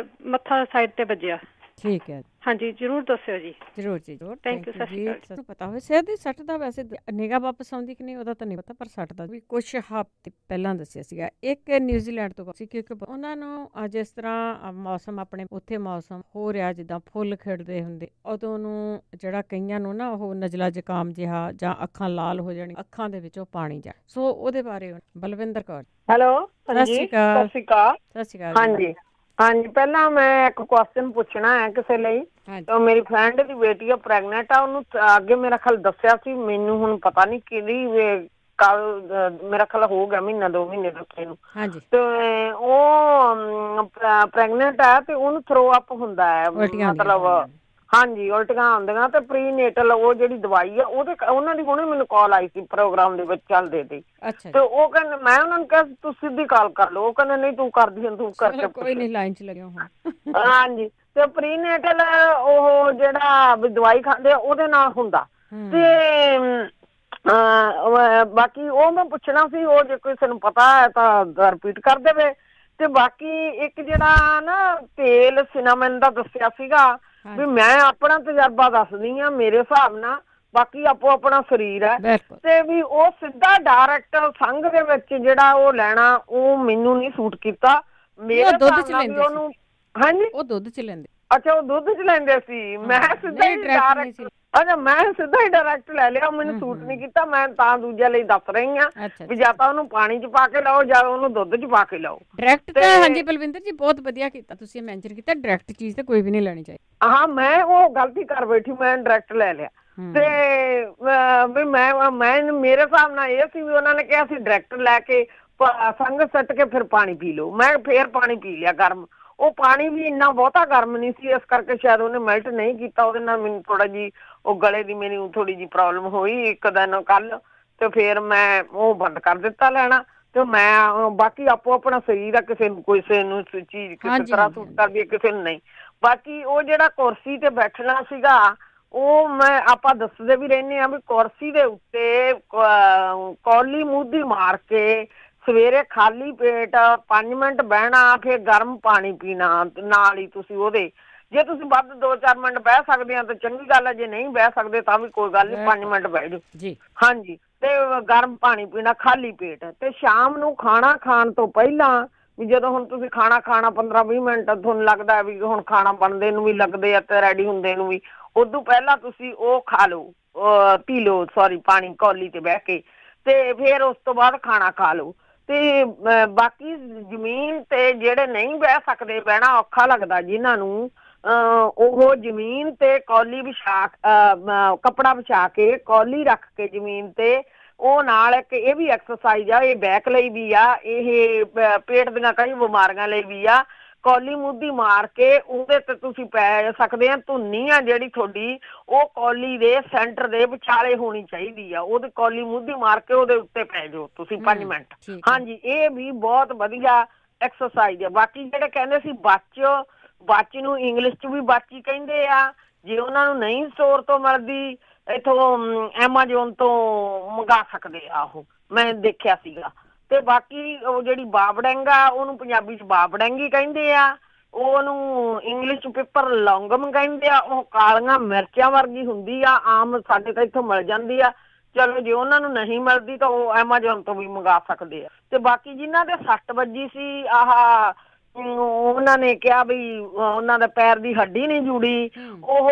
ਮੱਥਾ ਸਾਈਡ ਤੇ ਵੱਜਿਆ। ਠੀਕ ਹੈ, ਹਾਂਜੀ ਜ਼ਰੂਰ ਦੱਸਿਓ ਜੀ। ਜ਼ਰੂਰ ਜੀ ਜ਼ਰੂਰ। Thank you. ਸਤਿ ਸ਼੍ਰੀ ਅਕਾਲ। ਤੁਹਾਨੂੰ ਪਤਾ ਹੋਵੇ ਸਿਰ ਦੀ ਸੱਟ ਦਾ ਵੈਸੇ ਨਿਗਾਹ ਵਾਪਸ ਆਉਂਦੀ ਕਿ ਨਹੀਂ ਉਹਦਾ ਤਾਂ ਨਹੀਂ ਪਤਾ, ਪਰ ਸੱਟ ਦਾ ਵੀ ਕੁਛ ਹਫ਼ਤੇ ਪਹਿਲਾਂ ਦੱਸਿਆ ਸੀਗਾ। ਇੱਕ ਨਿਊਜ਼ੀਲੈਂਡ ਤੋਂ ਸੀ, ਕਿਉਂਕਿ ਉਹਨਾਂ ਨੂੰ ਜਿਸ ਤਰ੍ਹਾਂ ਮੌਸਮ ਆਪਣੇ ਉੱਥੇ ਮੌਸਮ ਹੋ ਰਿਹਾ, ਜਿੱਦਾਂ ਫੁੱਲ ਖਿੜਦੇ ਹੁੰਦੇ, ਉਦੋਂ ਨੂੰ ਜਿਹੜਾ ਕਈਆਂ ਨੂੰ ਨਾ ਉਹ ਨਜ਼ਲਾ ਜ਼ੁਕਾਮ ਜਿਹਾ ਜਾਂ ਅੱਖਾਂ ਲਾਲ ਹੋ ਜਾਣੀ, ਅੱਖਾਂ ਦੇ ਵਿੱਚੋਂ ਪਾਣੀ ਜਾ, ਸੋ ਉਹਦੇ ਬਾਰੇ ਬਲਵਿੰਦਰ ਕੌਰ। ਹੈਲੋ, ਸਤਿ ਸ਼੍ਰੀ ਅਕਾਲ। ਸਤਿ ਸ਼੍ਰੀ ਅਕਾਲ। ਸਤਿ ਸ਼੍ਰੀ ਅਕਾਲ। ਹਾਂਜੀ ਹਾਂਜੀ, ਪਹਿਲਾਂ ਮੈਂ ਇੱਕ ਕੁਐਸਚਨ ਪੁੱਛਣਾ ਹੈ ਕਿਸੇ ਲਈ। ਤਾਂ ਮੇਰੀ ਫਰੈਂਡ ਦੀ ਬੇਟੀ ਆ, ਪ੍ਰੈਗਨੈਂਟ ਆ, ਉਹਨੂੰ ਅੱਗੇ ਮੇਰਾ ਖਿਆਲ ਦੱਸਿਆ ਸੀ, ਮੈਨੂੰ ਹੁਣ ਪਤਾ ਨਹੀਂ ਕਿਹੜੀ, ਕੱਲ ਮੇਰਾ ਖਿਆਲ ਹੋ ਗਿਆ ਮਹੀਨਾ 2 ਮਹੀਨੇ ਦੱਸੇ ਨੂੰ, ਤੇ ਉਹ ਪ੍ਰੈਗਨੈਂਟ ਆ ਤੇ ਉਹਨੂੰ ਥਰੋ ਅਪ ਹੁੰਦਾ ਹੈ, ਮਤਲਬ ਹਾਂਜੀ ਉਲਟੀਆਂ ਆਉਂਦੀਆਂ। ਤੇ ਪ੍ਰੀਨੇਟਲ ਉਹ ਜਿਹੜੀ ਦਵਾਈ ਆ ਉਹਨਾਂ ਦੀ ਹੁਣੇ ਮੈਨੂੰ ਕਾਲ ਆਈ ਸੀ ਪ੍ਰੋਗਰਾਮ ਦੇ ਵਿੱਚ ਚੱਲਦੇ ਤੇ, ਤੇ ਉਹ ਕਹਿੰਦੇ, ਮੈਂ ਉਹਨਾਂ ਨੂੰ ਕਿਹਾ ਤੂੰ ਸਿੱਧੀ ਕਾਲ ਕਰ ਲਓ, ਉਹ ਕਹਿੰਦੇ ਨਹੀਂ ਤੂੰ ਕਰਦੀ ਤੂੰ ਕਰਕੇ। ਕੋਈ ਨਹੀਂ, ਲਾਈਨ 'ਚ ਲੱਗਿਆ ਹੁਣ। ਹਾਂਜੀ, ਤੇ ਪ੍ਰੀਨੇਟਲ ਉਹ ਜਿਹੜਾ ਦਵਾਈ ਖਾਂਦੇ ਆ ਉਹਦੇ ਨਾਲ ਹੁੰਦਾ। ਤੇ ਬਾਕੀ ਉਹ ਮੈਂ ਪੁੱਛਣਾ ਸੀ, ਉਹ ਜੇ ਕਿਸੇ ਨੂੰ ਪਤਾ ਹੈ ਤਾਂ ਰਿਪੀਟ ਕਰ ਦੇਵੇ। ਤੇ ਬਾਕੀ ਇੱਕ ਜਿਹੜਾ ਨਾ ਤੇਲ ਸਿਨਾਮਨ ਦਾ ਦੱਸਿਆ ਸੀਗਾ, ਵੀ ਮੈਂ ਆਪਣਾ ਤਜਰਬਾ ਦੱਸਦੀ ਆ ਮੇਰੇ ਹਿਸਾਬ ਨਾਲ, ਬਾਕੀ ਆਪੋ ਆਪਣਾ ਸਰੀਰ ਹੈ, ਤੇ ਵੀ ਉਹ ਸਿੱਧਾ ਡਾਇਰੈਕਟ ਸੰਘ ਦੇ ਵਿੱਚ ਜਿਹੜਾ ਉਹ ਲੈਣਾ, ਉਹ ਮੈਨੂੰ ਨਹੀਂ ਸੂਟ ਕੀਤਾ। ਮੇਰੇ ਦੁੱਧ 'ਚ ਲੈਂਦੇ ਉਹਨੂੰ, ਹਾਂਜੀ ਉਹ ਦੁੱਧ 'ਚ ਲੈਂਦੇ। ਅੱਛਾ, ਉਹ ਦੁੱਧ 'ਚ ਲੈਂਦੇ ਸੀ। ਮੈਂ ਸਿੱਧਾ ਹੀ ਡਾਇਰੈਕਟ, ਅੱਛਾ ਮੈਂ ਸਿੱਧਾ ਹੀ ਡਾਇਰੈਕਟ ਲੈ ਲਿਆ, ਮੈਨੂੰ ਸੂਟ ਨਹੀਂ ਕੀਤਾ। ਮੈਂ ਤਾਂ ਦੂਜੇ ਲਈ ਦੱਸ ਰਹੀ ਆ ਵੀ ਜਾਂ ਤਾਂ ਉਹਨੂੰ ਪਾਣੀ 'ਚ ਪਾ ਕੇ ਲਾਓ ਜਾਂ ਉਹਨੂੰ ਦੁੱਧ 'ਚ ਪਾ ਕੇ ਲਾਓ ਡਾਇਰੈਕਟ। ਤਾਂ ਹਾਂਜੀ ਬਲਵਿੰਦਰ ਜੀ, ਬਹੁਤ ਵਧੀਆ ਕੀਤਾ ਤੁਸੀਂ ਮੈਂਸ਼ਨ ਕੀਤਾ, ਡਾਇਰੈਕਟ ਚੀਜ਼ ਤੇ ਕੋਈ ਵੀ ਨਹੀਂ ਲੈਣੀ ਚਾਹੀਦੀ। ਹਾਂ, ਮੈਂ ਉਹ ਗਲਤੀ ਕਰ ਬੈਠੀ, ਮੈਂ ਡਾਇਰੈਕਟ ਲੈ ਲਿਆ। ਤੇ ਵੀ ਮੈਂ ਮੇਰੇ ਹਿਸਾਬ ਨਾਲ ਇਹ ਸੀ ਵੀ ਉਹਨਾਂ ਨੇ ਕਿਹਾ ਸੀ ਡਾਇਰੈਕਟ ਲੈ ਕੇ ਸੰਗ ਸੱਟ ਕੇ ਫਿਰ ਪਾਣੀ ਪੀ ਲਓ। ਮੈਂ ਫੇਰ ਪਾਣੀ ਪੀ ਲਿਆ ਗਰਮ। ਉਹ ਪਾਣੀ ਵੀ ਇੰਨਾ ਬਹੁਤਾ ਗਰਮ ਨਹੀਂ ਸੀ, ਇਸ ਕਰਕੇ ਸ਼ਾਇਦ ਉਹਨੇ ਮੈਲਟ ਨਹੀਂ ਕੀਤਾ। ਉਹਦੇ ਨਾਲ ਮੈਨੂੰ ਥੋੜਾ ਜਿਹੀ ਉਹ ਗਲੇ ਦੀ ਮੈਨੂੰ ਥੋੜੀ ਜਿਹੀ ਪ੍ਰੋਬਲਮ ਹੋਈ ਇੱਕ ਦਿਨ ਕੱਲ, ਤੇ ਫਿਰ ਮੈਂ ਉਹ ਬੰਦ ਕਰ ਦਿੱਤਾ ਲੈਣਾ। ਤੇ ਮੈਂ ਬਾਕੀ ਆਪੋ ਆਪਣਾ ਸਰੀਰ ਆ, ਕਿਸੇ ਨੂੰ ਚੀਜ਼ ਕਿਸੇ ਤਰ੍ਹਾਂ ਸੂਟ ਕਰਦੀ ਹੈ, ਕਿਸੇ ਨੂੰ ਨਹੀਂ। ਬਾਕੀ ਉਹ ਜਿਹੜਾ ਕੁਰਸੀ ਤੇ ਬੈਠਣਾ ਸੀਗਾ, ਉਹ ਆਪਾਂ ਦੱਸਦੇ ਵੀ ਰਹਿੰਦੇ ਹਾਂ ਵੀ ਕੁਰਸੀ ਦੇ ਉੱਤੇ ਕੌਲੀ ਮੂੰਹ ਮਾਰ ਕੇ ਸਵੇਰੇ ਖਾਲੀ ਪੇਟ 5 ਮਿੰਟ ਬਹਿਣਾ, ਫਿਰ ਗਰਮ ਪਾਣੀ ਪੀਣਾ ਨਾਲ ਹੀ। ਤੁਸੀਂ ਉਹਦੇ ਜੇ ਤੁਸੀਂ ਵੱਧ 2-4 ਮਿੰਟ ਬਹਿ ਸਕਦੇ ਆ ਤਾਂ ਚੰਗੀ ਗੱਲ ਹੈ, ਜੇ ਨਹੀਂ ਬਹਿ ਸਕਦੇ ਤਾਂ ਵੀ ਕੋਈ ਗੱਲ ਨਹੀਂ, 5 ਮਿੰਟ ਬਹਿ ਜਾਓ ਜੀ। ਹਾਂਜੀ, ਤੇ ਗਰਮ ਪਾਣੀ ਪੀਣਾ ਖਾਲੀ ਪੇਟ। ਤੇ ਸ਼ਾਮ ਨੂੰ ਖਾਣਾ ਖਾਣ ਤੋਂ ਪਹਿਲਾਂ ਵੀ ਜਦੋਂ ਹੁਣ ਤੁਸੀਂ ਖਾਣਾ 15-20 ਮਿੰਟ ਤੁਹਾਨੂੰ ਲੱਗਦਾ ਵੀ ਹੁਣ ਖਾਣਾ ਬਣਦੇ ਨੂੰ ਵੀ ਲੱਗਦੇ ਆ ਤੇ ਰੈਡੀ ਹੁੰਦੇ ਨੂੰ ਵੀ, ਉਦੋਂ ਪਹਿਲਾਂ ਤੁਸੀਂ ਉਹ ਖਾ ਲਓ, ਪੀ ਲਓ ਪਾਣੀ ਕੌਲੀ ਤੇ ਬਹਿ ਕੇ, ਤੇ ਫਿਰ ਉਸ ਤੋਂ ਬਾਅਦ ਖਾਣਾ ਖਾ ਲਓ। ਤੇ ਬਾਕੀ ਜ਼ਮੀਨ ਤੇ ਜਿਹੜੇ ਨਹੀਂ ਬਹਿ ਸਕਦੇ, ਬਹਿਣਾ ਔਖਾ ਲੱਗਦਾ ਜਿਨ੍ਹਾਂ ਨੂੰ, ਉਹ ਜ਼ਮੀਨ ਤੇ ਕੌਲੀ ਵਿਛਾ, ਕੱਪੜਾ ਵਿਛਾ ਕੇ ਕੌਲੀ ਰੱਖ ਕੇ ਜ਼ਮੀਨ ਤੇ, ਉਹ ਨਾਲ ਇੱਕ ਇਹ ਵੀ ਐਕਸਰਸਾਈਜ਼ ਆ, ਇਹ ਬੈਕ ਲਈ ਵੀ ਆ, ਇਹ ਪੇਟ ਦੀਆਂ ਕਈ ਬਿਮਾਰੀਆਂ ਲਈ ਵੀ ਆ। ਕੌਲੀ ਮੁੱਧੀ ਮਾਰ ਕੇ ਉਹਦੇ ਤੇ ਤੁਸੀਂ ਪੈ ਸਕਦੇ ਆ। ਧੁੰਨੀ ਆ ਜਿਹੜੀ ਤੁਹਾਡੀ, ਉਹ ਕੌਲੀ ਦੇ ਸੈਂਟਰ ਦੇ ਵਿਚਾਲੇ ਹੋਣੀ ਚਾਹੀਦੀ ਆ। ਉਹਦੇ ਕੌਲੀ ਮੁੱਧੀ ਮਾਰ ਕੇ ਉਹਦੇ ਉੱਤੇ ਪੈ ਜਾਓ ਤੁਸੀਂ 5 ਮਿੰਟ। ਹਾਂਜੀ, ਇਹ ਵੀ ਬਹੁਤ ਵਧੀਆ ਐਕਸਰਸਾਈਜ਼ ਆ। ਬਾਕੀ ਜਿਹੜੇ ਕਹਿੰਦੇ ਸੀ ਬਾਚ ਨੂੰ ਇੰਗਲਿਸ਼ 'ਚ ਵੀ ਬਾਚੀ ਕਹਿੰਦੇ ਆ, ਜੇ ਉਹਨਾਂ ਨੂੰ ਨਹੀਂ ਸਟੋਰ ਤੋਂ ਮਿਲਦੀ ਇੱਥੋਂ ਐਮਾਜ਼ੋਨ ਤੋਂ ਮੰਗਾ ਸਕਦੇ ਆ, ਉਹ ਮੈਂ ਦੇਖਿਆ ਸੀਗਾ। ਤੇ ਬਾਕੀ ਉਹ ਜਿਹੜੀ ਬਾਬੜੈਂਗ ਆ ਉਹਨੂੰ ਪੰਜਾਬੀ 'ਚ ਬਾਬੜੈਂਗੀ ਕਹਿੰਦੇ ਆ, ਉਹਨੂੰ ਇੰਗਲਿਸ਼ ਪੇਪਰ ਲੌਂਗਮ ਕਹਿੰਦੇ ਆ। ਉਹ ਕਾਲੀਆਂ ਮਿਰਚਾਂ ਵਰਗੀ ਹੁੰਦੀ ਆ, ਆਮ ਸਾਡੇ ਤਾਂ ਇੱਥੋਂ ਮਿਲ ਜਾਂਦੀ ਆ। ਚਲੋ ਜੇ ਉਹਨਾਂ ਨੂੰ ਨਹੀਂ ਮਿਲਦੀ ਤਾਂ ਉਹ ਐਮਾਜ਼ੋਨ ਤੋਂ ਵੀ ਮੰਗਾ ਸਕਦੇ ਆ। ਤੇ ਬਾਕੀ ਜਿਨ੍ਹਾਂ ਦੇ ਸੱਟ ਵੱਜੀ ਸੀ, ਆਹ ਉਹਨਾਂ ਨੇ ਕਿਹਾ ਵੀ ਉਹਨਾਂ ਦਾ ਪੈਰ ਦੀ ਹੱਡੀ ਨਹੀਂ ਜੁੜੀ, ਉਹ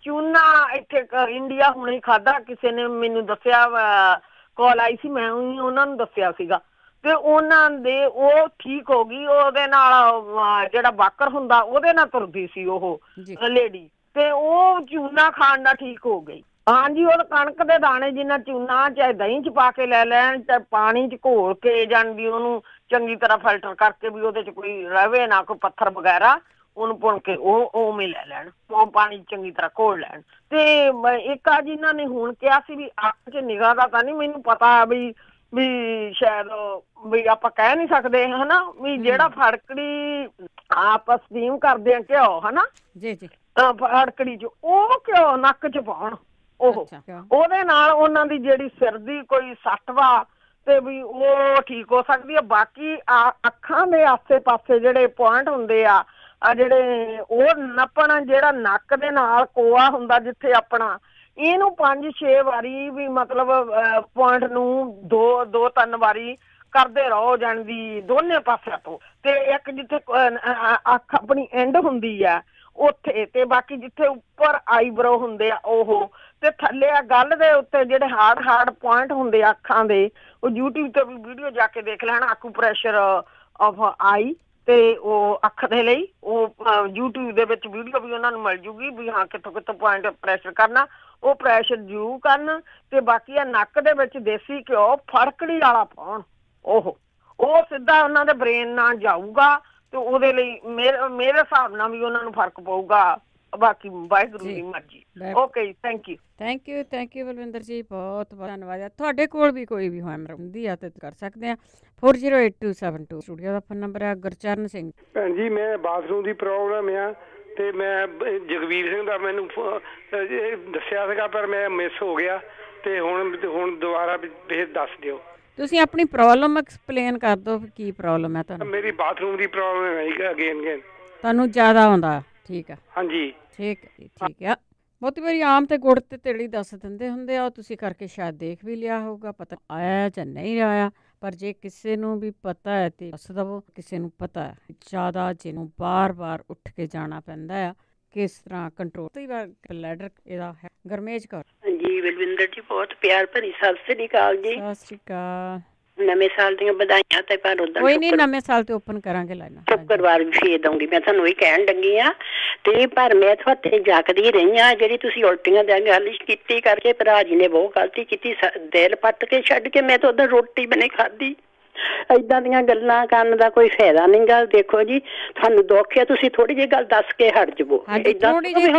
ਚੂਨਾ ਇੱਥੇ ਇੰਡੀਆ ਹੁਣੇ ਖਾਧਾ, ਕਿਸੇ ਨੇ ਮੈਨੂੰ ਦੱਸਿਆ, ਕਾਲ ਆਈ ਸੀ, ਮੈਂ ਉਹਨਾਂ ਨੂੰ ਦੱਸਿਆ ਸੀਗਾ। ਤੇ ਉਹਨਾਂ ਦੇ ਉਹ ਠੀਕ ਹੋ ਗਈ, ਉਹਦੇ ਨਾਲ ਜਿਹੜਾ ਬਾਕਰ ਹੁੰਦਾ ਉਹਦੇ ਨਾਲ ਤੁਰਦੀ ਸੀ ਉਹ ਲੇਡੀ, ਤੇ ਉਹ ਚੂਨਾ ਖਾਣ ਨਾਲ ਠੀਕ ਹੋ ਗਈ। ਹਾਂਜੀ, ਉਹ ਕਣਕ ਦੇ ਦਾਣੇ ਜਿੰਨਾ ਚੂਨਾ ਚਾਹੇ ਦਹੀਂ 'ਚ ਪਾ ਕੇ ਲੈ ਲੈਣ, ਚਾਹੇ ਪਾਣੀ 'ਚ ਘੋਲ ਕੇ ਜਾਣ ਵੀ ਉਹਨੂੰ ਚੰਗੀ ਤਰ੍ਹਾਂ ਫਿਲਟਰ ਕਰਕੇ ਵੀ ਉਹਦੇ 'ਚ ਕੋਈ ਰਵੇ ਨਾ, ਕੋਈ ਪੱਥਰ ਵਗੈਰਾ, ਉਹਨੂੰ ਪੁਣ ਕੇ ਉਹ ਉਵੇਂ ਲੈ ਲੈਣ, ਉਹ ਪਾਣੀ ਚੰਗੀ ਤਰ੍ਹਾਂ ਘੋਲ ਲੈਣ। ਤੇ ਇੱਕ ਆ ਜਿਨ੍ਹਾਂ ਨੇ ਹੁਣ ਕਿਹਾ ਸੀ ਵੀ ਅੱਖ 'ਚ ਨਿਗਾਹ ਦਾ ਤਾਂ ਨਹੀਂ ਮੈਨੂੰ ਪਤਾ, ਵੀ ਸ਼ਾਇਦ ਵੀ ਆਪਾਂ ਕਹਿ ਨਹੀਂ ਸਕਦੇ ਹਨਾ, ਵੀ ਜਿਹੜਾ ਫੜਕੜੀ ਆਪਾਂ ਸਟੀਮ ਕਰਦੇ ਆ ਘਿਓ ਹਨਾ ਫੜਕੜੀ 'ਚ, ਉਹ ਘਿਓ ਨੱਕ 'ਚ ਪਾਉਣ, ਉਹਦੇ ਨਾਲ ਉਹਨਾਂ ਦੀ ਜਿਹੜੀ ਸਿਰ ਦੀ ਕੋਈ ਸੱਟ ਵਾ ਤੇ ਵੀ ਉਹ ਠੀਕ ਹੋ ਸਕਦੀ ਆ। ਬਾਕੀ ਅੱਖਾਂ ਦੇ ਆਸੇ ਪਾਸੇ ਜਿਹੜੇ ਪੁਆਇੰਟ ਹੁੰਦੇ ਆ ਜਿਹੜੇ ਉਹ ਨੱਪਣ, ਜਿਹੜਾ ਨੱਕ ਦੇ ਨਾਲ ਕੋਆ ਹੁੰਦਾ ਜਿੱਥੇ ਆਪਣਾ, ਇਹਨੂੰ 5-6 ਵਾਰੀ ਵੀ ਮਤਲਬ ਪੁਆਇੰਟ ਨੂੰ 2-3 ਵਾਰੀ ਕਰਦੇ ਰਹੋ ਜਾਣਦੀ ਦੋਨੇ ਪਾਸਿਆਂ ਤੋਂ। ਤੇ ਇੱਕ ਜਿੱਥੇ ਅੱਖ ਆਪਣੀ ਐਂਡ ਹੁੰਦੀ ਆ ਉੱਥੇ, ਤੇ ਬਾਕੀ ਜਿੱਥੇ ਉੱਪਰ ਆਈਬਰੋ ਹੁੰਦੇ ਆ ਉਹ, ਤੇ ਥੱਲੇ ਆ ਗੱਲ ਦੇ ਉੱਤੇ ਜਿਹੜੇ ਹਾਰਡ ਪੁਆਇੰਟ ਹੁੰਦੇ ਆ ਅੱਖਾਂ ਦੇ, ਉਹ YouTube ਤੇ ਵੀ ਵੀਡੀਓ ਜਾ ਕੇ ਦੇਖ ਲੈਣਾ, ਆਕੂਪ੍ਰੈਸ਼ਰ ਆਫ ਆਈ, ਤੇ ਉਹ ਅੱਖ ਦੇ ਲਈ ਉਹ YouTube ਦੇ ਵਿੱਚ ਵੀਡੀਓ ਵੀ ਉਹਨਾਂ ਨੂੰ ਮਿਲ ਜੂਗੀ ਵੀ ਹਾਂ ਕਿੱਥੋਂ ਕਿੱਥੋਂ ਪੁਆਇੰਟ ਪ੍ਰੈਸ਼ਰ ਕਰਨਾ, ਉਹ ਪ੍ਰੈਸ਼ਰ ਜ਼ਰੂਰ ਕਰਨ। ਤੇ ਬਾਕੀ ਆ ਨੱਕ ਦੇ ਵਿੱਚ ਦੇਸੀ ਘਿਓ ਫੜਕੜੀ ਵਾਲਾ ਪਾਉਣ, ਉਹ ਸਿੱਧਾ ਉਹਨਾਂ ਦੇ ਬ੍ਰੇਨ ਨਾਲ ਜਾਊਗਾ, ਤੇ ਉਹਦੇ ਲਈ ਮੇਰੇ ਹਿਸਾਬ ਨਾਲ ਵੀ ਉਹਨਾਂ ਨੂੰ ਫਰਕ ਪਊਗਾ। ਬਾਕੀ ਵਾਹਿਗੁਰੂ ਦੀ ਮਰਜ਼ੀ। ਓਕੇ, ਥੈਂਕ ਯੂ ਬਲਵਿੰਦਰ ਜੀ, ਬਹੁਤ ਬਹੁਤ ਧੰਨਵਾਦ। ਤੁਹਾਡੇ ਕੋਲ ਵੀ ਕੋਈ ਵੀ ਹੋਮ ਹੁੰਦੀ ਆ ਤੇ ਕਰ ਸਕਦੇ ਆ। 408272 ਸਟੂਡੀਓ ਦਾ ਫੋਨ ਨੰਬਰ ਹੈ। ਗੁਰਚਰਨ ਸਿੰਘ ਭੈਣ ਜੀ, ਮੈਂ ਬਾਥਰੂਮ ਦੀ ਪ੍ਰੋਬਲਮ ਆ, ਤੇ ਮੈਂ ਜਗਵੀਰ ਸਿੰਘ ਦਾ ਮੈਨੂੰ ਦੱਸਿਆ ਸੀਗਾ ਪਰ ਮੈਂ ਮਿਸ ਹੋ ਗਿਆ, ਤੇ ਹੁਣ ਦੁਬਾਰਾ ਫੇਰ ਦੱਸ ਦਿਓ। ਤੁਸੀਂ ਆਪਣੀ ਪ੍ਰੋਬਲਮ ਐਕਸਪਲੇਨ ਕਰ ਦਿਓ, ਕੀ ਪ੍ਰੋਬਲਮ ਹੈ ਤੁਹਾਨੂੰ? ਮੇਰੀ ਬਾਥਰੂਮ ਦੀ ਪ੍ਰੋਬਲਮ ਹੈ ਅਗੇਨ ਤੁਹਾਨੂੰ ਜ਼ਿਆਦਾ ਆਉਂਦਾ? ਠੀਕ ਆ, ਹਾਂਜੀ ਠੀਕ ਆ। ਬਹੁਤੀ ਵਾਰੀ ਆਮ ਤੇ ਗੁੜ ਤੇ ਤੇੜੀ ਦੱਸ ਦਿੰਦੇ ਹੁੰਦੇ ਆ, ਤੁਸੀਂ ਕਰਕੇ ਸ਼ਾਇਦ ਦੇਖ ਵੀ ਲਿਆ ਹੋਊਗਾ, ਪਤਾ ਆਇਆ ਜਾਂ ਨਹੀਂ ਆਇਆ। ਪਰ ਜੇ ਕਿਸੇ ਨੂੰ ਵੀ ਪਤਾ ਹੈ ਤੇ ਦੱਸ ਦਵੋ, ਕਿਸੇ ਨੂੰ ਪਤਾ ਹੈ ਜ਼ਿਆਦਾ, ਜਿਹਨੂੰ ਬਾਰ-ਬਾਰ ਉੱਠ ਕੇ ਜਾਣਾ ਪੈਂਦਾ ਆ, ਕਿਸ ਤਰ੍ਹਾਂ ਕੰਟਰੋਲ। ਕਈ ਵਾਰ ਲੈਡਰ ਇਹਦਾ ਹੈ। ਗਰਮੇਜ ਕੌਰ ਜੀ, ਬਲਵਿੰਦਰ ਜੀ ਬਹੁਤ ਪਿਆਰ ਭਰੀ ਸਤਿ ਸ੍ਰੀ ਅਕਾਲ ਜੀ। ਸਤਿ ਸ੍ਰੀ ਅਕਾਲ। ਨਵੇਂ ਸਾਲ ਦੀਆਂ ਵਧਾਈਆਂ। ਤੇ ਪਰ ਉਦੋਂ ਕੋਈ ਨਹੀਂ, ਨਵੇਂ ਸਾਲ ਤੇ ਓਪਨ ਕਰਾਂਗੇ ਲਾਈਨਾਂ, ਸ਼ੁੱਕਰਵਾਰ ਵੀ ਫੇਰ ਦਊਂਗੀ, ਮੈਂ ਤੁਹਾਨੂੰ ਇਹ ਕਹਿਣ ਲੱਗੀ ਆ। ਤੇ ਪਰ ਮੈਂ ਤੁਹਾਡੇ ਜਾਗਦੀ ਰਹੀ ਆ, ਜਿਹੜੀ ਤੁਸੀਂ ਉਲਟੀਆਂ ਦੀ ਗੱਲ ਕੀਤੀ ਕਰਕੇ ਭਰਾ ਜੀ ਨੇ ਬਹੁਤ ਗਲਤੀ ਕੀਤੀ, ਦਿਲ ਪੱਟ ਕੇ ਛੱਡ ਕੇ ਮੈਂ ਤਾਂ ਉਧਰ ਰੋਟੀ ਵੀ ਨਹੀਂ ਖਾਧੀ। ਏਦਾਂ ਦੀਆਂ ਗੱਲਾਂ ਕਰਨ ਦਾ ਕੋਈ ਫਾਇਦਾ ਨਹੀਂ ਗਾ। ਦੇਖੋ ਜੀ, ਤੁਹਾਨੂੰ ਦੁੱਖ ਹੈ, ਤੁਸੀਂ ਥੋੜੀ ਜਿਹੀ ਗੱਲ ਦੱਸ ਕੇ ਹਟ ਜਾਵੋ।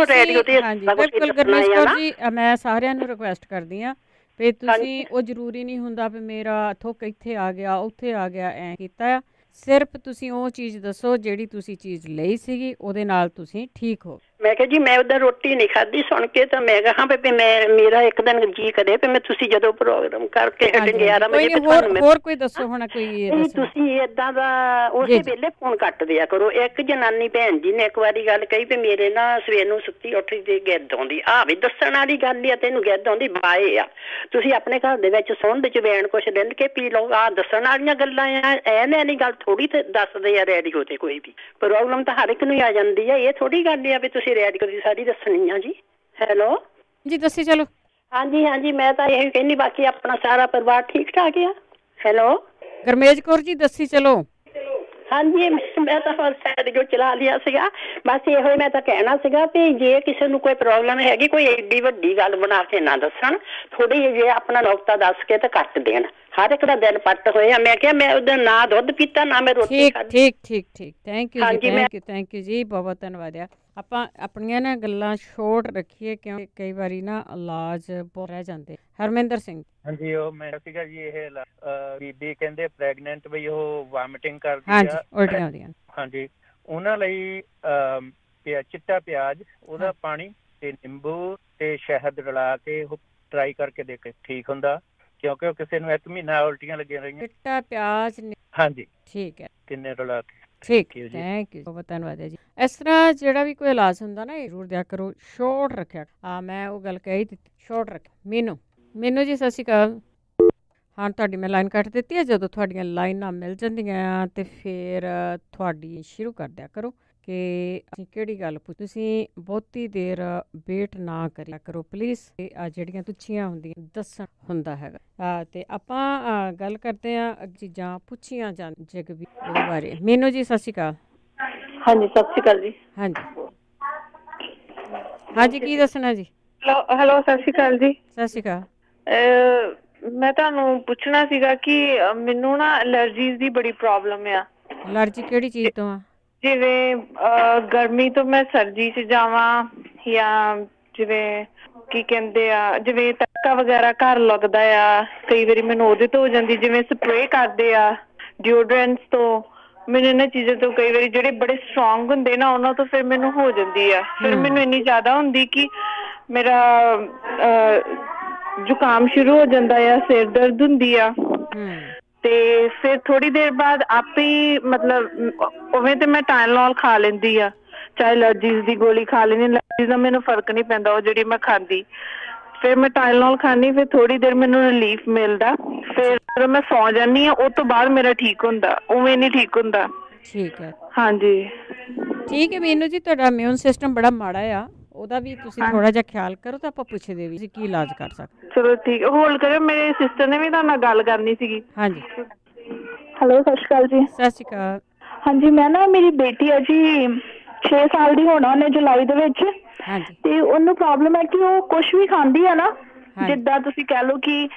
ਬਿਲਕੁਲ ਗਰਮੇਸ਼ ਕੌਰ ਜੀ, ਮੈਂ ਸਾਰਿਆਂ ਨੂੰ ਰਿਕੁਐਸਟ ਕਰਦੀ ਆ ਵੀ ਤੁਸੀਂ, ਉਹ ਜ਼ਰੂਰੀ ਨਹੀਂ ਹੁੰਦਾ ਵੀ ਮੇਰਾ ਥੁੱਕ ਇੱਥੇ ਆ ਗਿਆ ਉੱਥੇ ਆ ਗਿਆ ਐ ਕੀਤਾ ਆ। ਸਿਰਫ ਤੁਸੀਂ ਉਹ ਚੀਜ਼ ਦੱਸੋ ਜਿਹੜੀ ਤੁਸੀਂ ਚੀਜ਼ ਲਈ ਸੀਗੀ, ਉਹਦੇ ਨਾਲ ਤੁਸੀਂ ਠੀਕ ਹੋ। ਮੈਂ ਕਿਹਾ ਜੀ, ਮੈਂ ਉਧਰ ਰੋਟੀ ਨਹੀਂ ਖਾਧੀ ਸੁਣ ਕੇ, ਤਾਂ ਮੈਂ ਕਿਹਾ ਵੀ ਮੇਰਾ ਇੱਕ ਦਿਨ ਜੀ ਕਰੇ ਵੀ ਮੈਂ ਤੁਸੀਂ ਜਦੋਂ ਪ੍ਰੋਗਰਾਮ ਕਰਕੇ ਹਟੇ 11 ਵਜੇ ਹੋਰ ਕੋਈ ਦੱਸੋ ਹੁਣ ਕੋਈ ਤੁਸੀਂ ਏਦਾਂ ਦਾ ਉਸੇ ਵੇਲੇ ਫੋਨ ਕੱਟ ਦਿਆ ਕਰੋ। ਇੱਕ ਜਨਾਨੀ ਭੈਣ ਜੀ ਨੇ ਇੱਕ ਵਾਰੀ ਗੱਲ ਕਹੀ ਵੀ ਮੇਰੇ ਨਾ ਸਵੇਰ ਨੂੰ ਸੁੱਤੀ ਉੱਠੀ ਤੇ ਗਿੱਧ ਆਉਂਦੀ ਆ, ਵੀ ਦੱਸਣ ਵਾਲੀ ਗੱਲ ਆ, ਤੈਨੂੰ ਗਿੱਧ ਆਉਂਦੀ ਬਾਏ ਆ। ਤੁਸੀਂ ਆਪਣੇ ਘਰ ਦੇ ਵਿੱਚ ਸੁੰਡ ਚ ਵੇਣ ਕੁਛ ਰਿੰਨ ਕੇ ਪੀ ਲਓ, ਆਹ ਦੱਸਣ ਵਾਲੀਆਂ ਗੱਲਾਂ ਆ। ਐ ਨੀ ਗੱਲ ਥੋੜੀ ਤੇ ਦੱਸਦੇ ਆ ਰੇਡੀਓ ਤੇ, ਕੋਈ ਵੀ ਪ੍ਰੋਬਲਮ ਤਾਂ ਹਰ ਇੱਕ ਨੂੰ ਆ ਜਾਂਦੀ ਆ। ਇਹ ਥੋੜੀ ਗੱਲ ਆ ਵੀ ਤੁਸੀਂ ਰੇਡੀਓ ਦੀ ਸਾਰੀ ਦੱਸਣੀ ਆ ਜੀ। ਹੈਲੋ ਜੀ, ਦੱਸੀ ਚਲੋ। ਹਾਂਜੀ, ਮੈਂ ਤਾਂ ਇਹ ਕਹਿੰਦੀ, ਬਾਕੀ ਆਪਣਾ ਸਾਰਾ ਪਰਿਵਾਰ ਠੀਕ ਠਾਕ ਆ। ਹੈਲੋ ਗਰਮੇਜ ਕੌਰ ਜੀ, ਦੱਸੀ ਚਲੋ। ਹਾਂਜੀ, ਮੈਂ ਤਾਂ ਹੋਰ ਰੇਡੀਓ ਚਲਾ ਲਿਆ ਸੀਗਾ। ਬਸ ਇਹੋ ਮੈਂ ਤਾਂ ਕਹਿਣਾ ਸੀਗਾ ਵੀ ਜੇ ਕਿਸੇ ਨੂੰ ਕੋਈ ਪ੍ਰੋਬਲਮ ਹੈਗੀ, ਕੋਈ ਐਡੀ ਵੱਡੀ ਗੱਲ ਬਣਾ ਕੇ ਨਾ ਦੱਸਣ, ਥੋੜੀ ਜਿਹੀ ਆਪਣਾ ਨੁਕਤਾ ਦੱਸ ਕੇ ਤੇ ਕੱਟ ਦੇਣ। ਹਰ ਇੱਕ ਦਾ ਦਿਲ ਪੱਟ ਹੋਇਆ। ਮੈਂ ਕਿਹਾ ਮੈਂ ਉਹਦਾ ਨਾ ਦੁੱਧ ਪੀਤਾ ਨਾ ਮੈਂ ਰੋਟੀ ਖਾਧੀ। ਠੀਕ। ਥੈਂਕ ਯੂ ਜੀ, ਬਹੁਤ ਧੰਨਵਾਦ ਆ। ਆਪਾਂ ਆਪਣੀਆਂ ਨਾ ਗੱਲਾਂ ਸ਼ੋਰਟ ਰੱਖੀਏ, ਕਿਉਂਕਿ ਕਈ ਵਾਰੀ ਨਾ ਇਲਾਜ ਬਹੁਤ ਰਹਿ ਜਾਂਦੇ। ਹਰਮਿੰਦਰ ਸਿੰਘ ਹਾਂਜੀ, ਉਹ ਮੈਂ ਸੀਗਾ ਜੀ, ਇਹ ਬੀਬੀ ਕਹਿੰਦੇ ਪ੍ਰੈਗਨੈਂਟ ਵੀ ਉਹ ਵਾਮਿਟਿੰਗ ਕਰਦੀ ਆ, ਉਲਟੀਆਂ ਆਉਂਦੀਆਂ। ਹਾਂਜੀ, ਉਹਨਾਂ ਲਈ ਚਿੱਟਾ ਪਿਆਜ਼, ਉਹਦਾ ਪਾਣੀ ਤੇ ਨਿੰਬੂ ਤੇ ਸ਼ਹਿਦ ਰਲਾ ਕੇ ਉਹ ਟਰਾਈ ਕਰਕੇ ਦੇਖੇ ਠੀਕ ਹੁੰਦਾ, ਕਿਉਂਕਿ ਉਹ ਕਿਸੇ ਨੂੰ 1 ਮਹੀਨਾ ਉਲਟੀਆਂ ਲੱਗੀਆਂ ਰਹੀਆਂ। ਚਿੱਟਾ ਪਿਆਜ਼ ਹਾਂਜੀ ਠੀਕ ਹੈ, ਕਿੰਨੇ ਰਲਾ ਕੇ। ਠੀਕ ਹੈ, ਥੈਂਕ ਯੂ, ਬਹੁਤ ਧੰਨਵਾਦ ਹੈ ਜੀ। ਇਸ ਤਰ੍ਹਾਂ ਜਿਹੜਾ ਵੀ ਕੋਈ ਇਲਾਜ ਹੁੰਦਾ ਨਾ, ਇਹ ਜ਼ਰੂਰ ਦਿਆ ਕਰੋ, ਸ਼ੋਰਟ ਰੱਖਿਆ। ਮੈਂ ਉਹ ਗੱਲ ਕਹੀ ਦਿੱਤੀ, ਸ਼ੋਰਟ ਰੱਖਿਆ। ਮੀਨੂ ਜੀ ਸਤਿ ਸ਼੍ਰੀ ਅਕਾਲ। ਹਾਂ, ਤੁਹਾਡੀ ਮੈਂ ਲਾਈਨ ਕੱਟ ਦਿੱਤੀ ਹੈ। ਜਦੋਂ ਤੁਹਾਡੀਆਂ ਲਾਈਨਾਂ ਮਿਲ ਜਾਂਦੀਆਂ ਤੇ ਫਿਰ ਤੁਹਾਡੀ ਸ਼ੁਰੂ ਕਰ ਦਿਆ ਕਰੋ ਕਿ ਅਸੀਂ ਕਿਹੜੀ ਗੱਲ ਪੁੱਛ। ਤੁਸੀਂ ਬਹੁਤੀ ਦੇਰ ਵੇਟ ਨਾ ਕਰਿਆ ਕਰੋ ਪਲੀਜ਼। ਜਿਹੜੀਆਂ ਪੁੱਛੀਆਂ ਹੁੰਦੀਆਂ ਦੱਸਣ ਹੁੰਦਾ ਹੈਗਾ। ਤੇ ਆਪਾਂ ਗੱਲ ਕਰਦੇ ਹਾਂ ਚੀਜ਼ਾਂ ਪੁੱਛੀਆਂ ਜਾਂ ਜਗਵੀਰ ਉਹਦੇ ਬਾਰੇ। ਮੀਨੂ ਜੀ ਸਤਿ ਸ਼੍ਰੀ ਅਕਾਲ। ਹਾਂਜੀ ਸਤਿ ਸ਼੍ਰੀ ਅਕਾਲ ਜੀ। ਹਾਂਜੀ ਕੀ ਦੱਸਣਾ ਜੀ? ਹੈਲੋ ਸਤਿ ਸ਼੍ਰੀ ਅਕਾਲ ਜੀ। ਸਤਿ ਸ਼੍ਰੀ ਅਕਾਲ। ਮੈਂ ਤੁਹਾਨੂੰ ਪੁੱਛਣਾ ਸੀਗਾ ਕਿ ਮੈਨੂੰ ਨਾ ਐਲਰਜੀਜ਼ ਦੀ ਬੜੀ ਪ੍ਰੋਬਲਮ ਆ। ਐਲਰਜੀ ਕਿਹੜੀ ਚੀਜ਼ ਤੋਂ ਆ? ਜਿਵੇਂ ਗਰਮੀ ਤੋਂ ਮੈਂ ਸਰਦੀ 'ਚ ਜਾਵਾਂ ਜਾਂ ਜਿਵੇਂ ਕੀ ਕਹਿੰਦੇ ਆ, ਜਿਵੇਂ ਤੜਕਾ ਵਗੈਰਾ ਘਰ ਲੱਗਦਾ ਆ, ਕਈ ਵਾਰੀ ਮੈਨੂੰ ਉਹਦੇ ਤੋਂ ਹੋ ਜਾਂਦੀ। ਜਿਵੇਂ ਸਪਰੇਅ ਕਰਦੇ ਆ ਡਿਓਡਰੈਂਟਸ ਤੋਂ, ਮੈਨੂੰ ਇਹਨਾਂ ਚੀਜ਼ਾਂ ਤੋਂ ਕਈ ਵਾਰੀ ਜਿਹੜੇ ਬੜੇ ਸਟਰੋਂਗ ਹੁੰਦੇ ਨਾ ਉਹਨਾਂ ਤੋਂ ਫਿਰ ਮੈਨੂੰ ਹੋ ਜਾਂਦੀ ਆ। ਫਿਰ ਮੈਨੂੰ ਇੰਨੀ ਜ਼ਿਆਦਾ ਹੁੰਦੀ ਕਿ ਮੇਰਾ ਜ਼ੁਕਾਮ ਸ਼ੁਰੂ ਹੋ ਜਾਂਦਾ ਆ, ਸਿਰ ਦਰਦ ਹੁੰਦੀ ਆ। ਤੇ ਫਿਰ ਥੋੜੀ ਦੇਰ ਬਾਅਦ ਆਪੇ ਹੀ ਮਤਲਬ ਉਵੇਂ ਤੇ ਮੈਂ ਟਾਈਲਨੋਲ ਖਾ ਲੈਂਦੀ ਆ, ਚਾਹੇ ਐਲਰਜੀਜ਼ ਦੀ ਗੋਲੀ ਖਾ ਲੈਂਦੀ। ਐਲਰਜੀਜ਼ ਦਾ ਮੈਨੂੰ ਫਰਕ ਨਹੀਂ ਪੈਂਦਾ ਉਹ ਜਿਹੜੀ ਮੈਂ ਖਾਂਦੀ। ਫਿਰ ਮੈਂ ਟਾਈਲਨੋਲ ਖਾਂਦੀ, ਫਿਰ ਥੋੜੀ ਦੇਰ ਮੈਨੂੰ ਰਿਲੀਫ ਮਿਲਦਾ। ਫਿਰ ਜਦੋਂ ਮੈਂ ਸੌ ਜਾਂਦੀ ਹਾਂ ਉਹ ਤੋਂ ਬਾਅਦ ਮੇਰਾ ਠੀਕ ਹੁੰਦਾ, ਉਵੇਂ ਨਹੀਂ ਠੀਕ ਹੁੰਦਾ। ਠੀਕ ਹੈ, ਹਾਂਜੀ ਠੀਕ ਹੈ ਮੀਨੂ ਜੀ। ਤੁਹਾਡਾ ਇਮਿਊਨ ਸਿਸਟਮ ਬੜਾ ਮਾੜਾ ਆ, ਉਹਦਾ ਵੀ ਤੁਸੀਂ ਥੋੜਾ ਜਿਹਾ ਖਿਆਲ ਕਰੋ ਤਾਂ ਆਪਾਂ ਪੁੱਛਦੇ ਵੀ ਕੀ ਇਲਾਜ ਕਰ ਸਕਦੇ। ਚਲੋ ਠੀਕ, ਹੋਲਡ ਕਰਿਓ। ਮੇਰੇ ਸਿਸਟਰ ਨੇ ਵੀ ਤੁਹਾਡੇ ਨਾਲ ਗੱਲ ਕਰਨੀ ਸੀਗੀ। ਹਾਂਜੀ ਹੈਲੋ ਸਤਿ ਸ਼੍ਰੀ ਅਕਾਲ ਜੀ। ਸਤਿ ਸ਼੍ਰੀ ਅਕਾਲ। ਹਾਂਜੀ ਮੈਂ ਨਾ, ਮੇਰੀ ਬੇਟੀ ਹੈ ਜੀ 6 ਸਾਲ ਦੀ ਹੋਣਾ ਉਹਨੇ ਜੁਲਾਈ ਦੇ ਵਿੱਚ। ਤੇ ਉਹਨੂੰ ਪ੍ਰੋਬਲਮ ਹੈ ਕਿ ਉਹ ਕੁਛ ਵੀ ਖਾਂਦੀ ਆ ਨਾ, ਜਿੱਦਾਂ ਤੁਸੀਂ ਕਹਿ ਲਓ ਕਿ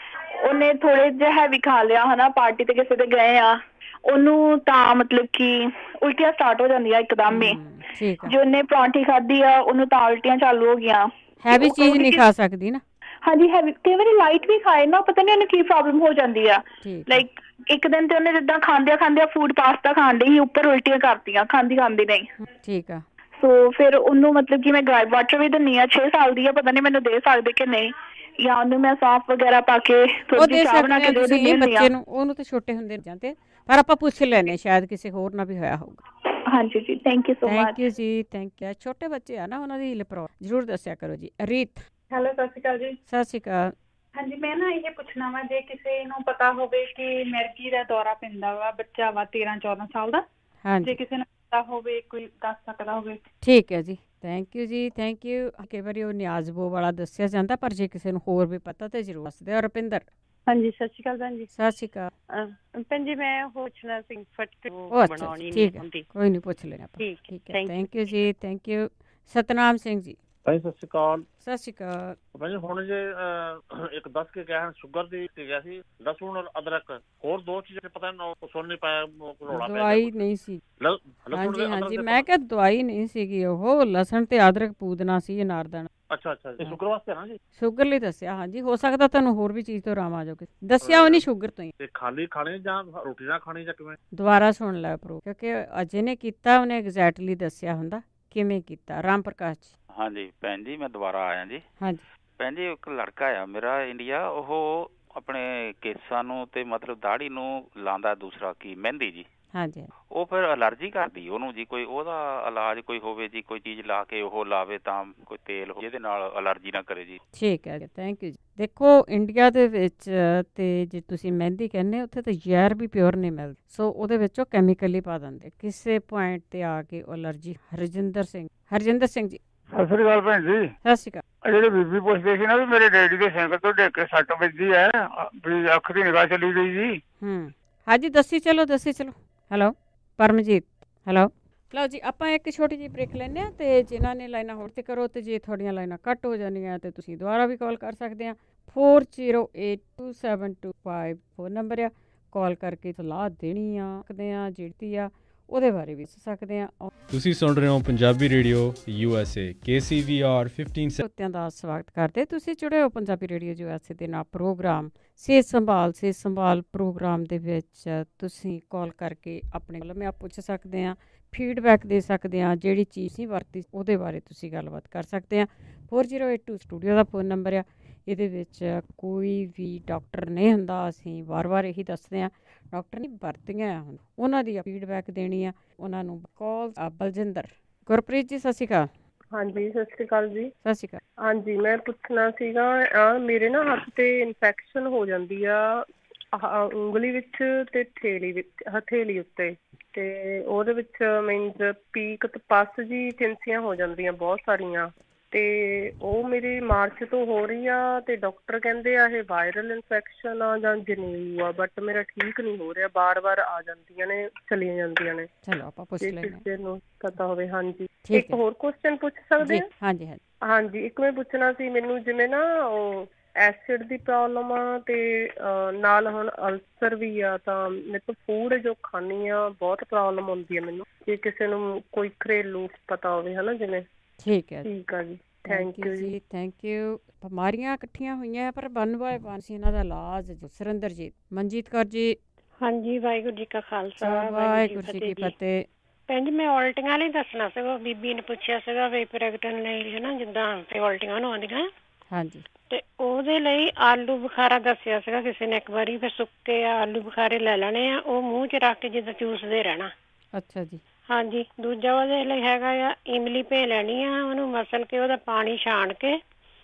ਉਹਨੇ ਥੋੜੇ ਜਿਹਾ ਹੈਵੀ ਖਾ ਲਿਆ ਹਨਾ, ਪਾਰਟੀ ਤੇ ਕਿਸੇ ਤੇ ਗਏ ਆ, ਉਹਨੂੰ ਤਾਂ ਮਤਲਬ ਕਿ ਉਲਟੀਆਂ ਸਟਾਰਟ ਹੋ ਜਾਂਦੀਆਂ ਇੱਕਦਮ ਹੀ। ਜੇ ਉਹਨੇ ਪਰੌਂਠੀ ਖਾਧੀ ਆ ਉਹਨੂੰ ਤਾਂ ਉਲਟੀਆਂ ਚਾਲੂ ਹੋ ਗਈਆਂ। ਹੈਵੀ ਚੀਜ਼ ਨਹੀਂ ਖਾ ਸਕਦੀ ਨਾ। ਹਾਂਜੀ ਹੈਵੀ, ਕਈ ਵਾਰੀ ਲਾਈਟ ਵੀ ਖਾਏ ਨਾ, ਪਤਾ ਨਹੀਂ ਉਹਨੂੰ ਕੀ ਪ੍ਰੋਬਲਮ ਹੋ ਜਾਂਦੀ ਆ। ਲਾਈਕ ਇੱਕ ਦਿਨ ਤੇ ਉਹਨੇ ਜਿੱਦਾਂ ਖਾਂਦਿਆਂ ਫੂਡ ਪਾਸਤਾ ਖਾਣ ਡਈ ਸੀ, ਉੱਪਰ ਉਲਟੀਆਂ ਕਰਤੀਆਂ ਖਾਂਦੀ ਨਹੀਂ। ਠੀਕ ਆ। ਸੋ ਫਿਰ ਉਹਨੂੰ ਮਤਲਬ ਕਿ ਮੈਂ ਗਾਇਬ ਵਾਟਰ ਵੀ ਦਿੰਦੀ ਆ। 6 ਸਾਲ ਦੀ ਆ, ਪਤਾ ਨਹੀਂ ਮੈਨੂੰ ਦੇ ਸਕਦੇ ਕਿ ਨਹੀਂ, ਜਾਂ ਉਹਨੂੰ ਮੈਂ ਸੌਂਫ ਵਗੈਰਾ ਪਾ ਕੇ ਥੋੜੀ ਜਿਹੀ ਚਾਹ ਬਣਾ ਕੇ ਦੇ ਦਿੰਦੀ ਹੁੰਦੀ ਆ। ਬੱਚੇ ਨੂੰ ਉਹਨੂੰ ਤੇ ਛੋਟੇ ਹੁੰਦੇ ਜਾਂਦੇ, ਪਰ ਆਪਾਂ ਪੁੱਛ ਲੈਨੇ ਸ਼ਾਇਦ ਕਿਸੇ ਹੋਰ ਨਾਲ ਵੀ ਹੋਇਆ ਹੋਊਗਾ। ਹਾਂਜੀ ਜੀ, thank you so much. Thank you ਜੀ, ਥੈਂਕ ਯੂ। ਛੋਟੇ ਬੱਚੇ ਆ ਨਾ, ਉਹਨਾਂ ਦੀ ਜ਼ਰੂਰ ਦੱਸਿਆ ਕਰੋ ਜੀ। ਰੀਤ ਹੈਲੋ ਸਤਿ ਸ਼੍ਰੀ ਅਕਾਲ ਜੀ। ਸਤਿ ਸ਼੍ਰੀ ਅਕਾਲ। ਹਾਂਜੀ ਮੈਂ ਨਾ ਇਹ ਪੁੱਛਣਾ ਵਾ, ਜੇ ਕਿਸੇ ਨੂੰ ਪਤਾ ਹੋਵੇ ਕਿ ਮਿਰਗੀ ਦਾ ਦੌਰਾ ਪੈਂਦਾ ਵਾ, ਬੱਚਾ ਵਾ 13-14 ਸਾਲ ਦਾ, ਜੇ ਕਿਸੇ ਨੂੰ ਪਤਾ ਹੋਵੇ ਕੋਈ ਦੱਸ ਸਕਦਾ ਹੋਵੇ। ਠੀਕ ਹੈ ਜੀ, ਥੈਂਕ ਯੂ ਜੀ, ਥੈਂਕ ਯੂ। ਕਈ ਵਾਰੀ ਉਹ ਨਿਆਜ਼ਬੋ ਵਾਲਾ ਦੱਸਿਆ ਜਾਂਦਾ, ਪਰ ਜੇ ਕਿਸੇ ਨੂੰ ਹੋਰ ਵੀ ਪਤਾ ਤਾਂ ਜ਼ਰੂਰ ਦੱਸਦੇ। ਔਰ ਰੁਪਿੰਦਰ। ਹਾਂਜੀ ਸਤਿ ਸ਼੍ਰੀ ਅਕਾਲ ਭੈਣ ਜੀ। ਸਤਿ ਸ਼੍ਰੀ ਅਕਾਲ ਭੈਣ ਜੀ। ਮੈਂ ਪੁੱਛਣਾ ਸੀ ਫਟਕੇ ਬਣਾਉਣੀ ਠੀਕ ਹੈ, ਕੋਈ ਨਹੀਂ ਪੁੱਛ ਲੈਣਾ ਆਪਾਂ। ਠੀਕ ਹੈ, ਥੈਂਕ ਯੂ ਜੀ, ਥੈਂਕ ਯੂ। ਸਤਨਾਮ ਸਿੰਘ ਜੀ। ਭਾਈ ਸਤਿ ਸ਼੍ਰੀ ਅਕਾਲ। ਸਤਿ ਸ਼੍ਰੀ ਅਕਾਲ। ਭਾਈ ਹੁਣ ਜੇ ਇੱਕ ਦੱਸ ਕੇ ਗਿਆ ਸ਼ੂਗਰ ਦੀ ਗਿਆ ਸੀ, ਲਸਣ ਔਰ ਅਦਰਕ, ਹੋਰ ਦੋ ਚੀਜ਼ਾਂ ਪਤਾ ਨਾ ਸੁਣ ਨਹੀਂ ਪਾਇਆ, ਰੌਲਾ ਪਿਆ। ਦਵਾਈ ਨਹੀਂ ਸੀ। ਹਾਂਜੀ ਮੈਂ ਕਿਹਾ ਦਵਾਈ ਨਹੀਂ ਸੀਗੀ, ਉਹ ਲਸਣ ਤੇ ਅਦਰਕ ਪੂਦਨਾ ਸੀ, ਅਨਾਰਦਾਨਾ। ਅੱਛਾ ਇਹ ਸ਼ੂਗਰ ਵਾਸਤੇ ਨਾ ਜੀ? ਸ਼ੂਗਰ ਲਈ ਦੱਸਿਆ। ਹਾਂਜੀ ਹੋ ਸਕਦਾ ਤੁਹਾਨੂੰ ਹੋਰ ਵੀ ਚੀਜ਼ ਤੋਂ ਆਰਾਮ ਆ ਜਾਵੇ। ਦੱਸਿਆ ਉਹ ਨਹੀਂ ਸ਼ੂਗਰ ਤੋਂ ਹੀ। ਤੇ ਖਾਲੀ ਖਾਣੇ ਜਾਂ ਰੋਟੀ ਨਾਲ ਖਾਣੀ ਜਾਂ ਕਿਵੇਂ? ਦੁਬਾਰਾ ਸੁਣ ਲੈ ਪ੍ਰੋ, ਕਿਉਂਕਿ ਅਜੇ ਨੇ ਕੀਤਾ ਉਹਨੇ ਐਗਜ਼ੈਕਟਲੀ ਦੱਸਿਆ ਹੁੰਦਾ ਕਿਵੇਂ ਕੀਤਾ। ਰਾਮ ਪ੍ਰਕਾਸ਼ ਜੀ। ਹਾਂਜੀ ਭੈਣ ਜੀ, ਮੈਂ ਦੁਬਾਰਾ ਆਇਆ ਜੀ। ਹਾਂਜੀ ਭੈਣ ਜੀ, ਇੱਕ ਲੜਕਾ ਆ ਮੇਰਾ ਇੰਡੀਆ, ਉਹ ਆਪਣੇ ਕੇਸਾਂ ਨੂੰ ਤੇ ਮਤਲਬ ਦਾੜੀ ਨੂੰ ਲਾਉਂਦਾ ਦੂਸਰਾ ਕੀ ਮਹਿੰਦੀ ਜੀ। ਹਾਂਜੀ ਉਹ ਫਿਰ ਅਲਰਜੀ ਕਰਦੀ ਉਹਨੂੰ ਜੀ, ਕੋਈ ਉਹਦਾ ਇਲਾਜ ਕੋਈ ਹੋਵੇ ਜੀ, ਕੋਈ ਚੀਜ਼ ਲਾ ਕੇ ਉਹ ਲਾਵੇ ਤਾਂ ਕੋਈ ਤੇਲ ਜਿਹਦੇ ਨਾਲ ਅਲਰਜੀ ਨਾ ਕਰੇ ਜੀ। ਠੀਕ ਹੈ, ਥੈਂਕ ਯੂ ਜੀ। ਦੇਖੋ ਇੰਡੀਆ ਦੇ ਵਿੱਚ ਤੇ ਜੇ ਤੁਸੀਂ ਮਹਿੰਦੀ ਕਹਿੰਦੇ ਉੱਥੇ ਤਾਂ ਜ਼ਹਿਰ ਵੀ ਪਿਓਰ ਨਹੀਂ ਮਿਲਦਾ, ਸੋ ਉਹਦੇ ਵਿੱਚ ਉਹ ਕੈਮੀਕਲ ਹੀ ਪਾ ਦਿੰਦੇ ਕਿਸੇ ਪੁਆਇੰਟ ਤੇ ਆ ਕੇ ਅਲਰਜੀ। ਹਰਜਿੰਦਰ ਸਿੰਘ ਜੀ। ਸਤਿ ਸ੍ਰੀ ਅਕਾਲ ਭੈਣ ਜੀ। ਸਤਿ ਸ਼੍ਰੀ ਅਕਾਲ। ਜਿਹੜੇ ਬੀਬੀ ਪੁੱਛਦੇ ਸੀ ਨਾ ਵੀ ਮੇਰੇ ਡੈਡੀ ਦੇ ਸਾਈਕਲ ਤੋਂ ਡਿੱਗ ਕੇ ਸੱਟ ਵੱਜੀ ਹੈ, ਵੀ ਅੱਖ ਦੀ ਨਿਗਾਹ ਚਲੀ ਗਈ ਜੀ। ਹਾਂਜੀ ਦੱਸੀ ਚਲੋ। ਹੈਲੋ ਪਰਮਜੀਤ। ਹੈਲੋ ਲਓ ਜੀ, ਆਪਾਂ ਇੱਕ ਛੋਟੀ ਜਿਹੀ ਬ੍ਰੇਕ ਲੈਂਦੇ ਹਾਂ ਤੇ ਜਿਨ੍ਹਾਂ ਨੇ ਲਾਈਨਾਂ ਹੋਲਡ ਤੇ ਕਰੋ, ਤੇ ਜੇ ਤੁਹਾਡੀਆਂ ਲਾਈਨਾਂ ਕੱਟ ਹੋ ਜਾਂਦੀਆਂ ਤੇ ਤੁਸੀਂ ਦੁਬਾਰਾ ਵੀ ਕਾਲ ਕਰ ਸਕਦੇ ਆ। 40827225 ਫੋਨ ਨੰਬਰ ਆ, ਕਾਲ ਕਰਕੇ ਸਲਾਹ ਦੇਣੀ ਆ ਸਕਦੇ ਆ, ਜਿਹੜੀ ਆ ਉਹਦੇ ਬਾਰੇ ਵੀ ਦੱਸ ਸਕਦੇ ਆ। ਤੁਸੀਂ ਸੁਣ ਰਹੇ ਹੋ ਪੰਜਾਬੀ ਰੇਡੀਓ USA KCVR 15 ਸਰੋਤਿਆਂ ਦਾ ਸਵਾਗਤ ਕਰਦੇ। ਤੁਸੀਂ ਜੁੜੇ ਹੋ ਪੰਜਾਬੀ ਰੇਡੀਓ USA ਦੇ ਨਾਲ ਪ੍ਰੋਗਰਾਮ ਸਿਹਤ ਸੰਭਾਲ ਪ੍ਰੋਗਰਾਮ ਦੇ ਵਿੱਚ ਤੁਸੀਂ ਕਾਲ ਕਰਕੇ ਆਪਣੇ ਕੋਲ ਮੈਂ ਪੁੱਛ ਸਕਦੇ ਆ ਫੀਡਬੈਕ ਦੇ ਸਕਦੇ ਹਾਂ, ਜਿਹੜੀ ਚੀਜ਼ ਨਹੀਂ ਵਰਤੀ ਉਹਦੇ ਬਾਰੇ ਤੁਸੀਂ ਗੱਲਬਾਤ ਕਰ ਸਕਦੇ ਹਾਂ। 4082 ਸਟੂਡੀਓ ਦਾ ਫੋਨ ਨੰਬਰ ਆ। ਇਹਦੇ ਵਿੱਚ ਕੋਈ ਵੀ ਡਾਕਟਰ ਨਹੀਂ ਹੁੰਦਾ, ਅਸੀਂ ਵਾਰ-ਵਾਰ ਇਹੀ ਦੱਸਦੇ ਹਾਂ, ਡਾਕਟਰ ਨਹੀਂ ਵਰਤੀਆਂ ਹੁਣ ਉਹਨਾਂ ਦੀ ਫੀਡਬੈਕ ਦੇਣੀ ਆ ਉਹਨਾਂ ਨੂੰ। ਕਾਲ ਬਲਜਿੰਦਰ। ਗੁਰਪ੍ਰੀਤ ਜੀ ਸਤਿ ਸ਼੍ਰੀ ਅਕਾਲ। ਹਾਂਜੀ ਸਤਿ ਸ਼੍ਰੀ ਅਕਾਲ ਜੀ। ਸਤਿ ਸ਼੍ਰੀ ਅਕਾਲ। ਹਾਂਜੀ ਮੈਂ ਪੁੱਛਣਾ ਸੀਗਾ, ਮੇਰੇ ਨਾ ਹੱਥ ਤੇ ਇਨਫੈਕਸ਼ਨ ਹੋ ਜਾਂਦੀ ਆ, ਉਂਗਲੀ ਵਿੱਚ ਤੇ ਹਥੇਲੀ ਉੱਤੇ, ਤੇ ਉਹਦੇ ਵਿੱਚ ਮੀਨਸ ਪੀਕ ਤੇ ਪਸ ਜੀ ਫਿੰਸੀਆਂ ਹੋ ਜਾਂਦੀਆਂ ਬਹੁਤ ਸਾਰੀਆਂ, ਤੇ ਉਹ ਮੇਰੀ ਮਾਰਚ ਤੋਂ ਹੋ ਰਹੀ ਆ, ਤੇ ਡਾਕਟਰ ਕਹਿੰਦੇ ਆ ਇਹ ਵਾਇਰਲ ਇਨਫੈਕਸ਼ਨ ਆ ਜਾਂ ਜਨੇਊ ਆ, ਬਟ ਮੇਰਾ ਠੀਕ ਨਹੀਂ ਹੋ ਰਿਹਾ, ਬਾਰ-ਬਾਰ ਆ ਜਾਂਦੀਆਂ ਨੇ, ਚਲੀਆਂ ਜਾਂਦੀਆਂ ਨੇ। ਚਲੋ ਆਪਾਂ ਪੁੱਛ ਲੈਂਦੇ ਹਾਂ, ਕਿਸੇ ਨੂੰ ਪਤਾ ਹੋਵੇ। ਹਾਂਜੀ ਇੱਕ ਹੋਰ ਕੁਐਸਚਨ ਪੁੱਛ ਸਕਦੇ ਆ? ਹਾਂਜੀ ਹਾਂਜੀ ਇੱਕ ਮੈਂ ਪੁੱਛਣਾ ਸੀ, ਮੈਨੂੰ ਜਿਵੇਂ ਨਾ ਉਹ ਐਸਿਡ ਦੀ ਪ੍ਰੋਬਲਮ ਆ ਤੇ ਨਾਲ ਹੁਣ ਅਲਸਰ ਵੀ ਆ, ਤਾਂ ਮੇਰੇ ਤੋਂ ਫੂਡ ਜੋ ਖਾਂਦੀ ਆ ਬਹੁਤ ਪ੍ਰੋਬਲਮ ਹੁੰਦੀ ਆ ਮੈਨੂੰ, ਜੇ ਕਿਸੇ ਨੂੰ ਕੋਈ ਘਰੇਲੂ ਪਤਾ ਹੋਵੇ ਹਨਾ ਜਿਵੇਂ। ਠੀਕ ਹੈ, ਠੀਕ ਆ ਜੀ, ਥੈਂਕ ਯੂ ਜੀ। Thank you. ਬਿਮਾਰੀਆਂ ਇਕੱਠੀਆਂ ਹੋਈਆਂ ਪਰ ਵਨ ਬਾਏ ਵਨ ਸੀ ਇਹਨਾਂ ਦਾ ਇਲਾਜ। ਸੁਰਿੰਦਰਜੀਤ। ਮਨਜੀਤ ਕੌਰ ਜੀ। ਹਾਂਜੀ ਵਾਹਿਗੁਰੂ ਜੀ ਕਾ ਖਾਲਸਾ ਵਾਹਿਗੁਰੂ ਜੀ ਕੀ ਫਤਿਹ। ਭੈਣ ਜੀ ਮੈਂ ਉਲਟੀਆਂ ਲਈ ਦੱਸਣਾ ਸੀਗਾ, ਬੀਬੀ ਨੇ ਪੁੱਛਿਆ ਸੀਗਾ ਵੀ ਪ੍ਰੈਗਨੈਂਟ ਲਈ ਹਨਾ ਜਿੱਦਾਂ ਤੇ ਉਲਟੀਆਂ ਨੂੰ ਆਉਂਦੀਆਂ। ਹਾਂਜੀ ਤੇ ਉਹਦੇ ਲਈ ਆਲੂ ਬੁਖਾਰਾ ਦੱਸਿਆ ਸੀਗਾ ਕਿਸੇ ਨੇ ਇੱਕ ਵਾਰੀ, ਫਿਰ ਸੁੱਕੇ ਆਲੂ ਬੁਖਾਰੇ ਲੈ ਲੈਣੇ ਆ, ਉਹ ਮੂੰਹ 'ਚ ਰੱਖ ਕੇ ਜਿੱਦਾਂ ਚੂਸਦੇ ਰਹਿਣਾ। ਅੱਛਾ ਜੀ। ਹਾਂਜੀ ਦੂਜਾ ਉਹਦੇ ਲਈ ਹੈਗਾ ਆ ਇਮਲੀ ਭੇ ਲੈਣੀ ਆ, ਉਹਨੂੰ ਮਸਲ ਕੇ ਉਹਦਾ ਪਾਣੀ ਛਾਣ ਕੇ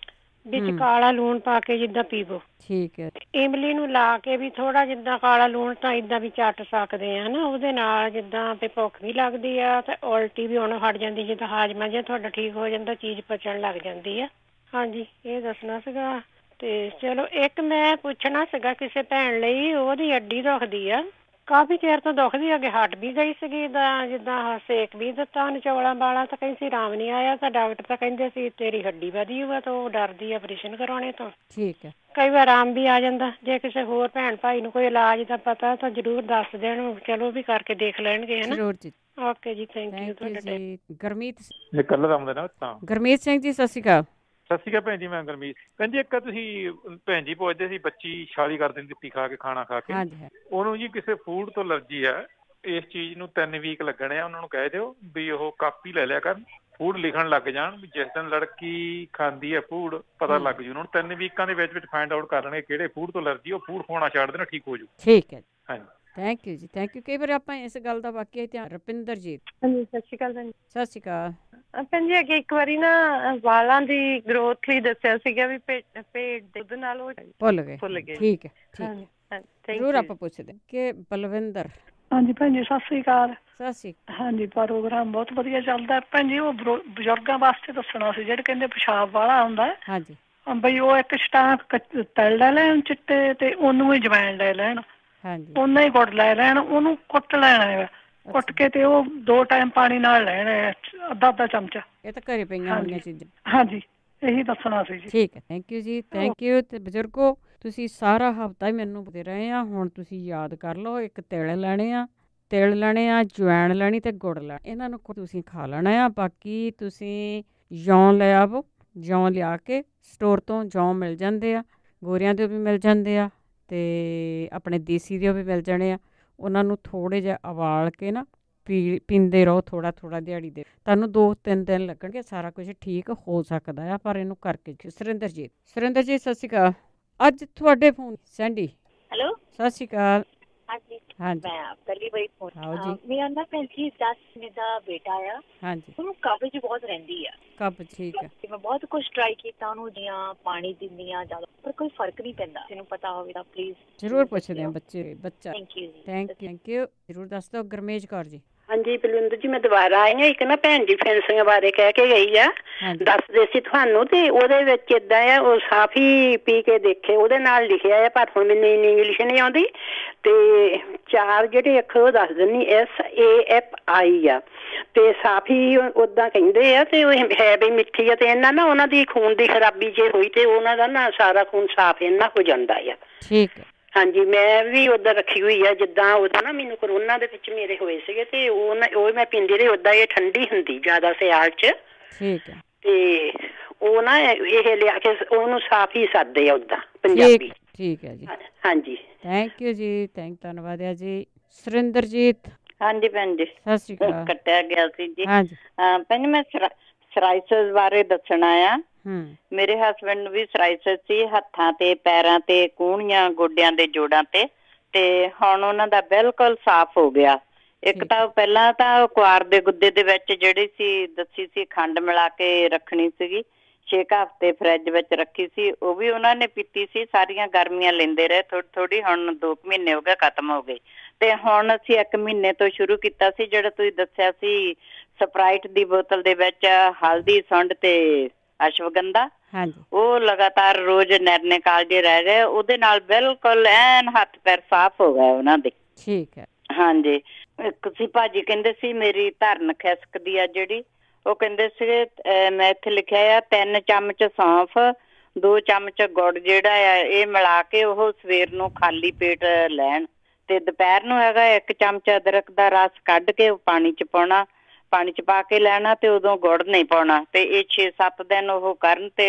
ਵਿੱਚ ਕਾਲਾ ਲੂਣ ਪਾ ਕੇ ਜਿੱਦਾਂ ਪੀਵੋ। ਠੀਕ ਹੈ। ਇਮਲੀ ਨੂੰ ਲਾ ਕੇ ਵੀ ਥੋੜਾ ਜਿੱਦਾਂ ਕਾਲਾ ਲੂਣ ਤਾਂ ਇਦਾਂ ਵੀ ਚੱਟ ਸਕਦੇ ਆ ਹਨਾ, ਉਹਦੇ ਨਾਲ ਜਿੱਦਾਂ ਤੇ ਭੁੱਖ ਵੀ ਲੱਗਦੀ ਆ ਤੇ ਉਲਟੀ ਵੀ ਹੁਣ ਹਟ ਜਾਂਦੀ, ਜਿੱਦਾਂ ਹਾਜ਼ਮਾ ਜਿਹਾ ਤੁਹਾਡਾ ਠੀਕ ਹੋ ਜਾਂਦਾ, ਚੀਜ਼ ਪਚਣ ਲੱਗ ਜਾਂਦੀ ਆ। ਹਾਂਜੀ ਇਹ ਦੱਸਣਾ ਸੀਗਾ। ਤੇ ਚਲੋ ਇੱਕ ਮੈਂ ਪੁੱਛਣਾ ਸੀਗਾ ਕਿਸੇ ਭੈਣ ਲਈ, ਉਹਦੀ ਅੱਡੀ ਦੁਖਦੀ ਆ, ਕਾਫੀ ਚਿਰ ਤੋਂ ਦੁਖਦੀ, ਅੱਗੇ ਹਟ ਵੀ ਗਈ ਸੀਗੀ, ਜਿੱਦਾਂ ਸੇਕ ਵੀ ਦਿੱਤਾ ਉਹਨੂੰ ਚੌਲਾਂ ਵਾਲਾ, ਤਾਂ ਕਹਿੰਦੀ ਸੀ ਆਰਾਮ ਨਹੀਂ ਆਇਆ, ਤਾਂ ਡਾਕਟਰ ਤਾਂ ਕਹਿੰਦੇ ਸੀ ਤੇਰੀ ਹੱਡੀ ਵਧੀ ਹੋਊ, ਤਾਂ ਉਹ ਡਰਦੀ ਆਪਰੇਸ਼ਨ ਕਰਾਉਣੇ ਤੋਂ। ਠੀਕ ਹੈ। ਕਈ ਵਾਰ ਆਰਾਮ ਵੀ ਆ ਜਾਂਦਾ, ਜੇ ਕਿਸੇ ਹੋਰ ਭੈਣ ਭਾਈ ਨੂੰ ਕੋਈ ਇਲਾਜ ਦਾ ਪਤਾ ਤਾਂ ਜ਼ਰੂਰ ਦੱਸ ਦੇਣ, ਚਲੋ ਵੀ ਕਰਕੇ ਦੇਖ ਲੈਣਗੇ ਹਨਾ। ਜ਼ਰੂਰ ਜੀ। ਓਕੇ ਜੀ, ਥੈਂਕ ਯੂ ਤੁਹਾਡਾ। ਗੁਰਮੀਤ ਸਿੰਘ ਜੀ ਸਤਿ ਸ਼੍ਰੀ ਅਕਾਲ। ਸਤਿ ਸ਼੍ਰੀ ਅਕਾਲ ਭੈਣ ਜੀ, ਮੈਂ ਗੁਰਮੀਤ। ਭੈਣ ਜੀ ਇੱਕ ਤੁਸੀਂ ਭੈਣ ਜੀ ਪੁੱਛਦੇ ਸੀ, ਬੱਚੀ ਛਾਲੀ ਕਰ ਦਿੰਦੀ ਰੋਟੀ ਖਾ ਕੇ, ਖਾਣਾ ਖਾ ਕੇ, ਉਹਨੂੰ ਜੀ ਕਿਸੇ ਫੂਡ ਤੋਂ ਅਲਰਜੀ ਆ, ਇਸ ਚੀਜ਼ ਨੂੰ 3 ਵੀਕ ਲੱਗਣੇ ਆ, ਉਹਨਾਂ ਨੂੰ ਕਹਿ ਦਿਓ ਵੀ ਉਹ ਕਾਪੀ ਲੈ ਲਿਆ ਕਰਨ, ਫੂਡ ਲਿਖਣ ਲੱਗ ਜਾਣ, ਵੀ ਜਿਸ ਦਿਨ ਲੜਕੀ ਖਾਂਦੀ ਹੈ ਫੂਡ ਪਤਾ ਲੱਗ ਜੂ ਉਹਨਾਂ ਨੂੰ, 3 ਵੀਕਾਂ ਦੇ ਵਿੱਚ ਫਾਈਂਡ ਆਊਟ ਕਰ ਲੈਣਗੇ ਕਿਹੜੇ ਫੂਡ ਤੋਂ ਅਲਰਜੀ, ਉਹ ਫੂਡ ਖਾਣਾ ਛੱਡ ਦੇਣਾ, ਠੀਕ ਹੋ ਜੂ। ਠੀਕ ਹੈ। ਹਾਂਜੀ ਥੈਂਕ ਯੂ ਜੀ, ਥੈਂਕ ਯੂ। ਕਈ ਵਾਰ ਆਪਾਂ ਇਸ ਗੱਲ ਦਾ ਵਾਕਿਆ ਧਿਆਨ। ਰੁਪਿੰਦਰਜੀਤ। ਹਾਂਜੀ ਸਤਿ ਸ਼੍ਰੀ ਅਕਾਲ ਭੈਣ ਜੀ। ਸਤਿ ਸ਼੍ਰੀ ਅਕਾਲ ਭੈਣ ਜੀ। ਅੱਗੇ ਇੱਕ ਵਾਰੀ ਨਾ ਵਾਲਾਂ ਦੀ ਗਰੋਥ ਲਈ ਦੱਸਿਆ ਸੀਗਾ ਵੀ ਪੇਟ ਦੇ ਦੁੱਧ ਨਾਲ ਉਹ ਭੁੱਲ ਗਏ। ਠੀਕ ਹੈ, ਜ਼ਰੂਰ ਆਪਾਂ ਪੁੱਛਦੇ ਕਿ ਬਲਵਿੰਦਰ। ਹਾਂਜੀ ਭੈਣ ਜੀ ਸਤਿ ਸ਼੍ਰੀ ਅਕਾਲ। ਸਤਿ ਸ਼੍ਰੀ ਅਕਾਲ। ਹਾਂਜੀ ਪ੍ਰੋਗਰਾਮ ਬਹੁਤ ਵਧੀਆ ਚੱਲਦਾ ਭੈਣ ਜੀ। ਉਹ ਬਜ਼ੁਰਗਾਂ ਵਾਸਤੇ ਦੱਸਣਾ ਸੀ ਜਿਹੜੇ ਕਹਿੰਦੇ ਪਿਸ਼ਾਬ ਵਾਲਾ ਹੁੰਦਾ। ਹਾਂਜੀ ਬਈ ਉਹ ਇੱਕ ਸਟਾਕ ਤਲ ਲੈ ਲੈਣ ਚਿੱਟੇ, ਤੇ ਉਹਨੂੰ ਹੀ ਜਵੈਣ ਲੈ ਲੈਣ, ਉਹਨਾਂ ਹੀ ਗੁੜ ਲੈ ਲੈਣ, ਉਹਨੂੰ ਕੁੱਟ ਲੈਣਾ ਹੈ, ਕੁੱਟ ਕੇ ਤੇ ਉਹ 2 ਟਾਈਮ ਪਾਣੀ ਨਾਲ ਲੈਣਾ, ਅੱਧਾ ਚਮਚਾ। ਇਹ ਤਾਂ ਘਰੇ ਪਈਆਂ ਹੋਈਆਂ ਚੀਜ਼ਾਂ। ਹਾਂਜੀ ਇਹੀ ਦੱਸਣਾ ਸੀ ਜੀ। ਠੀਕ ਹੈ, ਥੈਂਕ ਯੂ ਜੀ, ਥੈਂਕ ਯੂ। ਤੇ ਬਜ਼ੁਰਗੋ ਤੁਸੀਂ ਸਾਰਾ ਹਫ਼ਤਾ ਹੀ ਮੈਨੂੰ ਦੇ ਰਹੇ ਆ, ਹੁਣ ਤੁਸੀਂ ਯਾਦ ਕਰ ਲਓ, ਇੱਕ ਤਿਲ ਲੈਣੇ ਆ, ਜਵੈਣ ਲੈਣੀ ਤੇ ਗੁੜ ਲੈਣਾ, ਇਹਨਾਂ ਨੂੰ ਤੁਸੀਂ ਖਾ ਲੈਣਾ ਆ। ਬਾਕੀ ਤੁਸੀਂ ਜੌਂ ਲੈ ਆਵੋ, ਜੌਂ ਲਿਆ ਕੇ ਸਟੋਰ ਤੋਂ ਜੌਂ ਮਿਲ ਜਾਂਦੇ ਆ, ਗੋਰਿਆਂ ਦੇ ਵੀ ਮਿਲ ਜਾਂਦੇ ਆ ਤੇ ਆਪਣੇ ਦੇਸੀ ਦੇ ਵੀ ਮਿਲ ਜਾਣੇ ਆ। ਉਹਨਾਂ ਨੂੰ ਥੋੜ੍ਹੇ ਜਿਹਾ ਉਬਾਲ ਕੇ ਨਾ ਪੀਂਦੇ ਰਹੋ ਥੋੜਾ ਦਿਹਾੜੀ ਦੇ, ਤੁਹਾਨੂੰ 2-3 ਦਿਨ ਲੱਗਣਗੇ, ਸਾਰਾ ਕੁਝ ਠੀਕ ਹੋ ਸਕਦਾ ਆ, ਪਰ ਇਹਨੂੰ ਕਰਕੇ। ਸੁਰਿੰਦਰਜੀਤ ਸਤਿ ਸ਼੍ਰੀ ਅਕਾਲ। ਅੱਜ ਤੁਹਾਡੇ ਫੋਨ ਸੈਂਡੀ। ਹੈਲੋ ਸਤਿ ਸ਼੍ਰੀ ਅਕਾਲ। ਹਾਂਜੀ ਮੈਂ ਪਹਿਲੀ ਵਾਰੀ ਫੋਨ ਮੇਰਾ ਨਾ ਭੈਣ ਜੀ 10 ਮਹੀਨੇ ਦਾ ਬੇਟਾ ਆ। ਹਾਂਜੀ ਉਹਨੂੰ ਕਬਜ਼ ਬਹੁਤ ਰਹਿੰਦੀ ਆ। ਕਬਜ਼ ਠੀਕ ਹੈ। ਮੈਂ ਬਹੁਤ ਕੁਝ ਟਰਾਈ ਕੀਤਾ ਉਹਨੂੰ, ਦੀਆਂ ਪਾਣੀ ਦਿੰਦੀਆਂ ਜ਼ਿਆਦਾ, ਪਰ ਕੋਈ ਫਰਕ ਨਹੀਂ ਪੈਂਦਾ। ਤੈਨੂੰ ਪਤਾ ਹੋਵੇ ਤਾਂ ਪਲੀਜ਼ ਜ਼ਰੂਰ ਪੁੱਛਦੇ ਹਾਂ ਬੱਚਾ। ਥੈਂਕ ਯੂ ਜ਼ਰੂਰ ਦੱਸ ਦਿਓ। ਗੁਰਮੇਜ ਕੌਰ ਜੀ। ਹਾਂਜੀ ਬਲਵਿੰਦਰ ਜੀ, ਮੈਂ ਦੁਬਾਰਾ ਆਈ ਹਾਂ। ਇੱਕ ਨਾ ਭੈਣ ਜੀ ਫੈਂਸਿੰਗ ਬਾਰੇ ਕਹਿ ਕੇ ਗਈ ਆ, ਦੱਸਦੇ ਸੀ ਤੁਹਾਨੂੰ, ਤੇ ਉਹਦੇ ਵਿੱਚ ਏਦਾਂ ਆ, ਉਹ ਸਾਫੀ ਪੀ ਕੇ ਦੇਖੇ, ਉਹਦੇ ਨਾਲ ਲਿਖਿਆ ਆ, ਪਰ ਹੁਣ ਮੈਨੂੰ ਇੰਗਲਿਸ਼ ਨਹੀਂ ਆਉਂਦੀ, ਤੇ 4 ਜਿਹੜੇ ਅੱਖਰ ਉਹ ਦੱਸ ਦਿੰਦੀ, SAFI ਆ, ਤੇ ਸਾਫੀ ਓਦਾਂ ਕਹਿੰਦੇ ਆ, ਤੇ ਉਹ ਹੈ ਵੀ ਮਿੱਠੀ ਆ, ਤੇ ਇਹਨਾਂ ਨਾ ਉਹਨਾਂ ਦੀ ਖੂਨ ਦੀ ਖਰਾਬੀ ਜੇ ਹੋਈ ਤੇ ਉਹਨਾਂ ਦਾ ਨਾ ਸਾਰਾ ਖੂਨ ਸਾਫ ਇਹਨਾਂ ਹੋ ਜਾਂਦਾ ਆ। ਠੀਕ ਹੈ। ਹਾਂਜੀ ਮੈਂ ਵੀ ਉੱਧਰ ਰੱਖੀ ਹੋਈ ਆ, ਜਿੱਦਾਂ ਉਹਦਾ ਨਾ ਮੈਨੂੰ ਕਰੋਨਾ ਦੇ ਵਿੱਚ ਮੇਰੇ ਹੋਏ ਸੀਗੇ, ਤੇ ਉਹ ਮੈਂ ਪੀਂਦੀ ਰਹੀ। ਓਦਾਂ ਇਹ ਠੰਡੀ ਹੁੰਦੀ ਜ਼ਿਆਦਾ ਸਿਆਲ 'ਚ। ਠੀਕ ਹੈ। ਤੇ ਉਹ ਨਾ ਇਹ ਲਿਆ ਕੇ ਉਹਨੂੰ ਸਾਫ ਹੀ ਸੱਦਦੇ ਆ ਓਦਾਂ ਪੰਜਾਬੀ। ਠੀਕ ਹੈ ਜੀ। ਹਾਂਜੀ ਥੈਂਕ ਯੂ ਜੀ, ਧੰਨਵਾਦ ਹੈ ਜੀ। ਸੁਰਿੰਦਰਜੀਤ। ਹਾਂਜੀ ਭੈਣ ਜੀ, ਸਤਿ ਸ਼੍ਰੀ ਅਕਾਲ। ਕੱਟਿਆ ਗਿਆ ਸੀ ਜੀ। ਹਾਂਜੀ ਭੈਣ ਜੀ, ਮੈਂ ਸਰਾਈਸਿਸ ਬਾਰੇ ਦੱਸਣਾ ਆ। ਮੇਰੇ ਹਸਬੈਂਡ ਨੂੰ ਵੀ ਸਰਾਈਸਿਸ ਸੀ, ਹੱਥਾਂ ਤੇ, ਪੈਰਾਂ ਤੇ, ਕੂਹਣੀਆਂ, ਗੋਡਿਆਂ ਦੇ ਜੋੜਾਂ ਤੇ ਹੁਣ ਉਹਨਾਂ ਦਾ ਬਿਲਕੁਲ ਸਾਫ਼ ਹੋ ਗਿਆ। ਇੱਕ ਤਾਂ ਪਹਿਲਾਂ ਤਾਂ ਕੁਆਰ ਦੇ ਗੁੱਦੇ ਦੇ ਵਿੱਚ ਜਿਹੜੀ ਸੀ ਦੱਸੀ ਸੀ ਖੰਡ ਮਿਲਾ ਕੇ ਰੱਖਣੀ ਸੀਗੀ, 6 ਹਫ਼ਤੇ ਫਰਿੱਜ ਵਿੱਚ ਰੱਖੀ ਸੀ, ਉਹ ਵੀ ਉਹਨਾਂ ਨੇ ਪੀਤੀ ਸੀ। ਸਾਰੀਆਂ ਗਰਮੀਆਂ ਲੈਂਦੇ ਰਹੇ ਥੋੜੀ ਥੋੜੀ, ਹੁਣ 2 ਮਹੀਨੇ ਹੋ ਗਏ ਖਤਮ ਹੋ ਗਏ। ਤੇ ਹੁਣ ਅਸੀਂ 1 ਮਹੀਨੇ ਤੋਂ ਸ਼ੁਰੂ ਕੀਤਾ ਸੀ ਜਿਹੜਾ ਤੁਸੀਂ ਦੱਸਿਆ ਸੀ, ਸਪਰਾਈਟ ਦੀ ਬੋਤਲ ਦੇ ਵਿੱਚ ਹਲਦੀ, ਸੁੰਡ ਤੇ ਅਸ਼ਵਗੰਧਾ, ਉਹ ਲਗਾਤਾਰ ਰੋਜ਼ ਨਿਰਣੇ ਕਾਲਜੇ ਰਹਿ ਰਹੇ, ਉਹਦੇ ਨਾਲ ਬਿਲਕੁਲ ਐਨ ਹੱਥ ਪੈਰ ਸਾਫ਼ ਹੋ ਗਏ ਉਹਨਾਂ ਦੇ। ਠੀਕ ਹੈ। ਹਾਂਜੀ। ਇੱਕ ਸੀ ਭਾਜੀ ਕਹਿੰਦੇ ਸੀ ਮੇਰੀ ਧਰਨ ਖਿਸਕਦੀ ਆ ਜਿਹੜੀ, ਉਹ ਕਹਿੰਦੇ ਸੀਗੇ ਮੈਂ ਇੱਥੇ ਲਿਖਿਆ ਆ 3 ਚਮਚ ਸੌਂਫ, 2 ਚਮਚ ਗੁੜ ਜਿਹੜਾ ਆ ਇਹ ਮਿਲਾ ਕੇ ਉਹ ਸਵੇਰ ਨੂੰ ਖਾਲੀ ਪੇਟ ਲੈਣ, ਤੇ ਦੁਪਹਿਰ ਨੂੰ ਹੈਗਾ 1 ਚਮਚ ਅਦਰਕ ਦਾ ਰਸ ਕੱਢ ਕੇ ਉਹ ਪਾਣੀ 'ਚ ਪਾਉਣਾ, ਪਾਣੀ 'ਚ ਪਾ ਕੇ ਲੈਣਾ, ਤੇ ਉਦੋਂ ਗੁੜ ਨਹੀਂ ਪਾਉਣਾ, ਤੇ ਇਹ 6-7 ਦਿਨ ਉਹ ਕਰਨ ਤੇ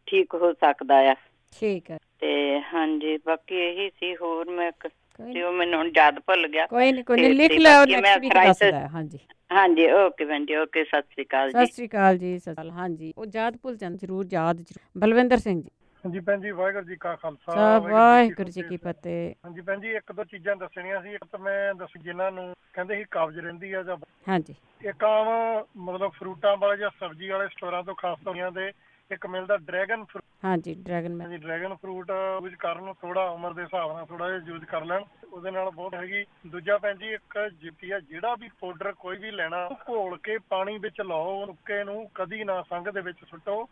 ਠੀਕ ਹੋ ਸਕਦਾ ਆ। ਠੀਕ ਹੈ। ਤੇ ਹਾਂਜੀ, ਬਾਕੀ ਇਹੀ ਸੀ। ਹੋਰ ਮੈਂ ਉਹ ਮੈਨੂੰ ਹੁਣ ਯਾਦ ਭੁੱਲ ਗਿਆ। ਕੋਈ ਨਹੀਂ ਲਿਖ ਲਿਓ, ਨੈਕਸਟ ਵੀਕ ਦੱਸਦਾ। ਹਾਂਜੀ ਹਾਂਜੀ, ਓਕੇ ਭੈਣ ਜੀ, ਓਕੇ, ਸਤਿ ਸ਼੍ਰੀ ਅਕਾਲ ਜੀ। ਸਤਿ ਸ਼੍ਰੀ ਅਕਾਲ ਜੀ। ਹਾਂਜੀ, ਉਹ ਯਾਦ ਭੁੱਲ ਜਾਂਦੇ, ਜ਼ਰੂਰ ਯਾਦ। ਬਲਵਿੰਦਰ ਸਿੰਘ ਜੀ। ਹਾਂਜੀ ਭੈਣ ਜੀ, ਵਾਹਿਗੁਰੂ ਜੀ ਕਾ ਖਾਲਸਾ, ਵਾਹਿਗੁਰੂ ਜੀ ਕੀ ਫਤਿਹ। ਹਾਂਜੀ ਭੈਣ ਜੀ, 1-2 ਚੀਜ਼ਾਂ ਦੱਸਣੀਆਂ ਸੀ। ਇੱਕ ਤਾਂ ਮੈਂ ਦੱਸ, ਜਿਨ੍ਹਾਂ ਨੂੰ ਕਹਿੰਦੇ ਸੀ ਕਬਜ਼ ਰਹਿੰਦੀ ਆ ਜਾਂ, ਹਾਂਜੀ, ਇੱਕ ਆਮ ਮਤਲਬ ਫਰੂਟਾਂ ਵਾਲੇ ਜਾਂ ਸਬਜ਼ੀ ਵਾਲੇ ਸਟੋਰਾਂ ਤੋਂ ਖਾਸ ਤੌਰ ਤੇ ਇੱਕ ਮਿਲਦਾ ਡਰੈਗਨ ਫਰੂਟ। ਹਾਂਜੀ, ਡਰੈਗਨ ਫਰੂਟ ਯੂਜ਼ ਕਰਨ, ਥੋੜਾ ਉਮਰ ਦੇ ਹਿਸਾਬ ਨਾਲ ਥੋੜਾ ਜਿਹਾ ਯੂਜ਼ ਕਰ ਲੈਣ, ਉਹਦੇ ਨਾਲ ਬਹੁਤ ਹੈਗੀ। ਦੂਜਾ ਭੈਣ ਜੀ, ਇੱਕ ਜਿੱਤੀ ਆ, ਜਿਹੜਾ ਵੀ ਪਾਊਡਰ ਕੋਈ ਵੀ ਲੈਣਾ, ਘੋਲ ਕੇ ਪਾਣੀ ਵਿੱਚ ਲਾਓ, ਰੁੱਕੇ ਨੂੰ ਕਦੀ ਨਾ ਸੰਘ ਦੇ ਵਿੱਚ ਸੁੱਟੋ।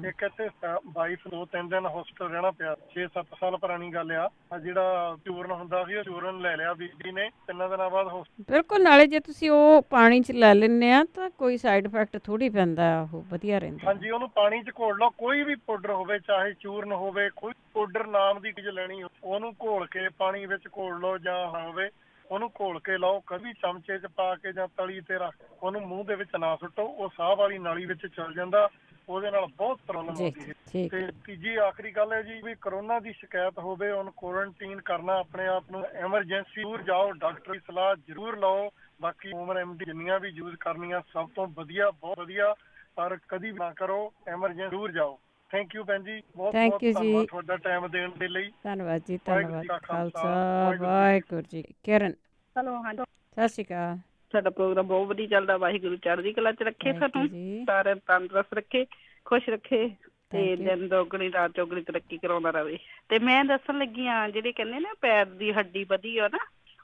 ਇੱਕ ਇੱਥੇ ਵਾਈਫ 2-3 ਦਿਨ ਹੋਸਪਿਟਲ ਰਹਿਣਾ ਪਿਆ, 6-7 ਸਾਲ ਪੁਰਾਣੀ ਗੱਲ ਆ। ਜਿਹੜਾ ਚੂਰਨ ਹੁੰਦਾ ਸੀ, ਉਹ ਚੂਰਨ ਲੈ ਲਿਆ ਬੀਬੀ ਨੇ, 3 ਦਿਨਾਂ ਬਾਅਦ ਬਿਲਕੁਲ। ਨਾਲੇ ਜੇ ਤੁਸੀਂ ਉਹ ਪਾਣੀ 'ਚ ਲੈ ਲੈਂਦੇ ਆ ਤਾਂ ਕੋਈ ਸਾਈਡ ਇਫੈਕਟ ਥੋੜੀ ਪੈਂਦਾ, ਉਹ ਵਧੀਆ ਰਹਿੰਦਾ। ਹਾਂਜੀ, ਉਹਨੂੰ ਪਾਣੀ 'ਚ ਘੋਲ ਲਓ, ਕੋਈ ਵੀ ਪਾਊਡਰ ਹੋਵੇ, ਚਾਹੇ ਚੂਰਨ ਹੋਵੇ, ਕੋਈ ਪਾਊਡਰ ਨਾਮ ਦੀ ਚੀਜ਼ ਲੈਣੀ, ਉਹਨੂੰ ਘੋਲ ਕੇ ਪਾਣੀ ਵਿੱਚ ਘੋਲ ਲਓ, ਜਾਂ ਹੋਵੇ ਉਹਨੂੰ ਘੋਲ ਕੇ ਲਾਓ, ਕਦੀ ਚਮਚੇ 'ਚ ਪਾ ਕੇ ਜਾਂ ਤਲੀ ਤੇ ਰੱਖ, ਉਹਨੂੰ ਮੂੰਹ ਦੇ ਵਿੱਚ ਨਾ ਸੁੱਟੋ, ਉਹ ਸਾਹ ਵਾਲੀ ਨਾਲੀ ਵਿੱਚ ਚਲ ਜਾਂਦਾ, ਉਹਦੇ ਨਾਲ ਬਹੁਤ ਪ੍ਰੋਬਲਮ ਆਉਂਦੀ ਹੈ। ਤੇ ਤੀਜੀ ਆਖਰੀ ਗੱਲ ਹੈ ਜੀ, ਵੀ ਕਰੋਨਾ ਦੀ ਸ਼ਿਕਾਇਤ ਹੋਵੇ, ਉਹਨੂੰ ਕੁਆਰੰਟੀਨ ਕਰਨਾ ਆਪਣੇ ਆਪ ਨੂੰ, ਐਮਰਜੈਂਸੀ ਜ਼ਰੂਰ ਜਾਓ, ਡਾਕਟਰ ਦੀ ਸਲਾਹ ਜ਼ਰੂਰ ਲਓ। ਬਾਕੀ ਹੋਮ ਰੈਮਡੀ ਜਿੰਨੀਆਂ ਵੀ ਯੂਜ਼ ਕਰਨੀਆਂ ਸਭ ਤੋਂ ਵਧੀਆ, ਬਹੁਤ ਵਧੀਆ, ਪਰ ਕਦੀ ਨਾ ਕਰੋ, ਐਮਰਜੈਂਸੀ ਜ਼ਰੂਰ ਜਾਓ। ਥੈਂਕ ਯੂ ਭੈਣ ਜੀ, ਬਹੁਤ ਬਹੁਤ ਧੰਨਵਾਦ ਤੁਹਾਡਾ ਟਾਈਮ ਦੇਣ ਦੇ ਲਈ। ਧੰਨਵਾਦ ਜੀ, ਧੰਨਵਾਦ। ਖਾਲਸਾ ਵਾਹਿਗੁਰੂ ਜੀ। ਕਿਰਨ। ਹੈਲੋ, ਹਾਂਜੀ, ਸਤਿ ਸ਼੍ਰੀ ਅਕਾਲ। ਸਾਡਾ ਪ੍ਰੋਗਰਾਮ ਬਹੁਤ ਵਧੀਆ ਚੱਲਦਾ, ਵਾਹਿਗੁਰੂ ਚੜ੍ਹਦੀ ਕਲਾ 'ਚ ਰੱਖੇ, ਸਾਨੂੰ ਸਾਰੇ ਤੰਦਰੁਸਤ ਰੱਖੇ, ਖੁਸ਼ ਰੱਖੇ, ਤੇ ਦਿਨ ਦੋਗਣੀ ਰਾਤ ਚੌਗਣੀ ਤਰੱਕੀ ਕਰਾਉਂਦਾ ਰਹੇ। ਤੇ ਮੈਂ ਦੱਸਣ ਲੱਗੀ ਆ, ਜਿਹੜੇ ਕਹਿੰਦੇ ਨਾ ਪੈਰ ਦੀ ਹੱਡੀ ਵਧੀ ਆ ਨਾ,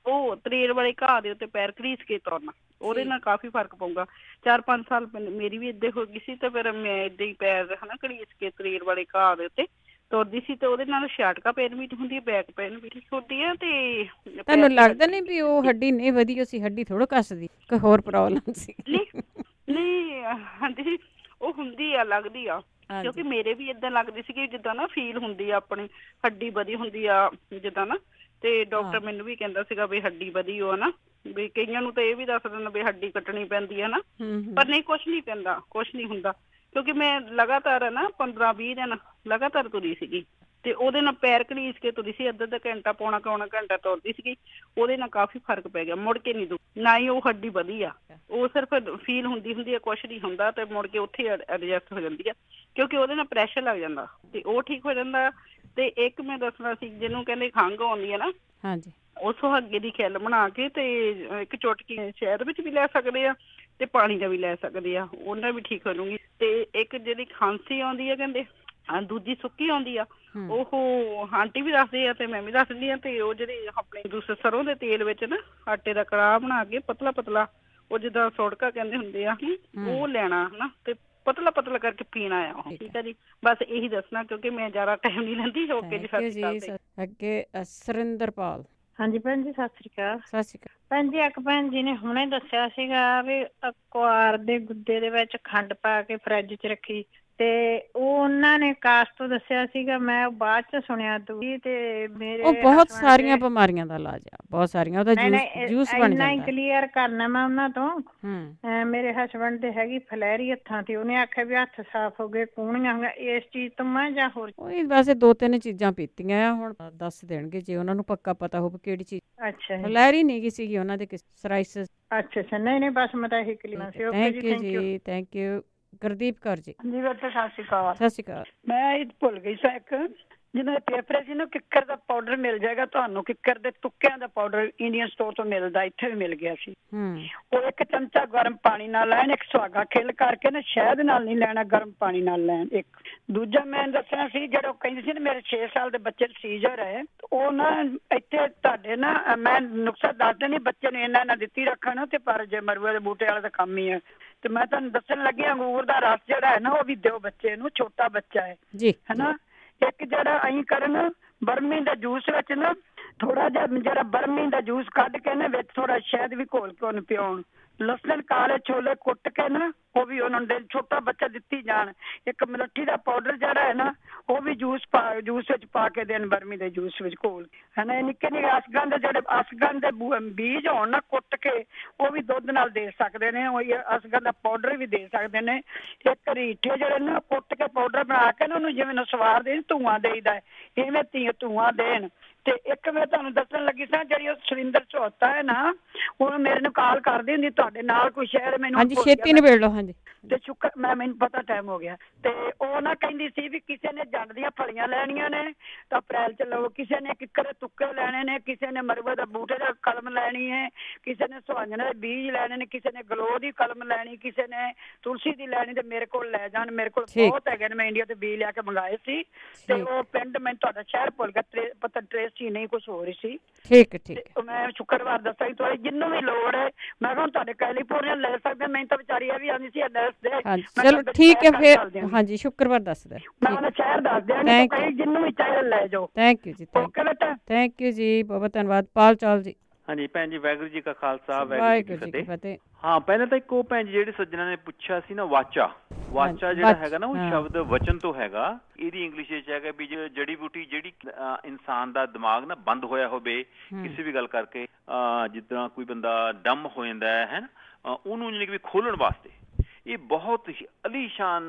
ਉਹ ਤਰੇੜ ਵਾਲੇ ਘਾਹ ਦੇ ਉੱਤੇ ਪੈਰ ਘੜੀਸ ਕੇ ਤੁਰਨਾ, ਉਹਦੇ ਨਾਲ ਕਾਫੀ ਫਰਕ ਪਊਗਾ। 4-5 ਸਾਲ ਮੇਰੀ ਵੀ ਏਦਾਂ ਹੋ ਗਈ ਸੀ, ਤੇ ਫਿਰ ਮੈਂ ਏਦਾਂ ਹੀ ਪੈਰ ਘੜੀਸ ਕੇ ਤਰੇੜ ਵਾਲੇ ਘਾਹ ਦੇ ਉੱਤੇ ਤੁਰਦੀ ਸੀ, ਤੇ ਉਹਦੇ ਨਾਲ ਛਾਟਕਾ ਪੇਨ ਵੀ ਹੁੰਦੀ ਹੈ, ਬੈਕ ਪੇਨ ਵੀ ਠੀਕ ਹੁੰਦੀ ਹੈ। ਤੇ ਤੁਹਾਨੂੰ ਲੱਗਦਾ ਨਹੀਂ ਵੀ ਉਹ ਹੱਡੀ ਨਹੀਂ ਵਧੀ ਸੀ, ਹੱਡੀ ਥੋੜਾ ਕੱਸਦੀ, ਕੋਈ ਹੋਰ ਪ੍ਰੋਬਲਮ ਸੀ? ਨਹੀਂ ਹਾਂਜੀ, ਉਹ ਹੁੰਦੀ ਆ, ਲੱਗਦੀ ਆ, ਕਿਉਂਕਿ ਮੇਰੇ ਵੀ ਏਦਾਂ ਲੱਗਦੀ ਸੀ ਕਿ ਜਿੱਦਾਂ ਨਾ ਫੀਲ ਹੁੰਦੀ ਆ, ਆਪਣੀ ਹੱਡੀ ਵਧੀ ਹੁੰਦੀ ਆ ਜਿੱਦਾਂ ਨਾ। ਤੇ ਡਾਕਟਰ ਮੈਨੂੰ ਵੀ ਕਹਿੰਦਾ ਸੀਗਾ ਵੀ ਹੱਡੀ ਵਧੀ ਹੋ ਨਾ, ਵੀ ਕਈਆਂ ਨੂੰ ਤਾਂ ਇਹ ਵੀ ਦੱਸ ਦਿੰਦਾ ਵੀ ਹੱਡੀ ਕੱਟਣੀ ਪੈਂਦੀ ਹੈ ਨਾ, ਪਰ ਨਹੀਂ, ਕੁਛ ਨਹੀਂ ਪੈਂਦਾ, ਕੁਛ ਨਹੀਂ ਹੁੰਦਾ। ਕਿਉਂਕਿ ਮੈਂ ਲਗਾਤਾਰ ਨਾ 15-20 ਦਿਨ ਲਗਾਤਾਰ ਤੁਰੀ ਸੀਗੀ, ਤੇ ਉਹਦੇ ਨਾਲ ਪੈਰ ਘੜੀਸ ਕੇ ਤੁਰੀ ਸੀ, ਅੱਧਾ ਘੰਟਾ, ਪੌਣਾ ਘੰਟਾ ਤੁਰਦੀ ਸੀਗੀ, ਉਹਦੇ ਨਾਲ ਕਾਫੀ ਫਰਕ ਪੈ ਗਿਆ, ਮੁੜ ਕੇ ਨਹੀਂ ਨਾ ਹੀ ਉਹ ਹੱਡੀ ਵਧੀ ਆ, ਉਹ ਸਿਰਫ ਫੀਲ ਹੁੰਦੀ ਆ, ਕੁਛ ਨਹੀਂ ਹੁੰਦਾ, ਤੇ ਮੁੜ ਕੇ ਉੱਥੇ ਐਡਜਸਟ ਹੋ ਜਾਂਦੀ ਆ, ਕਿਉਂਕਿ ਉਹਦੇ ਨਾਲ ਪ੍ਰੈਸ਼ਰ ਲੱਗ ਜਾਂਦਾ, ਤੇ ਉਹ ਠੀਕ ਹੋ ਜਾਂਦਾ। ਤੇ ਇੱਕ ਮੈਂ ਦੱਸਣਾ ਸੀ, ਜਿਹਨੂੰ ਕਹਿੰਦੇ ਖੰਘ ਆਉਂਦੀ ਹੈ ਨਾ, ਹਾਂਜੀ, ਉਹ ਸੁਹਾਗੇ ਦੀ ਖਿੱਲ ਬਣਾ ਕੇ ਤੇ ਇੱਕ ਚੁਟਕੀ ਸ਼ਹਿਦ ਵਿੱਚ ਵੀ ਲੈ ਸਕਦੇ ਆ, ਤੇ ਪਾਣੀ ਦਾ ਵੀ ਲੈ ਸਕਦੇ ਆ, ਉਹਨਾਂ ਵੀ ਠੀਕ ਹੋ ਜਾਊਗੀ। ਤੇ ਇੱਕ ਜਿਹੜੀ ਖਾਂਸੀ ਆਉਂਦੀ ਆ, ਕਹਿੰਦੇ ਦੂਜੀ ਸੁੱਕੀ ਆਉਂਦੀ ਆ, ਉਹ ਆਂਟੀ ਵੀ ਦੱਸਦੇ ਆ ਤੇ ਮੈਂ ਵੀ ਦੱਸਦੀ ਆ। ਤੇ ਉਹ ਜਿਹੜੀ ਆਪਣੇ ਦੂਸਰੇ ਸਰੋਂ ਦੇ ਤੇਲ ਵਿੱਚ ਨਾ ਆਟੇ ਦਾ ਕੜਾਹ ਬਣਾ ਕੇ ਪਤਲਾ ਪਤਲਾ, ਉਹ ਜਿੱਦਾਂ ਸੋੜਕਾ ਕਹਿੰਦੇ ਹੁੰਦੇ ਆ, ਉਹ ਲੈਣਾ ਹਨਾ, ਤੇ ਪਤਲਾ ਪਤਲਾ ਕਰਕੇ ਪੀਣਾ ਆ ਉਹ। ਠੀਕ ਹੈ ਜੀ, ਬਸ ਇਹੀ ਦੱਸਣਾ, ਕਿਉਂਕਿ ਮੈਂ ਜ਼ਿਆਦਾ ਟਾਈਮ ਨਹੀਂ ਲੈਂਦੀ। ਓਕੇ ਜੀ, ਸਤਿ ਸ਼੍ਰੀ ਅਕਾਲ। ਅੱਗੇ ਸੁਰਿੰਦਰਪਾਲ। ਹਾਂਜੀ ਭੈਣ ਜੀ, ਸਤਿ ਸ਼੍ਰੀ ਅਕਾਲ। ਸਤਿ ਸ਼੍ਰੀ ਅਕਾਲ ਭੈਣ ਜੀ। ਇੱਕ ਭੈਣ ਜੀ ਨੇ ਹੁਣੇ ਦੱਸਿਆ ਸੀਗਾ ਵੀ ਕੁਆਰ ਦੇ ਗੁੱਦੇ ਦੇ ਵਿੱਚ ਖੰਡ ਪਾ ਕੇ ਫਰਿੱਜ 'ਚ ਰੱਖੀ ਤੇ ਉਹ ਉਹਨਾਂ ਨੇ ਕਾਸਟ ਤੋਂ ਦੱਸਿਆ ਸੀਗਾ, ਮੈਂ ਬਾਅਦ ਚ ਸੁਣਿਆ ਦੂਜੀ ਤੇ ਮੇਰੇ ਉਹ ਬਹੁਤ ਸਾਰੀਆਂ ਬਿਮਾਰੀਆਂ ਦਾ ਇਲਾਜ ਆ, ਬਹੁਤ ਸਾਰੀਆਂ। ਉਹਦਾ ਜੂਸ ਬਣ ਜਾਂਦਾ। ਇੰਨਾ ਕਲੀਅਰ ਕਰਨਾ ਮੈਂ ਉਹਨਾਂ ਤੋਂ। ਮੇਰੇ ਹਸਬੈਂਡ ਦੇ ਹੈਗੀ ਫਲੈਰੀ ਹੱਥਾਂ ਤੇ, ਉਹਨੇ ਆਖਿਆ ਵੀ ਹੱਥ ਸਾਫ਼ ਹੋ ਗਏ, ਕੂਹਣੀਆਂ ਹੋ ਗਈਆਂ, ਇਸ ਚੀਜ਼ ਤੋਂ ਮੈਂ ਜਾਂ ਹੋਰ? ਉਹ ਵੈਸੇ 2-3 ਚੀਜ਼ਾਂ ਪੀਤੀਆਂ ਆ, ਹੁਣ ਦੱਸ ਦੇਣਗੇ ਜੇ ਉਹਨਾਂ ਨੂੰ ਪੱਕਾ ਪਤਾ ਹੋਵੇ ਕਿਹੜੀ ਚੀਜ਼। ਅੱਛਾ, ਫਲੈਰੀ ਨਹੀਂ ਗਈ ਸੀਗੀ ਉਹਨਾਂ ਦੇ, ਸਰਾਈਸਿਸ। ਅੱਛਾ, ਨਹੀਂ ਬਸ ਮੈਂ ਤਾਂ ਇਹੀ ਕਲੀਅਰ ਸੀ। ਥੈਂਕ ਯੂ ਜੀ, ਥੈਂਕ ਯੂ। ਗੁਰਦੀਪ ਕੌਰ ਜੀ। ਜੀ ਬੇਟਾ ਸਤਿ ਸ਼੍ਰੀ ਅਕਾਲ। ਸਤਿ ਸ਼੍ਰੀ ਅਕਾਲ। ਮੈਂ ਇਹ ਭੁੱਲ ਗਈ ਸਾਂ ਇੱਕ, ਜਿਹਨਾਂ ਦੇ ਪੇਪਰ ਸੀ ਨਾ, ਕਿੱਕਰ ਦਾ ਪਾਊਡਰ ਮਿਲ ਜਾਏਗਾ ਤੁਹਾਨੂੰ, ਕਿੱਕਰ ਦੇ ਤੁੱਕਿਆਂ ਦਾ ਪਾਊਡਰ ਇੰਡੀਅਨ ਸਟੋਰ ਤੋਂ ਮਿਲਦਾ, ਇੱਥੇ ਵੀ ਮਿਲ ਗਿਆ ਸੀ। ਉਹ 1 ਚਮਚਾ ਗਰਮ ਪਾਣੀ ਨਾਲ ਲੈਣ, 1 ਸੁਹਾਗਾ ਖਿੱਲ ਕਰਕੇ ਨਾ, ਸ਼ਹਿਦ ਨਾਲ ਨਹੀਂ ਲੈਣਾ, ਗਰਮ ਪਾਣੀ ਨਾਲ ਲੈਣ। ਇੱਕ ਦੂਜਾ ਮੈਂ ਦੱਸਣਾ ਸੀ, ਜਿਹੜਾ ਕਹਿੰਦੀ ਸੀ ਨਾ ਮੇਰੇ 6 ਸਾਲ ਦੇ ਬੱਚੇ ਸੀਜ਼ਰ ਹੈ, ਉਹ ਨਾ ਇੱਥੇ ਤੁਹਾਡੇ ਨਾ, ਮੈਂ ਨੁਕਸਾ ਦੱਸ ਦਿੰਦੀ, ਬੱਚੇ ਨੂੰ ਇਹਨਾਂ ਦਿੱਤੀ ਰੱਖਣ ਤੇ, ਪਰ ਜੇ ਮਰੂਏ ਦੇ ਬੂਟੇ ਵਾਲਾ ਤਾਂ ਕੰਮ ਹੀ ਹੈ। ਤੇ ਮੈਂ ਤੁਹਾਨੂੰ ਦੱਸਣ ਲੱਗੀ, ਅੰਗੂਰ ਦਾ ਰਸ ਜਿਹੜਾ ਹੈ ਨਾ, ਉਹ ਵੀ ਦਿਓ ਬੱਚੇ ਨੂੰ, ਛੋਟਾ ਬੱਚਾ ਹੈ ਜੀ, ਹਨਾ। ਇੱਕ ਜਿਹੜਾ ਅਸੀਂ ਕਰਨ ਬਰਮੀ ਦਾ ਜੂਸ ਵਿੱਚ ਨਾ, ਥੋੜਾ ਜਿਹਾ ਜਿਹੜਾ ਬਰਮੀ ਦਾ ਜੂਸ ਕੱਢ ਕੇ ਨਾ, ਵਿੱਚ ਥੋੜਾ ਸ਼ਹਿਦ ਵੀ ਘੋਲ ਕੇ ਉਹਨੂੰ ਪਿਆਉਣ। ਲਸਣ ਕਾਲੇ ਛੋਲੇ ਕੁੱਟ ਕੇ ਨਾ, ਉਹ ਵੀ ਉਹਨਾਂ ਨੂੰ ਛੋਟਾ ਬੱਚਾ ਦਿੱਤੀ ਜਾਣ। ਇੱਕ ਮਲੱਠੀ ਦਾ ਪਾਊਡਰ ਜਿਹੜਾ ਹੈ ਨਾ, ਉਹ ਵੀ ਜੂਸ ਵਿੱਚ ਪਾ ਕੇ ਦੇਣ, ਬਰਮੀ ਦੇ ਜੂਸ ਵਿੱਚ ਘੋਲ ਹੈ ਨਾ। ਨਿੱਕੇ ਨਿੱਕੇ ਅਸਗੰਧ, ਜਿਹੜੇ ਅਸਗੰਧ ਦੇ ਬੀਜ ਹੋਣ ਨਾ, ਕੁੱਟ ਕੇ ਉਹ ਵੀ ਦੁੱਧ ਨਾਲ ਦੇ ਸਕਦੇ ਨੇ, ਉਹ ਅਸਗੰਧ ਦਾ ਪਾਊਡਰ ਵੀ ਦੇ ਸਕਦੇ ਨੇ। ਇੱਕ ਰੀਠੇ ਜਿਹੜੇ ਨਾ, ਕੁੱਟ ਕੇ ਪਾਊਡਰ ਬਣਾ ਕੇ ਨਾ, ਉਹਨੂੰ ਜਿਵੇਂ ਨੂੰ ਸਵਾਰ ਦੇਣ, ਧੂੰਆਂ ਦੇਈਦਾ, ਇਵੇਂ ਧੂੰਆਂ ਦੇਣ। ਤੇ ਇੱਕ ਮੈਂ ਤੁਹਾਨੂੰ ਦੱਸਣ ਲੱਗੀ ਸਾਂ, ਜਿਹੜੀ ਉਹ ਸੁਰਿੰਦਰ ਝੋਤਾ ਹੈ ਨਾ, ਉਹ ਮੇਰੇ ਨੂੰ ਕਾਲ ਕਰਦੀ ਹੁੰਦੀ, ਤੁਹਾਡੇ ਨਾਲ ਕੋਈ ਸ਼ਹਿਰ ਮੈਨੂੰ। ਹਾਂਜੀ, ਛੇਤੀ ਨਿਬੇੜ ਲਓ। ਹਾਂਜੀ, ਤੇ ਸ਼ੁਕਰ ਮੈਨੂੰ ਪਤਾ ਟਾਈਮ ਹੋ ਗਿਆ। ਤੇ ਉਹ ਨਾ ਕਹਿੰਦੀ ਸੀ ਵੀ ਕਿਸੇ ਨੇ ਜੰਡ ਦੀਆਂ ਫਲੀਆਂ ਲੈਣੀਆਂ ਨੇ ਤਾਂ ਅਪ੍ਰੈਲ ਚ ਲਓ, ਕਿਸੇ ਨੇ ਕਿੱਕਰ ਦੇ ਤੁੱਕੇ ਲੈਣੇ ਨੇ, ਕਿਸੇ ਨੇ ਮਰੂਏ ਦਾ ਬੂਟੇ ਦਾ ਕਲਮ ਲੈਣੀ ਹੈ, ਕਿਸੇ ਨੇ ਸੁਹਾਂਜਣੇ ਦੇ ਬੀਜ ਲੈਣੇ ਨੇ, ਕਿਸੇ ਨੇ ਗਲੋ ਦੀ ਕਲਮ ਲੈਣੀ, ਕਿਸੇ ਨੇ ਤੁਲਸੀ ਦੀ ਲੈਣੀ। ਤੇ ਮੇਰੇ ਕੋਲ ਲੈ ਜਾਣ, ਮੇਰੇ ਕੋਲ ਬਹੁਤ ਹੈਗੇ ਨੇ, ਮੈਂ ਇੰਡੀਆ ਤੇ ਬੀਜ ਲਿਆ ਕੇ ਮੰਗਾਏ ਸੀ। ਤੇ ਉਹ ਪਿੰਡ ਮੈਂ ਤੁਹਾਡਾ ਸ਼ਹਿਰ ਭੁੱਲ ਗਿਆ, ਪਤਾ ਟ੍ਰੇਸ ਹੀ ਨਹੀਂ ਕੁਛ ਹੋ ਰਹੀ ਸੀ। ਠੀਕ ਹੈ। ਮੈਂ ਸ਼ੁੱਕਰਵਾਰ ਦੱਸਾਂਗੀ ਤੁਹਾਡੀ, ਜਿਹਨੂੰ ਵੀ ਲੋੜ ਹੈ। ਮੈਂ ਕਿਹਾ ਤੁਹਾਡੇ ਕੈਲੀਫੋਰਨੀਆ ਲੈ ਸਕਦੇ, ਮੈਂ ਤਾਂ ਵਿਚਾਰੀ ਇਹ ਵੀ ਆਉਂਦੀ ਸੀ ਐਡਰੈਸ ਦੇ। ਚਲੋ ਠੀਕ ਹੈ ਫਿਰ। ਹਾਂਜੀ, ਸ਼ੁੱਕਰਵਾਰ ਦੱਸ ਦੇ, ਮੈਂ ਉਹਦਾ ਸ਼ਹਿਰ ਦੱਸ ਦਿਆਂਗੀ, ਜਿਹਨੂੰ ਵੀ ਚਾਹੀਦਾ ਲੈ ਜਾਓ। ਥੈਂਕ ਯੂ ਜੀ, ਥੈਂਕ ਯੂ ਜੀ, ਬਹੁਤ ਧੰਨਵਾਦ। ਪਾਲ ਚਾਲ ਜੀ। ਹਾਂਜੀ ਭੈਣ ਜੀ, ਵਾਹਿਗੁਰੂ ਜੀ ਕਾ ਖਾਲਸਾ, ਵਾਹਿਗੁਰੂ ਜੀ ਕੀ ਫਤਿਹ। ਹਾਂ, ਪਹਿਲਾਂ ਤਾਂ ਇੱਕ ਉਹ ਭੈਣ ਜੀ ਜਿਹੜੇ ਸੱਜਣਾ ਨੇ ਪੁੱਛਿਆ ਸੀ ਨਾ, ਵਾਚਾ ਜਿਹੜਾ ਹੈਗਾ ਨਾ, ਉਹ ਸ਼ਬਦ ਵਚਨ ਤੋਂ ਹੈਗਾ। ਇਹਦੀ ਇੰਗਲਿਸ਼ ਵਿੱਚ ਹੈਗਾ ਵੀ ਜੜੀ ਬੂਟੀ ਜਿਹੜੀ ਇਨਸਾਨ ਦਾ ਦਿਮਾਗ ਨਾ ਬੰਦ ਹੋਇਆ ਹੋਵੇ ਕਿਸੇ ਵੀ ਗੱਲ ਕਰਕੇ, ਜਿੱਦਾਂ ਕੋਈ ਬੰਦਾ ਡੰਮ ਹੋ ਜਾਂਦਾ ਹੈ ਨਾ, ਉਹਨੂੰ ਜਾਣੀ ਕਿ ਖੋਲਣ ਵਾਸਤੇ ਇਹ ਬਹੁਤ ਹੀ ਅਲੀਸ਼ਾਨ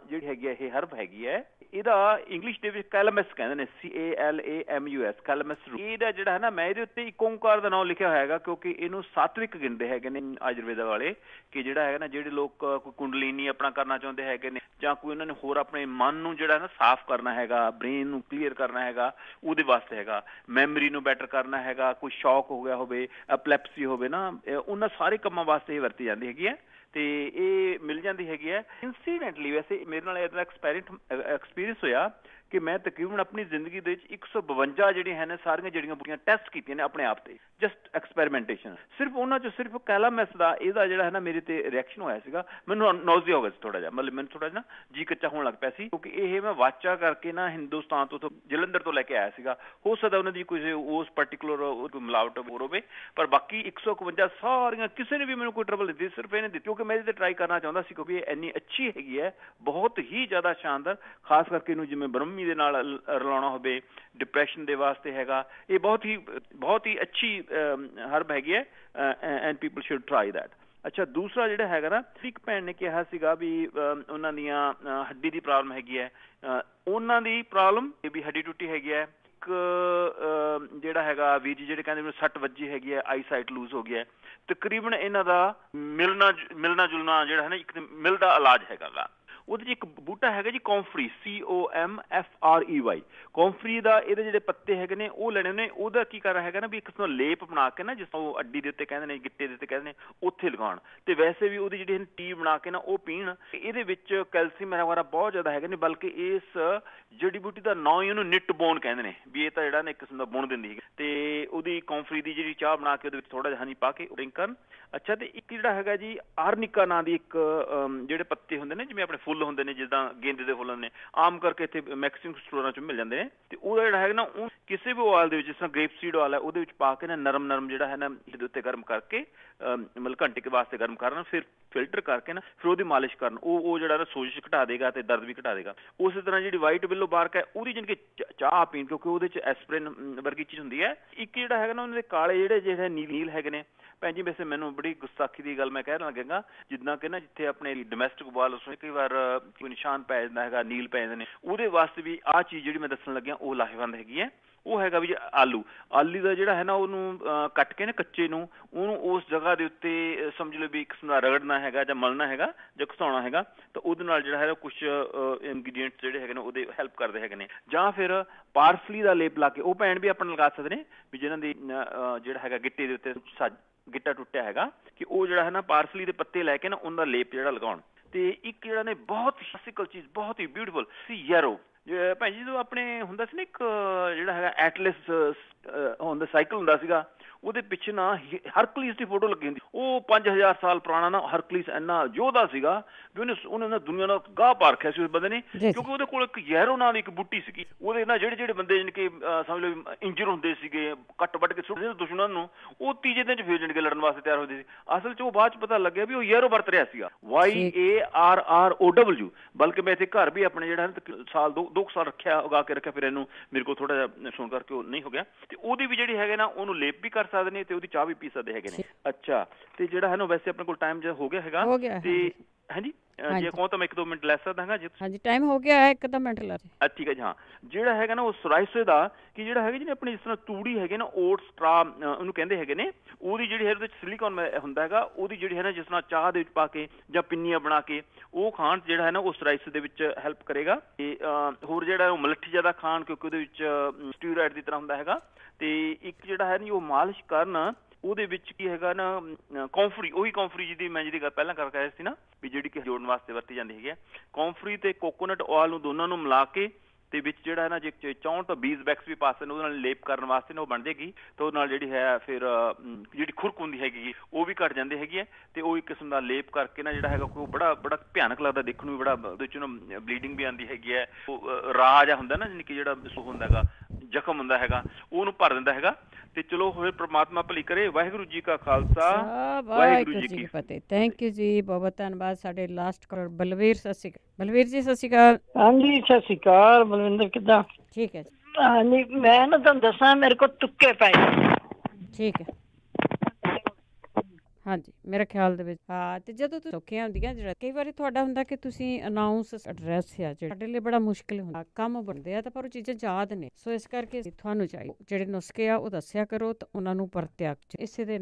ਜਿਹੜੀ ਹੈਗੀ ਹੈ ਇਹ ਹਰਬ ਹੈਗੀ ਹੈ। ਇਹਦਾ ਇੰਗਲਿਸ਼ ਦੇ ਵਿੱਚ ਕੈਲਮਸ ਕਹਿੰਦੇ ਨੇ, CALAMUS, ਕੈਲਮਸ। ਇਹਦਾ ਜਿਹੜਾ ਹੈ ਨਾ, ਮੈਂ ਇਹਦੇ ਉੱਤੇ ਇੱਕ ਓਂਕਾਰ ਦਾ ਨਾਮ ਲਿਖਿਆ ਹੋਇਆ ਹੈਗਾ, ਕਿਉਂਕਿ ਇਹਨੂੰ ਸਾਤਵਿਕ ਗਿਣਦੇ ਹੈਗੇ ਨੇ ਆਯੁਰਵੇਦਾ ਵਾਲੇ, ਕਿ ਜਿਹੜਾ ਹੈਗਾ ਨਾ, ਜਿਹੜੇ ਲੋਕ ਕੋਈ ਕੁੰਡਲੀਨੀ ਆਪਣਾ ਕਰਨਾ ਚਾਹੁੰਦੇ ਹੈਗੇ ਨੇ, ਜਾਂ ਕੋਈ ਉਹਨਾਂ ਨੇ ਹੋਰ ਆਪਣੇ ਮਨ ਨੂੰ ਜਿਹੜਾ ਨਾ ਸਾਫ਼ ਕਰਨਾ ਹੈਗਾ, ਬ੍ਰੇਨ ਨੂੰ ਕਲੀਅਰ ਕਰਨਾ ਹੈਗਾ, ਉਹਦੇ ਵਾਸਤੇ ਹੈਗਾ। ਮੈਮਰੀ ਨੂੰ ਬੈਟਰ ਕਰਨਾ ਹੈਗਾ, ਕੋਈ ਸ਼ੌਕ ਹੋ ਗਿਆ ਹੋਵੇ, ਐਪਲੈਪਸੀ ਹੋਵੇ ਨਾ, ਉਹਨਾਂ ਸਾਰੇ ਕੰਮਾਂ ਵਾਸਤੇ ਇਹ ਵਰਤੀ ਜਾਂਦੀ ਹੈਗੀ ਹੈ। ਤੇ ਇਹ ਮਿਲ ਜਾਂਦੀ ਹੈਗੀ ਹੈ। ਇੰਸੀਡੈਂਟਲੀ ਵੈਸੇ ਮੇਰੇ ਨਾਲ ਇਹਦਾ ਐਕਸਪੀਰੀਅੰਸ ਹੋਇਆ ਕਿ ਮੈਂ ਤਕਰੀਬਨ ਆਪਣੀ ਜ਼ਿੰਦਗੀ ਦੇ ਵਿੱਚ 152 ਜਿਹੜੀਆਂ ਹਨ ਸਾਰੀਆਂ ਜੜੀਆਂ ਬੂਟੀਆਂ ਟੈਸਟ ਕੀਤੀਆਂ ਨੇ ਆਪਣੇ ਆਪ ਤੇ, ਜਸਟ ਐਕਸਪੈਰੀਮੈਂਟੇਸ਼ਨ। ਸਿਰਫ ਉਹਨਾਂ ਚੋਂ ਸਿਰਫ ਕੈਲਾਮਸ ਦਾ ਇਹਦਾ ਜਿਹੜਾ ਹੈ ਨਾ ਮੇਰੇ ਤੇ ਰਿਐਕਸ਼ਨ ਹੋਇਆ ਸੀਗਾ, ਮੈਨੂੰ ਨੌਜ਼ੀਆ ਹੋ ਗਿਆ ਸੀ ਥੋੜਾ ਜਿਹਾ, ਮਤਲਬ ਮੈਨੂੰ ਥੋੜਾ ਜਿਹਾ ਜੀ ਕੱਚਾ ਹੋਣ ਲੱਗ ਪਿਆ ਸੀ, ਕਿਉਂਕਿ ਇਹ ਮੈਂ ਵਾਚਾ ਕਰਕੇ ਨਾ ਹਿੰਦੁਸਤਾਨ ਤੋਂ ਜਲੰਧਰ ਤੋਂ ਲੈ ਕੇ ਆਇਆ ਸੀਗਾ। ਹੋ ਸਕਦਾ ਉਹਨਾਂ ਦੀ ਕੋਈ ਉਸ ਪਾਰਟੀਕੂਲਰ ਕੋਈ ਮਿਲਾਵਟ ਹੋਰ ਹੋਵੇ, ਪਰ ਬਾਕੀ 152 ਸਾਰੀਆਂ ਕਿਸੇ ਨੇ ਵੀ ਮੈਨੂੰ ਕੋਈ ਟਰਬਲ ਨਹੀਂ ਦਿੱਤੀ, ਸਿਰਫ ਇਹਨੇ ਦਿੱਤੀ ਕਿਉਂਕਿ ਮੈਂ ਇਹਦੇ ਤੇ ਟਰਾਈ ਕਰਨਾ ਚਾਹੁੰਦਾ ਸੀ, ਕਿਉਂਕਿ ਇਹ ਇੰਨੀ ਅੱਛੀ ਹੈਗੀ ਹੈ, ਬਹੁਤ ਹੀ ਜ਼ਿਆਦਾ ਸ਼ਾਨਦਾਰ। ਖਾਸ ਕਰਕੇ ਇਹਨੂੰ ਜਿਵੇਂ ਬ੍ਰਹਮੀ ਦੇ ਨਾਲ ਰਲਾਉਣਾ ਹੋਵੇ, ਡਿਪਰੈਸ਼ਨ ਦੇ ਵਾਸਤੇ ਹੈਗਾ, ਇਹ ਬਹੁਤ ਹੀ ਅੱਛੀ ਹਰਬ ਹੈਗੀ ਹੈ, and people should try that. ਅੱਛਾ, ਦੂਸਰਾ ਜਿਹੜਾ ਹੈਗਾ ਨਾ, ਇੱਕ ਭੈਣ ਨੇ ਕਿਹਾ ਸੀਗਾ ਵੀ ਉਹਨਾਂ ਦੀਆਂ ਹੱਡੀ ਦੀ ਪ੍ਰੋਬਲਮ ਹੈਗੀ ਹੈ, ਉਹਨਾਂ ਦੀ ਪ੍ਰੋਬਲਮ ਇਹ ਵੀ ਹੱਡੀ ਟੁੱਟੀ ਹੈਗੀ ਹੈ। ਇੱਕ ਜਿਹੜਾ ਹੈਗਾ ਵੀਰ ਜੀ ਜਿਹੜੇ ਕਹਿੰਦੇ ਮੈਨੂੰ ਸੱਟ ਵੱਜੀ ਹੈਗੀ ਹੈ, ਆਈ ਸਾਈਟ ਲੂਜ਼ ਹੋ ਗਿਆ, ਤਕਰੀਬਨ ਇਹਨਾਂ ਦਾ ਮਿਲਣਾ ਜੁਲਣਾ ਜਿਹੜਾ ਹੈ ਨਾ, ਇੱਕ ਮਿਲ ਦਾ ਇਲਾਜ ਹੈਗਾ ਗਾ। ਉਹਦੇ 'ਚ ਇੱਕ ਬੂਟਾ ਹੈਗਾ ਜੀ ਕੌਂਫਰੀ, COMFREY, ਕੌਂਫਰੀ ਦਾ। ਇਹਦੇ ਜਿਹੜੇ ਪੱਤੇ ਹੈਗੇ ਨੇ ਉਹ ਲੈਣੇ ਨੇ। ਉਹਦਾ ਕੀ ਕਰਨਾ ਹੈਗਾ ਨਾ ਵੀ ਇੱਕ ਕਿਸਮ ਦਾ ਲੇਪ ਬਣਾ ਕੇ ਨਾ, ਜਿਸ ਤਰ੍ਹਾਂ ਉਹ ਅੱਡੀ ਦੇ ਉੱਤੇ ਕਹਿੰਦੇ ਨੇ, ਗਿੱਟੇ ਦੇ ਉੱਤੇ ਕਹਿੰਦੇ ਨੇ, ਉੱਥੇ ਲਗਾਉਣ। ਤੇ ਵੈਸੇ ਵੀ ਉਹਦੀ ਜਿਹੜੀ ਟੀ ਬਣਾ ਕੇ ਨਾ ਉਹ ਪੀਣ। ਇਹਦੇ ਵਿੱਚ ਕੈਲਸ਼ੀਅਮ ਵਗੈਰਾ ਬਹੁਤ ਜ਼ਿਆਦਾ ਹੈਗੇ ਨੇ, ਬਲਕਿ ਇਸ ਜੜੀ ਬੂਟੀ ਦਾ ਨਾਂ ਹੀ ਉਹਨੂੰ ਨਿੱਟ ਬੋਨ ਕਹਿੰਦੇ ਨੇ, ਵੀ ਇਹ ਤਾਂ ਜਿਹੜਾ ਨਾ ਇੱਕ ਕਿਸਮ ਦਾ ਬੁਣ ਦਿੰਦੀ ਹੈਗੀ। ਤੇ ਉਹਦੀ ਕੌਂਫਰੀ ਦੀ ਜਿਹੜੀ ਚਾਹ ਬਣਾ ਕੇ ਉਹਦੇ ਵਿੱਚ ਥੋੜਾ ਜਿਹਾ ਹਨੀ ਪਾ ਕੇ ਡਰਿੰਕ ਕਰਨ। ਅੱਛਾ, ਤੇ ਇੱਕ ਜਿਹੜਾ ਹੈਗਾ ਜੀ ਆਰਨਿਕਾ ਨਾਂ ਦੀ ਇੱਕ ਜਿਹੜੇ ਪੱਤੇ ਹੁੰਦੇ ਨੇ, ਜਿਵੇਂ ਆਪਣੇ ਫੁੱਲ ਹੁੰਦੇ ਨੇ ਜਿੱਦਾਂ ਗੇਂਦੇ ਦੇ ਫੁੱਲ ਨੇ, ਆਮ ਕਰਕੇ ਇੱਥੇ ਮੈਕਸਿਮਮ ਸਟੋਰਾਂ 'ਚ ਮਿਲ ਜਾਂਦੇ ਨੇ, ਤੇ ਉਹਦਾ ਜਿਹੜਾ ਹੈਗਾ ਨਾ ਉਹ ਕਿਸੇ ਵੀ ਆਇਲ ਦੇ ਵਿੱਚ, ਜਿਸ ਤਰ੍ਹਾਂ ਗ੍ਰੇਪ ਸੀਡ ਆਇਲ ਹੈ ਉਹਦੇ ਵਿੱਚ ਪਾ ਕੇ ਨਾ ਨਰਮ ਜਿਹੜਾ ਹੈ ਨਾ ਇਹਦੇ ਉੱਤੇ ਗਰਮ ਕਰਕੇ ਮਤਲਬ ਘੰਟੇ ਕੇ ਵਾਸਤੇ ਗਰਮ ਕਰਨਾ, ਫਿਰ ਫਿਲਟਰ ਕਰਕੇ ਨਾ ਫਿਰ ਉਹਦੀ ਮਾਲਿਸ਼ ਕਰਨ। ਉਹ ਜਿਹੜਾ ਨਾ ਸੋਜਿਸ਼ ਘਟਾ ਦੇਗਾ ਤੇ ਦਰਦ ਵੀ ਘਟਾ ਦੇਗਾ। ਉਸੇ ਤਰ੍ਹਾਂ ਜਿਹੜੀ ਵਾਈਟ ਬਿੱਲੋ ਬਾਰਕ ਹੈ ਉਹਦੀ ਜਾਣੀ ਕਿ ਚਾਹ ਪੀਣ, ਕਿਉਂਕਿ ਉਹਦੇ 'ਚ ਐਸਪ੍ਰਿਨ ਵਰਗੀ ਚੀਜ਼ ਹੁੰਦੀ ਹੈ। ਇੱਕ ਜਿਹੜਾ ਹੈਗਾ ਨਾ ਉਹਨਾਂ ਦੇ ਕਾਲੇ ਜਿਹੜੇ ਨੀਲ ਹੈਗੇ ਨੇ ਭੈਣ ਜੀ, ਵੈਸੇ ਮੈਨੂੰ ਬੜੀ ਗੁਸਤਾਖੀ ਦੀ ਗੱਲ ਮੈਂ ਕਹਿਣ ਲੱਗਾਂਗਾ, ਜਿੱਦਾਂ ਕਿ ਨਾ ਜਿੱਥੇ ਆਪਣੇ ਡੋਮੈਸਟਿਕ ਵਾਇਲੈਂਸ ਕਈ ਵਾਰ ਕੋਈ ਨਿਸ਼ਾਨ ਪੈ ਜਾਂਦਾ ਹੈਗਾ, ਨੀਲ ਪੈ ਜਾਂਦੇ ਨੇ, ਉਹਦੇ ਵਾਸਤੇ ਵੀ ਆਹ ਚੀਜ਼ ਜਿਹੜੀ ਮੈਂ ਦੱਸਣ ਲੱਗਿਆ ਉਹ ਲਾਹੇਵੰਦ ਹੈਗੀ ਹੈ। ਉਹ ਹੈਗਾ ਵੀ ਆਲੂ ਦਾ ਜਿਹੜਾ ਹੈ ਨਾ ਉਹਨੂੰ ਕੱਟ ਕੇ ਨਾ ਕੱਚੇ ਨੂੰ ਉਹਨੂੰ ਉਸ ਜਗ੍ਹਾ ਦੇ ਉੱਤੇ ਸਮਝ ਲਓ ਵੀ ਇੱਕ ਕਿਸਮ ਦਾ ਰਗੜਨਾ ਹੈਗਾ ਜਾਂ ਮਲਣਾ ਹੈਗਾ ਜਾਂ ਘਸਾਉਣਾ ਹੈਗਾ, ਤਾਂ ਉਹਦੇ ਨਾਲ ਜਿਹੜਾ ਹੈ ਕੁਛ ਇੰਗਰੀਡੀਐਂਟਸ ਜਿਹੜੇ ਹੈਗੇ ਨੇ ਉਹਦੇ ਹੈਲਪ ਕਰਦੇ ਹੈਗੇ ਨੇ। ਜਾਂ ਫਿਰ ਪਾਰਸਲੀ ਦਾ ਲੇਪ ਲਾ ਕੇ ਉਹ ਭੈਣ ਵੀ ਆਪਾਂ ਲਗਾ ਸਕਦੇ ਨੇ, ਵੀ ਜਿਹਨਾਂ ਦੀ ਜਿਹੜਾ ਹੈਗਾ ਗਿੱਟੇ ਦੇ ਉੱਤੇ ਗਿੱਟਾ ਟੁੱਟਿਆ ਹੈਗਾ, ਕਿ ਉਹ ਜਿਹੜਾ ਹੈ ਨਾ ਪਾਰਸਲੀ ਦੇ ਪੱਤੇ ਲੈ ਕੇ ਨਾ ਉਹਨਾਂ ਦਾ ਲੇਪ ਜਿਹੜਾ ਲਗਾਉਣ। ਤੇ ਇੱਕ ਜਿਹੜਾ ਨੇ ਬਹੁਤ ਕਲਾਸਿਕਲ ਚੀਜ਼, ਬਹੁਤ ਹੀ ਬਿਊਟੀਫੁਲ ਸੀ, ਯੈਰੋ। ਭੈਣ ਜੀ ਜਦੋਂ ਆਪਣੇ ਹੁੰਦਾ ਸੀ ਨਾ ਇੱਕ ਜਿਹੜਾ ਹੈਗਾ ਐਟਲਸ ਹੁੰਦਾ ਸਾਈਕਲ ਹੁੰਦਾ ਸੀਗਾ, ਉਹਦੇ ਪਿੱਛੇ ਨਾ ਹਰਕਲੀਸ ਦੀ ਫੋਟੋ ਲੱਗੀ ਹੁੰਦੀ। ਉਹ 5000 ਸਾਲ ਪੁਰਾਣਾ ਨਾ ਹਰਕਲੀਸ ਇੰਨਾ ਯੋਧਾ ਸੀਗਾ ਵੀ ਉਹਨੇ ਨਾ ਦੁਨੀਆ ਦਾ ਗਾਹ ਪਾ ਰੱਖਿਆ ਸੀ ਉਸ ਬੰਦੇ ਨੇ, ਕਿਉਂਕਿ ਉਹਦੇ ਕੋਲ ਇੱਕ ਯੈਰੋ ਨਾਂ ਦੀ ਇੱਕ ਬੂਟੀ ਸੀਗੀ। ਉਹਦੇ ਨਾਲ ਜਿਹੜੇ ਬੰਦੇ ਜਾਣੀ ਕਿ ਸਮਝ ਲਓ ਇੰਜਰ ਹੁੰਦੇ ਸੀਗੇ, ਕੱਟ ਵੱਢ ਕੇ ਸੁੱਟਦੇ ਦੁਸ਼ਮਣਾਂ ਨੂੰ, ਉਹ ਤੀਜੇ ਦਿਨ 'ਚ ਫੇਰ ਜਾਣੀ ਕਿ ਲੜਨ ਵਾਸਤੇ ਤਿਆਰ ਹੁੰਦੇ ਸੀ। ਅਸਲ 'ਚ ਉਹ ਬਾਅਦ 'ਚ ਪਤਾ ਲੱਗਿਆ ਵੀ ਉਹ ਯੈਰੋ ਵਰਤ ਰਿਹਾ ਸੀਗਾ, YARROW। ਬਲਕਿ ਮੈਂ ਇੱਥੇ ਘਰ ਵੀ ਆਪਣੇ ਜਿਹੜਾ ਸਾਲ 2 ਸਾਲ ਰੱਖਿਆ, ਉਗਾ ਕੇ ਰੱਖਿਆ, ਫਿਰ ਇਹਨੂੰ ਮੇਰੇ ਕੋਲ ਥੋੜਾ ਜਿਹਾ ਸੁਣ ਕਰਕੇ ਉਹ ਨਹੀਂ ਹੋ ਗਿਆ। ਤੇ ਉਹਦੀ ਵੀ ਜਿਹੜੀ ਹੈਗੇ ਨਾ ਉਹਨੂੰ ਲੇਪ ਵੀ ਕਰ ਸਕਦੇ ਨੇ ਤੇ ਉਹਦੀ ਚਾਹ ਵੀ ਪੀ ਸਕਦੇ ਹੈਗੇ ਨੇ। ਅੱਛਾ, ਤੇ ਜਿਹੜਾ ਹੈ ਨਾ ਵੈਸੇ ਆਪਣੇ ਕੋਲ ਟਾਈਮ ਜਿਹੜਾ ਹੋ ਗਿਆ ਹੈਗਾ, ਤੇ ਹਾਂਜੀ ਜੇ ਕਹੋ ਤਾਂ ਮੈਂ 1-2 ਮਿੰਟ ਲੈ ਸਕਦਾ ਹੈਗਾ ਜੀ। ਹਾਂਜੀ, ਟਾਈਮ ਹੋ ਗਿਆ ਹੈ, 1 ਮਿੰਟ ਲੈ। ਠੀਕ ਹੈ ਜੀ। ਹਾਂ, ਜਿਹੜਾ ਹੈਗਾ ਨਾ ਉਹ ਸੋਰਾਇਸਿਸ ਦਾ ਕਿ ਜਿਹੜਾ ਹੈਗਾ ਜਿਹਨੇ ਆਪਣੀ ਜਿਸ ਤਰ੍ਹਾਂ ਤੂੜੀ ਹੈਗੇ ਨਾ, ਓਟ ਸਟਰਾ ਉਹਨੂੰ ਕਹਿੰਦੇ ਹੈਗੇ ਨੇ, ਉਹਦੀ ਜਿਹੜੀ ਹੈ ਉਹਦੇ ਵਿੱਚ ਸਿਲੀਕਨ ਹੁੰਦਾ ਹੈਗਾ, ਉਹਦੀ ਜਿਹੜੀ ਹੈ ਨਾ ਜਿਸ ਤਰ੍ਹਾਂ ਚਾਹ ਦੇ ਵਿੱਚ ਪਾ ਕੇ ਜਾਂ ਪਿੰਨੀਆਂ ਬਣਾ ਕੇ ਉਹ ਖਾਣ ਜਿਹੜਾ ਹੈ ਨਾ ਉਹ ਸੋਰਾਇਸਿਸ ਦੇ ਵਿੱਚ ਹੈਲਪ ਕਰੇਗਾ। ਤੇ ਹੋਰ ਜਿਹੜਾ ਉਹ ਮਲੱਠੀ ਜ਼ਿਆਦਾ ਖਾਣ, ਕਿਉਂਕਿ ਉਹਦੇ ਵਿੱਚ ਸਟੀਰੋਇਡ ਦੀ ਤਰ੍ਹਾਂ ਹੁੰਦਾ ਹੈਗਾ। ਤੇ ਇੱਕ ਜਿਹੜਾ ਹੈ ਨੀ ਉਹ ਮਾਲਿਸ਼ ਕਰਨ, ਉਹਦੇ ਵਿੱਚ ਕੀ ਹੈਗਾ ਨਾ ਕੌਂਫਰੀ, ਉਹੀ ਕੌਂਫਰੀ ਜਿਹਦੀ ਮੈਂ ਗੱਲ ਪਹਿਲਾਂ ਕਰਕੇ ਆਇਆ ਸੀ ਨਾ ਵੀ ਜਿਹੜੀ ਕਿ ਜੋੜਨ ਵਾਸਤੇ ਵਰਤੀ ਜਾਂਦੀ ਹੈਗੀ ਹੈ। ਕੌਂਫਰੀ ਤੇ ਕੋਕੋਨਟ ਆਇਲ ਨੂੰ ਦੋਨਾਂ ਨੂੰ ਮਿਲਾ ਕੇ ਤੇ ਵਿੱਚ ਜਿਹੜਾ ਹੈ ਨਾ ਜੇ ਚਾਹਣ ਤਾਂ ਬੀਜ਼ ਵੈਕਸ ਵੀ ਪਾ ਸਕਦੇ ਨੇ, ਉਹਦੇ ਨਾਲ ਲੇਪ ਕਰਨ ਵਾਸਤੇ ਨਾ ਉਹ ਬਣ ਜਾਏਗੀ। ਤੇ ਉਹਦੇ ਨਾਲ ਜਿਹੜੀ ਹੈ ਫਿਰ ਜਿਹੜੀ ਖੁਰਕ ਹੁੰਦੀ ਹੈਗੀ ਉਹ ਵੀ ਘਟ ਜਾਂਦੀ ਹੈਗੀ ਹੈ। ਤੇ ਉਹ ਇੱਕ ਕਿਸਮ ਦਾ ਲੇਪ ਕਰਕੇ ਨਾ ਜਿਹੜਾ ਹੈਗਾ ਉਹ ਬੜਾ ਭਿਆਨਕ ਲੱਗਦਾ ਦੇਖਣ ਨੂੰ ਵੀ, ਬੜਾ ਉਹਦੇ ਚ ਨਾ ਬਲੀਡਿੰਗ ਵੀ ਆਉਂਦੀ ਹੈਗੀ ਹੈ। ਉਹ ਰਾਹ ਜਿਹਾ ਹੁੰਦਾ ਨਾ ਜਾਣੀ ਕਿ ਜਿਹੜਾ ਹੁੰਦਾ ਹੈਗਾ, ਜ਼ਖਮ ਹੁੰਦਾ ਹੈਗਾ, ਉਹਨੂੰ ਭਰ ਦਿੰਦਾ ਹੈਗਾ। ਤੇ ਚਲੋ ਹੋਏ ਪ੍ਰਮਾਤਮਾ ਭਲੀ ਕਰੇ। ਵਾਹਿਗੁਰੂ ਜੀ ਕਾ ਖਾਲਸਾ, ਵਾਹਿਗੁਰੂ ਜੀ ਕੀ ਫਤਿਹ। ਥੈਂਕ ਯੂ ਜੀ, ਬਹੁਤ ਧੰਨਵਾਦ। ਸਾਡੇ ਲਾਸਟ ਕਾਲਰ ਬਲਵੀਰ, ਸਤਿ ਸ਼੍ਰੀ ਅਕਾਲ। ਬਲਵੀਰ ਜੀ ਸਤਿ ਸ਼੍ਰੀ ਅਕਾਲ। ਹਾਂਜੀ ਸਤਿ ਸ਼੍ਰੀ ਅਕਾਲ ਬਲਵਿੰਦਰ, ਕਿੱਦਾਂ? ਠੀਕ ਹੈ ਜੀ। ਹਾਂਜੀ, ਮੈਂ ਨਾ ਤੁਹਾਨੂੰ ਦੱਸਾਂ ਮੇਰੇ ਕੋਲ ਤੁੱਕੇ ਪਏ। ਠੀਕ ਹੈ। ਹਾਂਜੀ, ਮੇਰੇ ਖਿਆਲ ਦੇ ਵਿੱਚ ਹਾਂ। ਤੇ ਜਦੋਂ ਤੁਸੀਂ ਸੌਖੀਆਂ ਹੁੰਦੀਆਂ, ਜਿਹੜਾ ਕਈ ਵਾਰੀ ਤੁਹਾਡਾ ਹੁੰਦਾ ਕਿ ਤੁਸੀਂ ਅਨਾਉਂਸ ਐਡਰੈਸ ਆ ਜਿਹੜਾ ਸਾਡੇ ਲਈ ਬੜਾ ਮੁਸ਼ਕਿਲ ਹੁੰਦਾ, ਕੰਮ ਬਣਦੇ ਆ ਤਾਂ ਪਰ ਉਹ ਚੀਜ਼ਾਂ ਯਾਦ ਨੇ। ਸੋ ਇਸ ਕਰਕੇ ਤੁਹਾਨੂੰ ਚਾਹੀਏ ਜਿਹੜੇ ਨੁਸਖੇ ਆ ਉਹ ਦੱਸਿਆ ਕਰੋ ਤਾਂ ਉਹਨਾਂ ਨੂੰ ਵਰਤਿਆ। ਇਸੇ ਦੇ